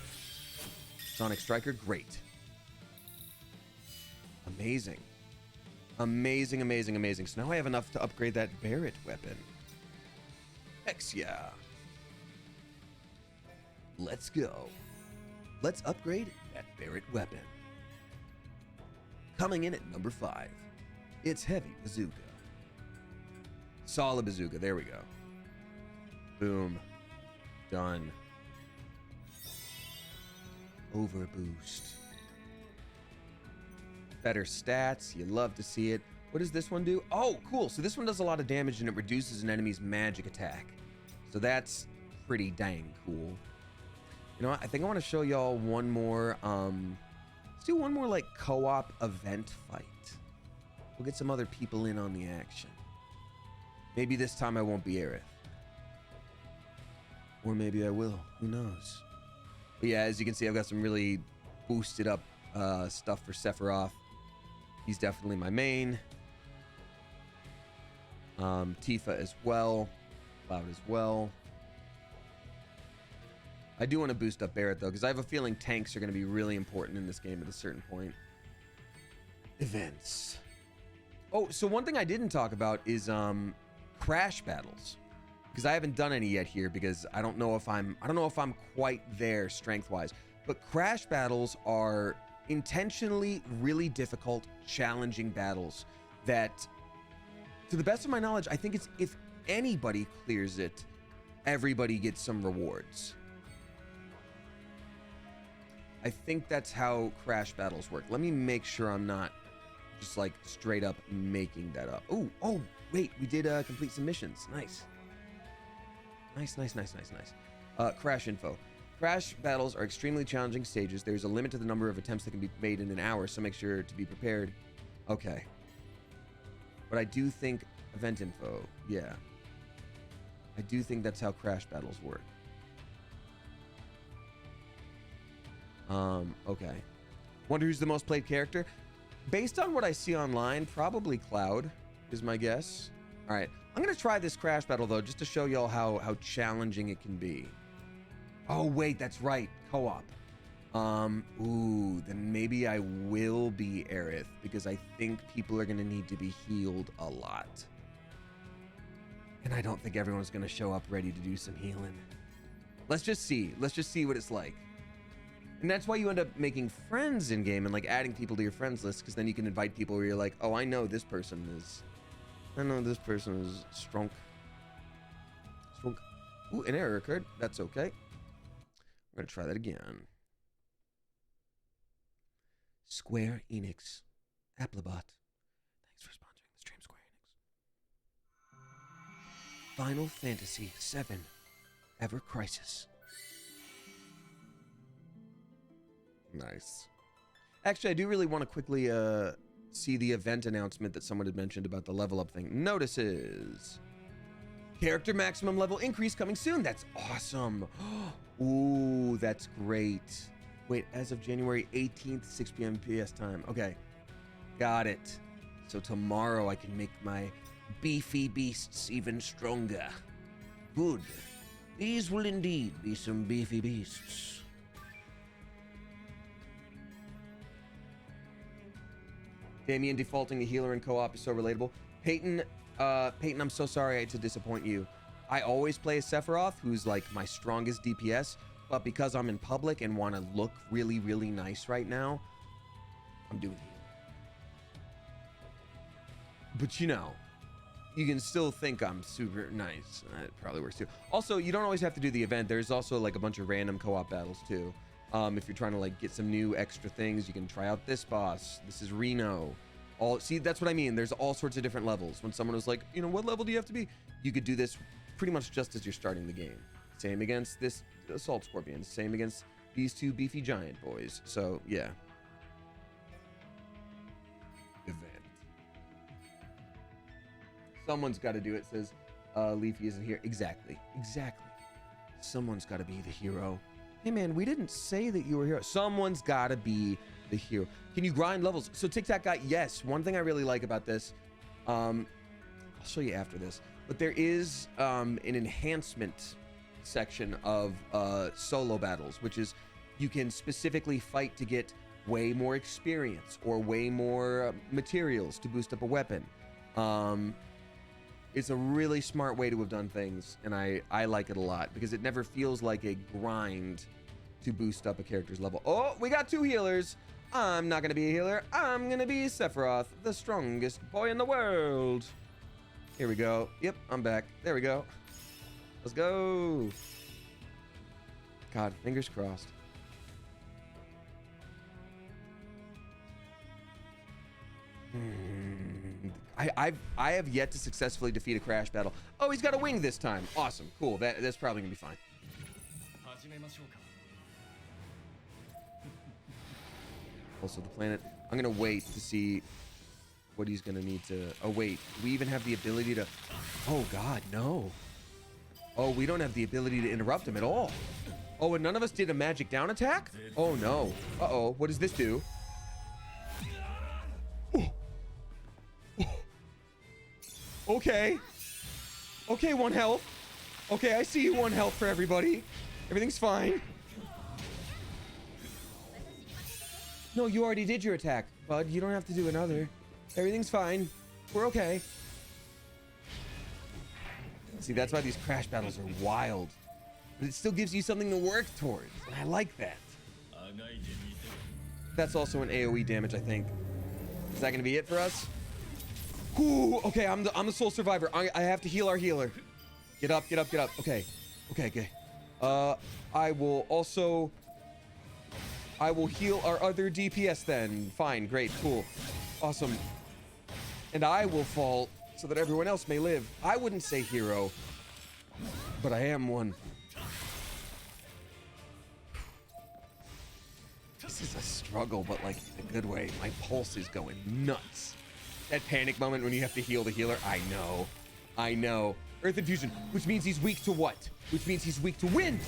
Sonic Striker, great. Amazing. Amazing, amazing, amazing. So now I have enough to upgrade that Barrett weapon. Hex yeah. Let's go. Let's upgrade that Barrett weapon. Coming in at number 5. It's Heavy Bazooka. Solid Bazooka, there we go. Boom. Done. Overboost. Better stats, you love to see it. What does this one do? Oh, cool. So this one does a lot of damage and it reduces an enemy's magic attack. So that's pretty dang cool. You know what? I think I want to show y'all one more. Let's do one more like co-op event fight. We'll get some other people in on the action. Maybe this time I won't be Aerith. Or maybe I will. Who knows? But yeah, as you can see, I've got some really boosted up stuff for Sephiroth. He's definitely my main. Tifa as well. Cloud as well. I do want to boost up Barrett though, because I have a feeling tanks are going to be really important in this game at a certain point. Events. Oh, so one thing I didn't talk about is crash battles, because I haven't done any yet here because I don't know if I'm quite there strength wise. But crash battles are intentionally really difficult, challenging battles that, to the best of my knowledge, I think it's if anybody clears it, everybody gets some rewards. I think that's how crash battles work. Let me make sure I'm not just like straight up making that up. Oh, wait, we did complete some missions. Nice. Nice. Crash info. Crash battles are extremely challenging stages. There's a limit to the number of attempts that can be made in an hour, so make sure to be prepared. Okay. But I do think event info, yeah. I do think that's how crash battles work. Okay. Wonder who's the most played character? Based on what I see online, probably Cloud is my guess. All right, I'm gonna try this crash battle though, just to show y'all how challenging it can be. Oh wait, that's right, co-op. Ooh, then maybe I will be Aerith because I think people are gonna need to be healed a lot. And I don't think everyone's gonna show up ready to do some healing. Let's just see what it's like. And that's why you end up making friends in game and like adding people to your friends list, because then you can invite people where you're like, oh, I know this person is strong. Ooh, an error occurred. That's okay. We're going to try that again. Square Enix. Applebot. Thanks for sponsoring the stream, Square Enix. Final Fantasy VII. Ever Crisis. Nice. Actually, I do really want to quickly see the event announcement that someone had mentioned about the level up thing. Notices. Character maximum level increase coming soon. That's awesome. Ooh, that's great. Wait, as of January 18th, 6 p.m. PS time. Okay, got it. So tomorrow I can make my beefy beasts even stronger. Good. These will indeed be some beefy beasts. Damien defaulting the healer in co-op is so relatable. Peyton, I'm so sorry I had to disappoint you. I always play a Sephiroth, who's like my strongest DPS, but because I'm in public and want to look really, really nice right now, I'm doing healer. But you know, you can still think I'm super nice. It probably works too. Also, you don't always have to do the event. There's also like a bunch of random co-op battles too. If you're trying to like get some new extra things, you can try out this boss. This is Reno. See, that's what I mean. There's all sorts of different levels. When someone was like, you know, what level do you have to be? You could do this pretty much just as you're starting the game. Same against this Assault Scorpion. Same against these two beefy giant boys. So, yeah. Event. Someone's got to do it, says Leafy isn't here. Exactly. Exactly. Someone's got to be the hero. Hey, man, we didn't say that you were here. Someone's got to be the hero. Can you grind levels? So Tic Tac Guy, yes. One thing I really like about this, I'll show you after this, but there is an enhancement section of solo battles, which is you can specifically fight to get way more experience or way more materials to boost up a weapon. It's a really smart way to have done things, and I like it a lot because it never feels like a grind to boost up a character's level. Oh, we got two healers. I'm not gonna be a healer. I'm gonna be Sephiroth, the strongest boy in the world. Here we go. Yep, I'm back. There we go. Let's go. God, fingers crossed. I have yet to successfully defeat a crash battle. Oh, he's got a wing this time. Awesome, cool. That's probably gonna be fine. Also, the planet. I'm gonna wait to see what he's gonna need to. Oh wait, we even have the ability to. Oh God, no. Oh, we don't have the ability to interrupt him at all. Oh, and none of us did a magic down attack. Oh no. Uh-oh. What does this do? Okay. Okay, 1 health. Okay, I see you. 1 health for everybody. Everything's fine. No, you already did your attack, bud. You don't have to do another. Everything's fine. We're okay. See, that's why these crash battles are wild. But it still gives you something to work towards. And I like that. That's also an AoE damage, I think. Is that going to be it for us? Ooh, okay, I'm the sole survivor. I have to heal our healer. Get up, get up, get up. Okay. Okay, okay. I will heal our other DPS then. Fine, great, cool. Awesome. And I will fall so that everyone else may live. I wouldn't say hero, but I am one. This is a struggle, but like in a good way. My pulse is going nuts. That panic moment when you have to heal the healer. I know. I know. Earth Infusion, which means he's weak to what? Which means he's weak to wind.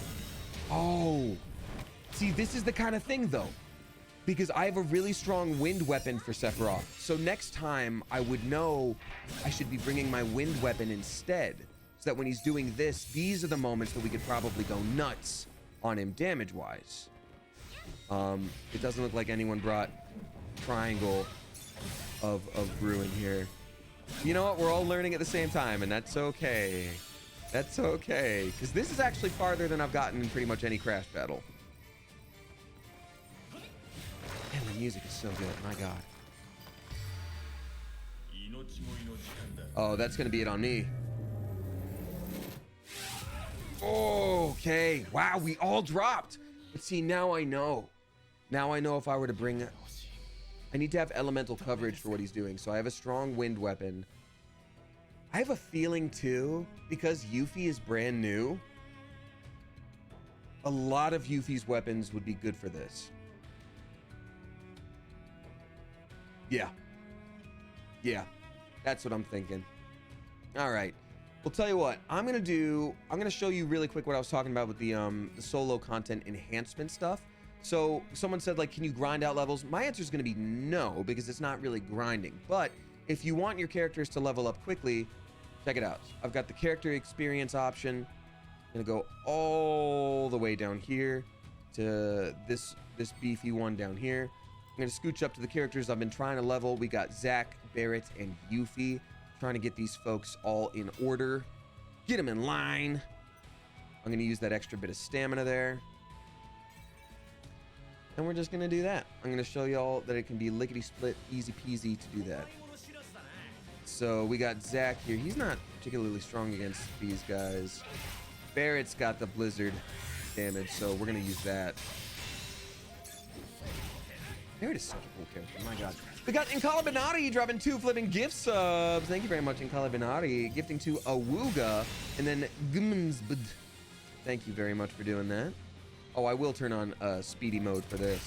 Oh. See, this is the kind of thing, though. Because I have a really strong wind weapon for Sephiroth. So next time, I would know I should be bringing my wind weapon instead. So that when he's doing this, these are the moments that we could probably go nuts on him damage-wise. It doesn't look like anyone brought Triangle of Ruin here. You know what? We're all learning at the same time, and that's okay. That's okay. Because this is actually farther than I've gotten in pretty much any crash battle. Man, the music is so good. My God. Oh, that's going to be it on me. Oh, okay. Wow, we all dropped. But see, now I know. Now I know if I were to bring... I need to have elemental coverage for what he's doing. So I have a strong wind weapon. I have a feeling, too, because Yuffie is brand new, a lot of Yuffie's weapons would be good for this. Yeah. Yeah. That's what I'm thinking. All right. Well, tell you what, I'm going to show you really quick what I was talking about with the solo content enhancement stuff. So someone said, like, can you grind out levels? My answer is going to be no, because it's not really grinding. But if you want your characters to level up quickly, check it out. I've got the character experience option. I'm going to go all the way down here to this beefy one down here. I'm going to scooch up to the characters I've been trying to level. We got Zach, Barrett, and Yuffie. Trying to get these folks all in order. Get them in line. I'm going to use that extra bit of stamina there. And we're just going to do that. I'm going to show y'all that it can be lickety-split, easy peasy to do that. So we got Zach here. He's not particularly strong against these guys. Barrett's got the blizzard damage, so we're going to use that. Barrett is such a cool character. My God. We got Inkalabinati dropping 2 flipping gift subs. Thank you very much, Inkalabinati. Gifting to Awuga. And then Gumsbd. Thank you very much for doing that. Oh, I will turn on speedy mode for this.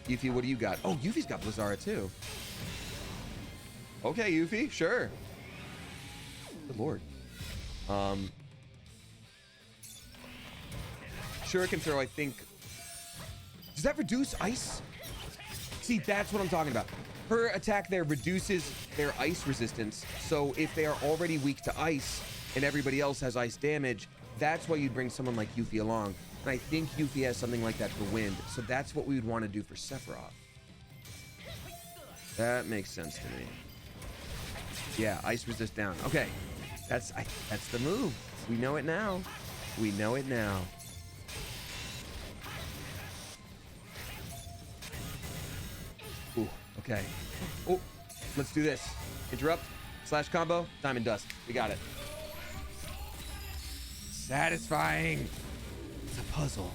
Yuffie, what do you got? Oh, Yuffie's got Blizzara too. Okay, Yuffie, sure. Good Lord. Shuriken throw, I think. Does that reduce ice? See, that's what I'm talking about. Her attack there reduces their ice resistance. So if they are already weak to ice and everybody else has ice damage, that's why you'd bring someone like Yuffie along. And I think Yuffie has something like that for wind. So that's what we would want to do for Sephiroth. That makes sense to me. Yeah, ice resist down. Okay, that's the move. We know it now. We know it now. Ooh, okay. Oh, let's do this. Interrupt, slash combo, diamond dust. We got it. Satisfying. It's a puzzle.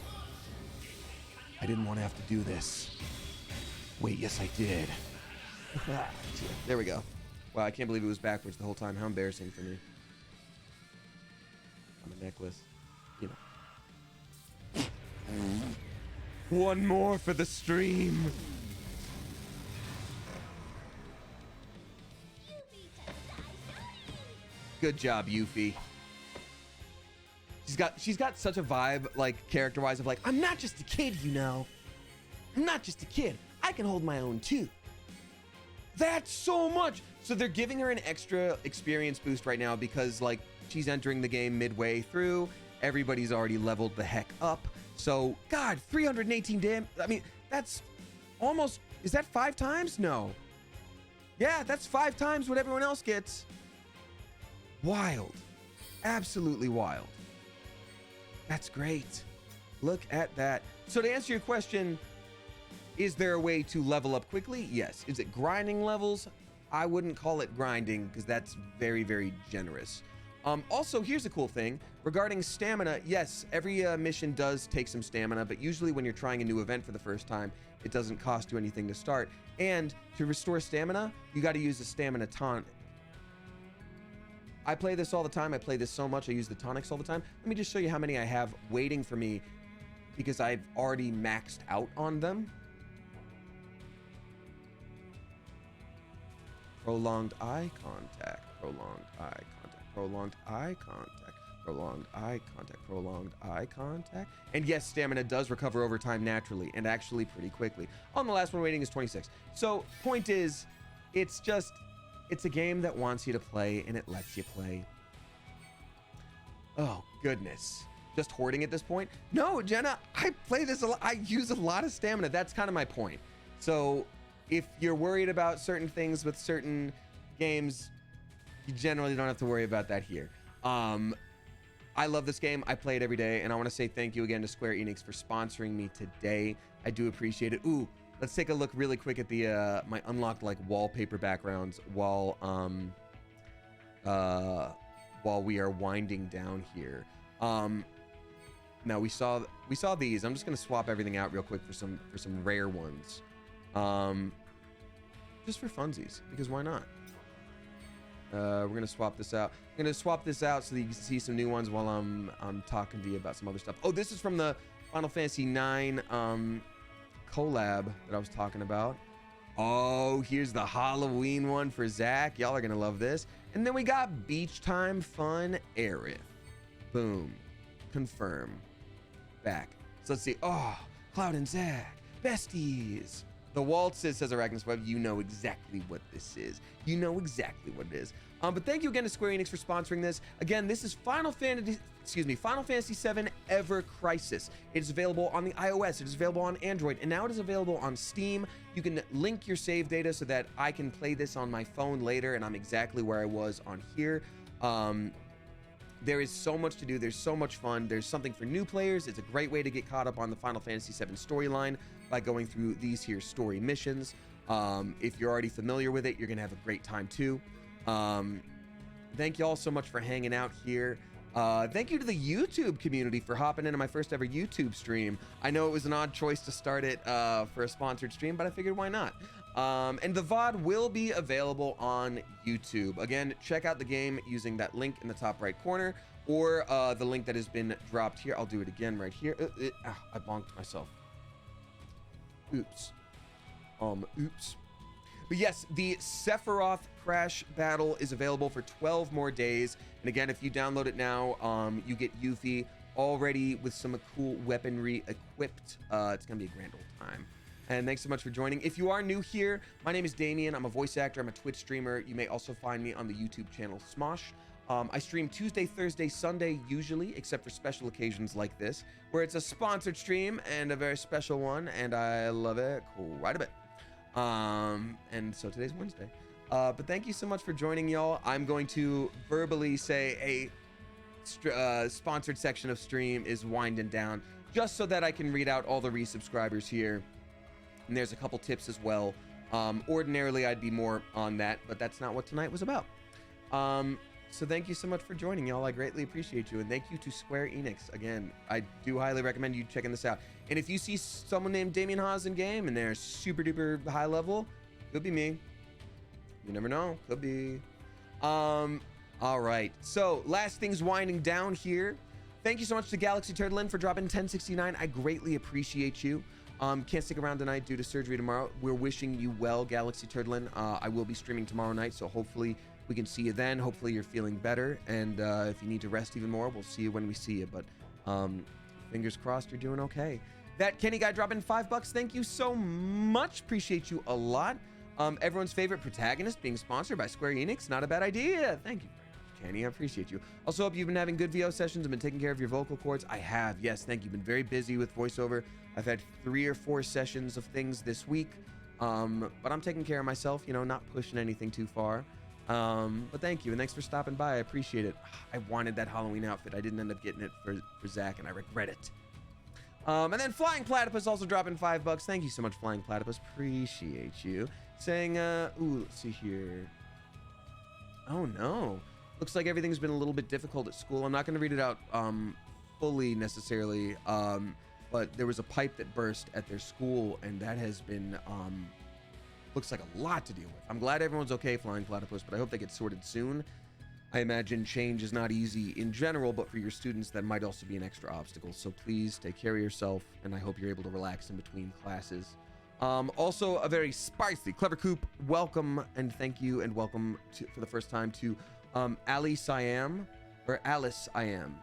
I didn't want to have to do this. Wait, yes I did. There we go. Wow, I can't believe it was backwards the whole time. How embarrassing for me. On a necklace. You know. One more for the stream. Good job, Yuffie. She's got such a vibe, like, character-wise, of like, I'm not just a kid, you know. I'm not just a kid. I can hold my own too. That's so much. So they're giving her an extra experience boost right now because, like, she's entering the game midway through. Everybody's already leveled the heck up. So, God, 318 damage. I mean, that's almost, is that 5 times? No. Yeah, that's 5 times what everyone else gets. Wild. Absolutely wild. That's great. Look at that. So to answer your question, is there a way to level up quickly? Yes. Is it grinding levels? I wouldn't call it grinding because that's very, very generous. Also, here's a cool thing. Regarding stamina, yes, every mission does take some stamina, but usually when you're trying a new event for the first time, it doesn't cost you anything to start. And to restore stamina, you got to use a stamina tonic. I play this all the time. I play this so much. I use the tonics all the time. Let me just show you how many I have waiting for me because I've already maxed out on them. Prolonged eye contact, prolonged eye contact, prolonged eye contact, prolonged eye contact, prolonged eye contact. And yes, stamina does recover over time naturally and actually pretty quickly. On the last one waiting is 26. So point is, it's a game that wants you to play and it lets you play. Oh, goodness. Just hoarding at this point? No, Jenna, I play this a lot. I use a lot of stamina. That's kind of my point. So if you're worried about certain things with certain games, you generally don't have to worry about that here. I love this game. I play it every day. And I want to say thank you again to Square Enix for sponsoring me today. I do appreciate it. Ooh. Let's take a look really quick at the my unlocked like wallpaper backgrounds while we are winding down here. Now we saw these. I'm just gonna swap everything out real quick for some rare ones, just for funsies, because why not? We're gonna swap this out. I'm gonna swap this out so that you can see some new ones while I'm talking to you about some other stuff. Oh, this is from the Final Fantasy IX collab that I was talking about. Oh, here's the Halloween one for Zach. Y'all are gonna love this. And then we got Beach Time Fun Aerith. Boom. Confirm. Back. So let's see. Oh, Cloud and Zach. Besties. The Waltzes, says Arachnus Web. You know exactly what this is. You know exactly what it is. But thank you again to Square Enix for sponsoring this. Again, this is Final Fantasy VII Ever Crisis. It is available on the iOS. It is available on Android, and now it is available on Steam. You can link your save data so that I can play this on my phone later, and I'm exactly where I was on here. There is so much to do. There's so much fun. There's something for new players. It's a great way to get caught up on the Final Fantasy VII storyline by going through these here story missions. If you're already familiar with it, you're gonna have a great time too. Thank you all so much for hanging out here. Thank you to the YouTube community for hopping into my first ever YouTube stream. I know it was an odd choice to start it for a sponsored stream, but I figured why not? And the VOD will be available on YouTube. Again, check out the game using that link in the top right corner, or the link that has been dropped here. I'll do it again right here. I bonked myself. Oops. Oops. But yes, the Sephiroth Crash Battle is available for 12 more days. And again, if you download it now, you get Yuffie already with some cool weaponry equipped. It's gonna be a grand old time. And thanks so much for joining. If you are new here, my name is Damien. I'm a voice actor. I'm a Twitch streamer. You may also find me on the YouTube channel Smosh. I stream Tuesday, Thursday, Sunday usually, except for special occasions like this, where it's a sponsored stream and a very special one, and I love it quite a bit. And so today's Wednesday. But thank you so much for joining, y'all. I'm going to verbally say a sponsored section of stream is winding down, just so that I can read out all the resubscribers here. And there's a couple tips as well. Ordinarily, I'd be more on that, but that's not what tonight was about. So thank you so much for joining, y'all. I greatly appreciate you. And thank you to Square Enix. Again, I do highly recommend you checking this out. And if you see someone named Damien Haas in game and they're super duper high level, could be me. You never know. Could be. All right. So last thing's winding down here. Thank you so much to Galaxy Turtlin for dropping 1069. I greatly appreciate you. Can't stick around tonight due to surgery tomorrow. We're wishing you well, Galaxy Turtlin. I will be streaming tomorrow night, so hopefully we can see you then. Hopefully you're feeling better, and if you need to rest even more, we'll see you when we see you. But fingers crossed you're doing okay. That Kenny guy dropping $5. Thank you so much. Appreciate you a lot. Everyone's favorite protagonist being sponsored by Square Enix. Not a bad idea. Thank you very much, Kenny. I appreciate you. Also, hope you've been having good VO sessions and been taking care of your vocal cords. I have. Yes, thank you. Been very busy with voiceover. I've had 3 or 4 sessions of things this week. But I'm taking care of myself, you know, not pushing anything too far. But thank you, and thanks for stopping by. I appreciate it. I wanted that Halloween outfit. I didn't end up getting it for Zach, and I regret it. And then Flying Platypus also dropping $5. Thank you so much, Flying Platypus. Appreciate you. Saying, ooh, let's see here. Oh no. Looks like everything's been a little bit difficult at school. I'm not going to read it out fully necessarily, but there was a pipe that burst at their school, and that has been looks like a lot to deal with. I'm glad everyone's okay, Flying Platypus, but I hope they get sorted soon. I imagine change is not easy in general, but for your students, that might also be an extra obstacle. So please take care of yourself, and I hope you're able to relax in between classes. Also, a very spicy Clever Coop welcome and thank you, and welcome for the first time to Alice I Am, or Alice I Am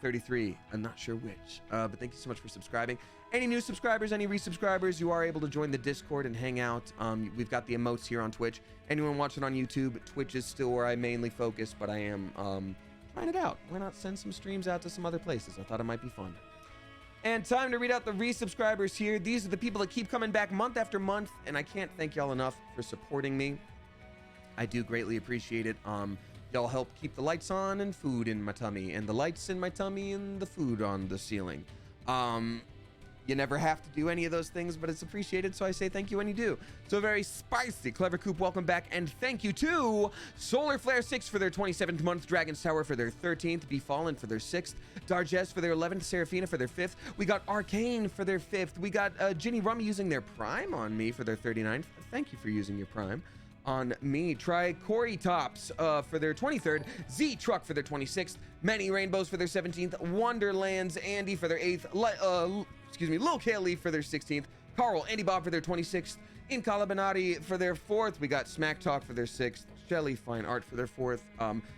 33. I'm not sure which, but thank you so much for subscribing. Any new subscribers, any resubscribers, you are able to join the Discord and hang out. We've got the emotes here on Twitch. Anyone watching on YouTube, Twitch is still where I mainly focus, but I am trying it out. Why not send some streams out to some other places? I thought it might be fun. And time to read out the resubscribers here. These are the people that keep coming back month after month, and I can't thank y'all enough for supporting me. I do greatly appreciate it. Y'all help keep the lights on and food in my tummy, and the lights in my tummy and the food on the ceiling. You never have to do any of those things, but it's appreciated, so I say thank you when you do. So very spicy. Clever Coop, welcome back, and thank you to Solar Flare 6 for their 27th month, Dragon's Tower for their 13th, Befallen for their 6th, Darges for their 11th, Seraphina for their 5th. We got Arcane for their 5th. We got Ginny Rum using their Prime on me for their 39th. Thank you for using your Prime on me. Try Corey Tops for their 23rd, Z Truck for their 26th, Many Rainbows for their 17th, Wonderlands Andy for their 8th, Lil Kale Leaf for their 16th, Carl Andy Bob for their 26th, Incalabinati for their 4th, we got Smack Talk for their 6th, Shelly Fine Art for their 4th,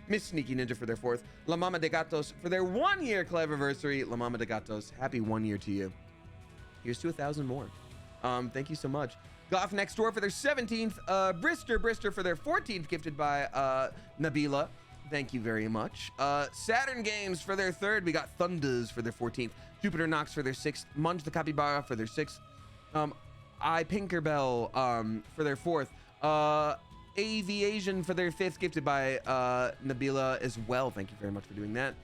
Miss Sneaky Ninja for their 4th, La Mama de Gatos for their 1 year Cleverversary. La Mama de Gatos, happy 1 year to you. Here's to 1,000 more. Thank you so much. Goth Next Door for their 17th, Brister for their 14th, gifted by Nabila. Thank you very much. Saturn Games for their 3rd. We got Thunders for their 14th. Jupiter Knox for their 6th. Munch the Capybara for their 6th. I Pinkerbell for their 4th. Aviation for their 5th, gifted by Nabila as well. Thank you very much for doing that.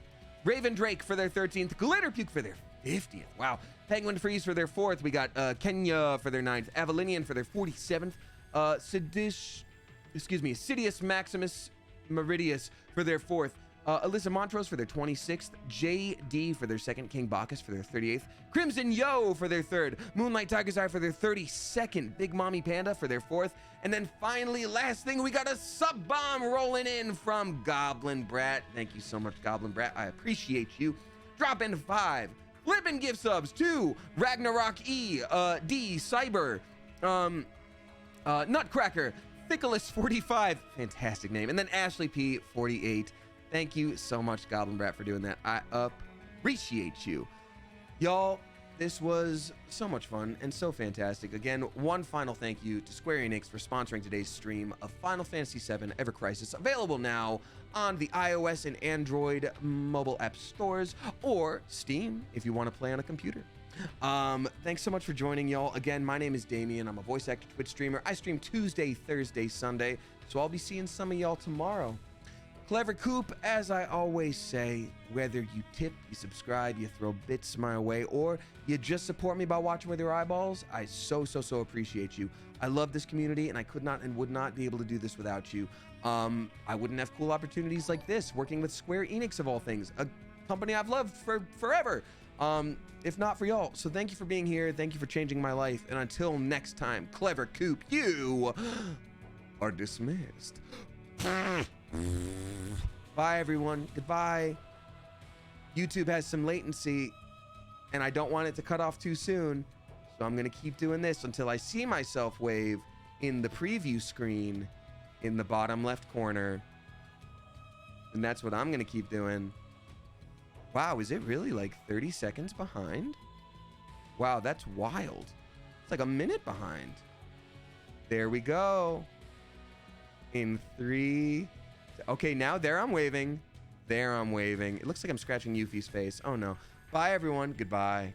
Raven Drake for their 13th. Glitter Puke for their 50th. Wow. Penguin Freeze for their 4th. We got Kenya for their 9th. Avalinian for their 47th. Sidious Maximus Meridius for their 4th. Alyssa Montrose for their 26th. JD for their 2nd. King Bacchus for their 38th. Crimson Yo for their 3rd. Moonlight Tiger's Eye for their 32nd. Big Mommy Panda for their 4th. And then finally, last thing, we got a sub bomb rolling in from Goblin Brat. Thank you so much, Goblin Brat. I appreciate you. Drop in 5. Flippin' gift subs to Ragnarok E, D, Cyber, Nutcracker, Thickless 45, fantastic name, and then Ashley P 48. Thank you so much, Goblin Brat, for doing that. I appreciate you. Y'all, this was so much fun and so fantastic. Again, one final thank you to Square Enix for sponsoring today's stream of Final Fantasy VII Ever Crisis, available now on the iOS and Android mobile app stores, or Steam if you want to play on a computer. Thanks so much for joining, y'all. Again, my name is Damien. I'm a voice actor Twitch streamer. I stream Tuesday, Thursday, Sunday, so I'll be seeing some of y'all tomorrow. Clever Coop, as I always say, whether you tip, you subscribe, you throw bits my way, or you just support me by watching with your eyeballs, I so appreciate you. I love this community, and I could not and would not be able to do this without you. I wouldn't have cool opportunities like this, working with Square Enix of all things, a company I've loved for forever, if not for y'all. So thank you for being here. Thank you for changing my life. And until next time, Clever Coop, you are dismissed. Bye, everyone. Goodbye. YouTube has some latency, and I don't want it to cut off too soon, so I'm going to keep doing this until I see myself wave in the preview screen in the bottom left corner. And that's what I'm going to keep doing. Wow, is it really like 30 seconds behind? Wow, that's wild. It's like a minute behind. There we go. In 3... Okay, now there I'm waving. There I'm waving. It looks like I'm scratching Yuffie's face. Oh no. Bye, everyone. Goodbye.